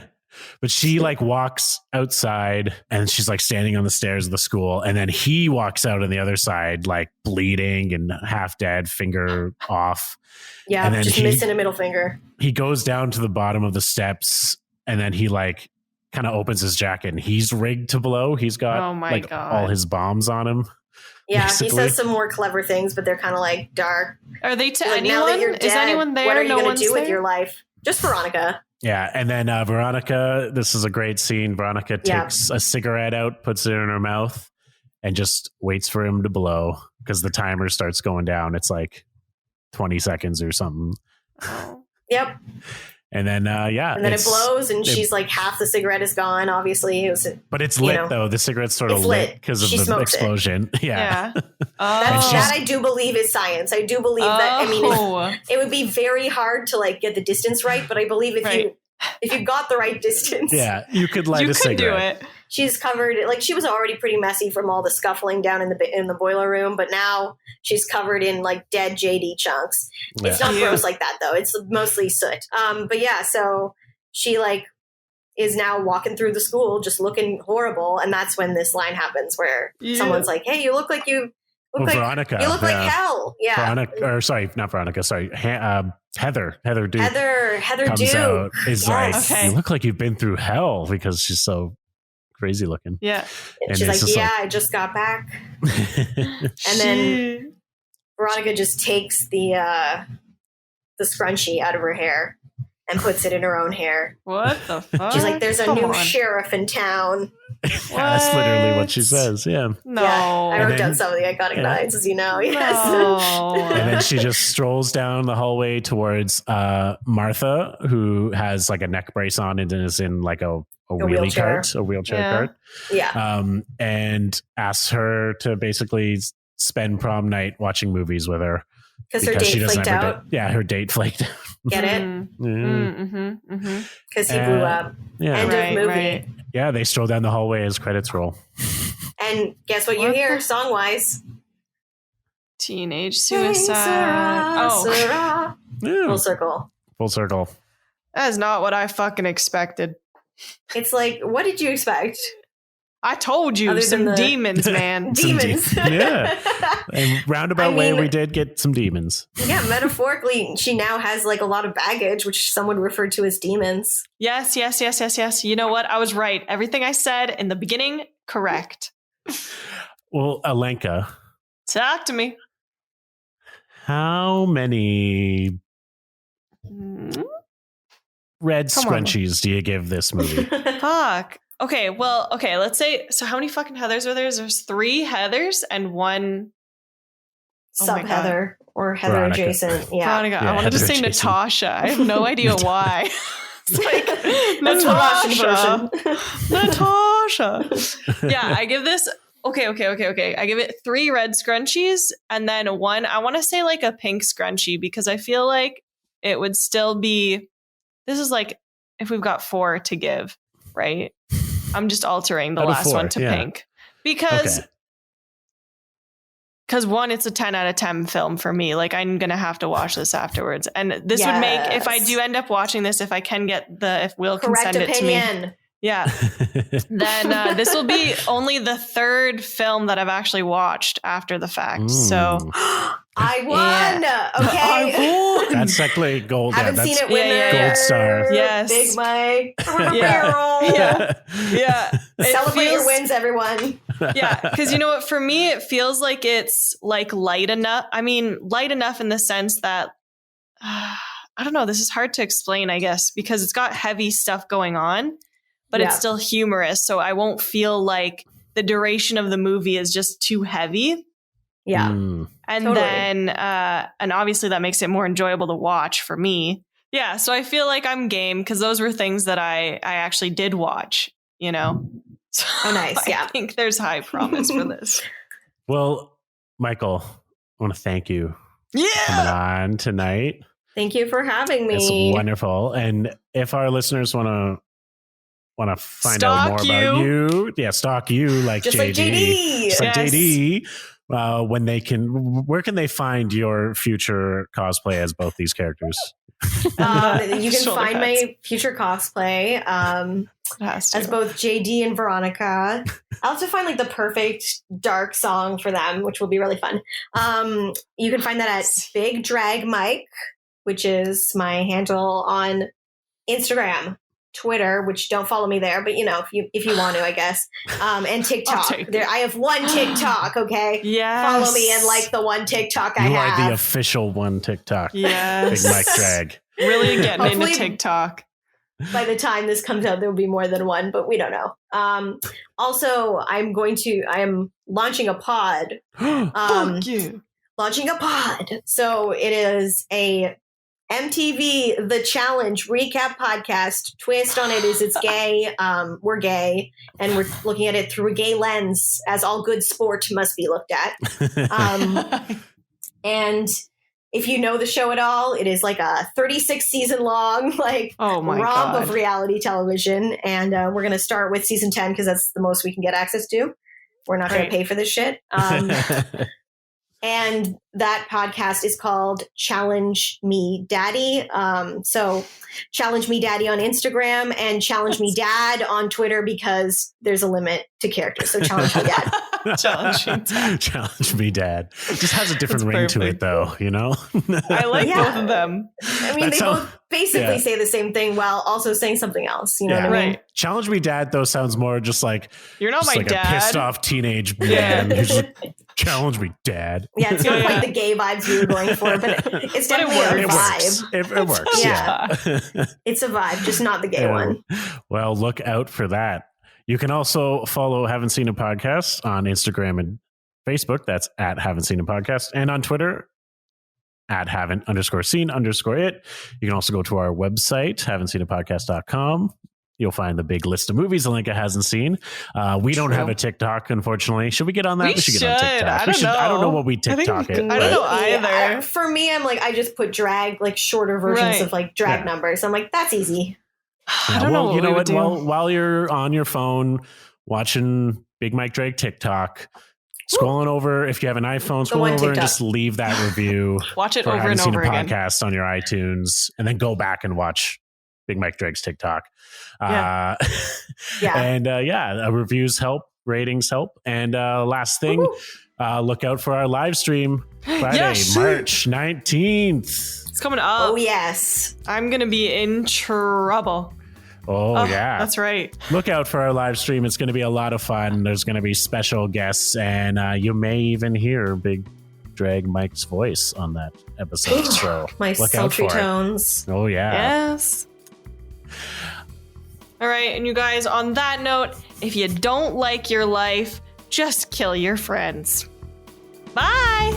But she like walks outside and she's like standing on the stairs of the school. And then he walks out on the other side, like bleeding and half dead, finger off. Yeah, And then just missing a middle finger. He goes down to the bottom of the steps and then he like kind of opens his jacket and he's rigged to blow. He's got Oh my like God. all his bombs on him. Yeah, basically. he says some more clever things, but they're kind of like dark. Are they to Like, now that anyone? you're Is dead, anyone there? what are you No going one's to do with there? your life? Just Veronica. Yeah. And then Veronica, this is a great scene. Veronica Yeah. takes a cigarette out, puts it in her mouth, and just waits for him to blow because the timer starts going down. It's like 20 seconds or something. Oh. Yep. And then, And then it blows, and it- she's like, half the cigarette is gone, obviously. It was, but it's you lit know. though. The cigarette's sort of It's lit lit. because of She the smokes it. explosion. Yeah. Yeah. Oh. that I do believe is science. I do believe that. I mean, Oh. it would be very hard to like get the distance right, but I believe if you got the right distance, Yeah. You could light You a could do cigarette. it. she's covered. Like she was already pretty messy from all the scuffling down in the boiler room, but now she's covered in like dead JD chunks. It's Yeah. not Yeah. gross like that though. It's mostly soot. But yeah, so she like is now walking through the school just looking horrible, and that's when this line happens where Yeah. someone's like, "Hey, you look like Veronica. you look like hell." Yeah, Veronica, or sorry, not Veronica. Sorry, Heather Duke Heather comes Duke. out. Is like, Yes. Okay. you look like you've been through hell because she's so crazy looking. Yeah. And She's it's like, just "Yeah, I just got back." And then Veronica just takes the scrunchie out of her hair and puts it in her own hair. What the fuck? She's like, "There's a Come new on. sheriff in town." That's literally what she What? says. Yeah. No. Yeah, I And wrote then- down some of the iconic yeah. lines, as you know. Yes. No. And then she just strolls down the hallway towards Martha, who has like a neck brace on and is in like a wheelchair. a wheelchair Yeah. cart. Yeah. And asks her to basically spend prom night watching movies with her Because her date flaked have her out. her date flaked out. Get it? Mm-hmm. Because he blew up. Yeah. End Right, of movie. right. Yeah, they stroll down the hallway as credits roll. And guess what you What hear the- song-wise? Teenage suicide. Oh, Sarah. Yeah. Full circle. Full circle. that is not what I fucking expected. It's like, what did you expect? I told you, Other than some the- demons, man. Some Demons. yeah. And roundabout I way, mean- we did get some demons. Yeah, metaphorically, she now has like a lot of baggage, which some would refer to as demons. Yes. You know what? I was right. Everything I said in the beginning, correct. Well, Alenka, Talk to me. how many Mm, red Come on. scrunchies do you give this movie? Fuck. Okay, well, let's say, so how many fucking Heathers are there? There's 3 Heathers and 1 Oh my Sub Heather or Heather Veronica. adjacent. Yeah. Veronica. Yeah, I wanted to Heather say Jason. Natasha. I have no idea why. It's like, That's the Russian Natasha. version. Yeah, I give this. Okay. I give it 3 red scrunchies and then 1. I want to say like a pink scrunchie because I feel like it would still be. This is like if we've got 4 to give, right? I'm just altering the Out of last 4, one to yeah. pink because. Okay. Because 1, it's a 10 out of 10 film for me. Like I'm gonna have to watch this afterwards, and this would make if I Yes. do end up watching this, if I can get if Will can Correct send it to me, opinion. yeah, then this will be only the 3rd film that I've actually watched after the fact. So I won. Okay. That's actually gold. Haven't that's seen it, winner. yeah. Gold star. Yes. Big Mike. Yeah. yeah, It Celebrate your feels- wins, everyone. Yeah, because you know what? For me, it feels like it's like light enough. I mean, light enough in the sense that I don't know. This is hard to explain, I guess, because it's got heavy stuff going on, but Yeah. it's still humorous. So I won't feel like the duration of the movie is just too heavy. Yeah. Mm. And Totally. then, and obviously that makes it more enjoyable to watch for me. Yeah, so I feel like I'm game because those were things that I actually did watch. You know. So Oh, nice. Yeah. I think there's high promise for this. Well, Michael, I want to thank you for Yeah. coming on tonight. Thank you for having me. It's wonderful. And if our listeners want to find Stalk out more about you, stalk you like Just JD, like JD. just like Yes. JD. Where can they find your future cosplay as both these characters? You can Shoulder find pads. my future cosplay It has to. as both JD and Veronica. I'll have to find like the perfect dark song for them, which will be really fun. You can find that at Big Drag Mike, which is my handle on Instagram, Twitter, which don't follow me there, but you know, if you want to, I guess. And TikTok. take it. There, I have one TikTok. Okay, Yes. follow me and like the one TikTok I You are the have. official one TikTok. Yes. Big Mike Drag. Really getting Hopefully- into TikTok. By the time this comes out, there will be more than one, but we don't know. Also, I am launching a pod. Fuck you. Launching a pod. So it is a MTV The Challenge recap podcast. Twist on it is it's gay. We're gay, and we're looking at it through a gay lens, as all good sport must be looked at. And if you know the show at all, it is like a 36 season long, like Oh my romp God. of reality television. And we're going to start with season 10 because that's the most we can get access to. We're not going to Great. pay for this shit. And that podcast is called Challenge Me Daddy. So Challenge Me Daddy on Instagram and Challenge Me Dad on Twitter because there's a limit to characters. So Challenge Me Dad. Challenge Me Dad. Challenge me, Dad. Just has a different That's ring to it, perfect. though. You know. I like Yeah. both of them. I mean, That's they how- both basically yeah. say the same thing while also saying something else. You know Yeah. what I mean? Right. Challenge me, Dad. Though sounds more just like You're not just my like dad. a pissed off teenage Yeah. man who's like, challenge me, Dad. Yeah, it's not Yeah. quite the gay vibes we were going for, but it's But it definitely a works. vibe. It works. Yeah. It's a vibe, just not the gay Yeah. one. Well, look out for that. You can also follow Haven't Seen a Podcast on Instagram and Facebook. That's at Haven't Seen a Podcast. And on Twitter, at haven't_seen_it. You can also go to our website, haven'tseenapodcast.com. You'll find the big list of movies Alinka hasn't seen. We don't have a TikTok, unfortunately. Should we get on that? We should get on TikTok. I don't know what we TikTok it. I don't know either. For me, I'm like, I just put drag, like shorter versions of like drag numbers. I'm like, that's easy. I don't know what you know we what? would do. While you're on your phone watching Big Mike Drag TikTok, scrolling over, if you have an iPhone, scroll over and just leave that review. Watch it for over and over again. Podcast on your iTunes, and then go back and watch Big Mike Drag's TikTok. Reviews help, ratings help, and last thing, look out for our live stream Friday, March 19th. It's coming up. Oh yes, I'm gonna be in trouble. Oh, yeah. That's right. Look out for our live stream. It's going to be a lot of fun. There's going to be special guests, and you may even hear Big Drag Mike's voice on that episode. So my look sultry out for tones. It. Oh, yeah. Yes. All right. And you guys, on that note, if you don't like your life, just kill your friends. Bye.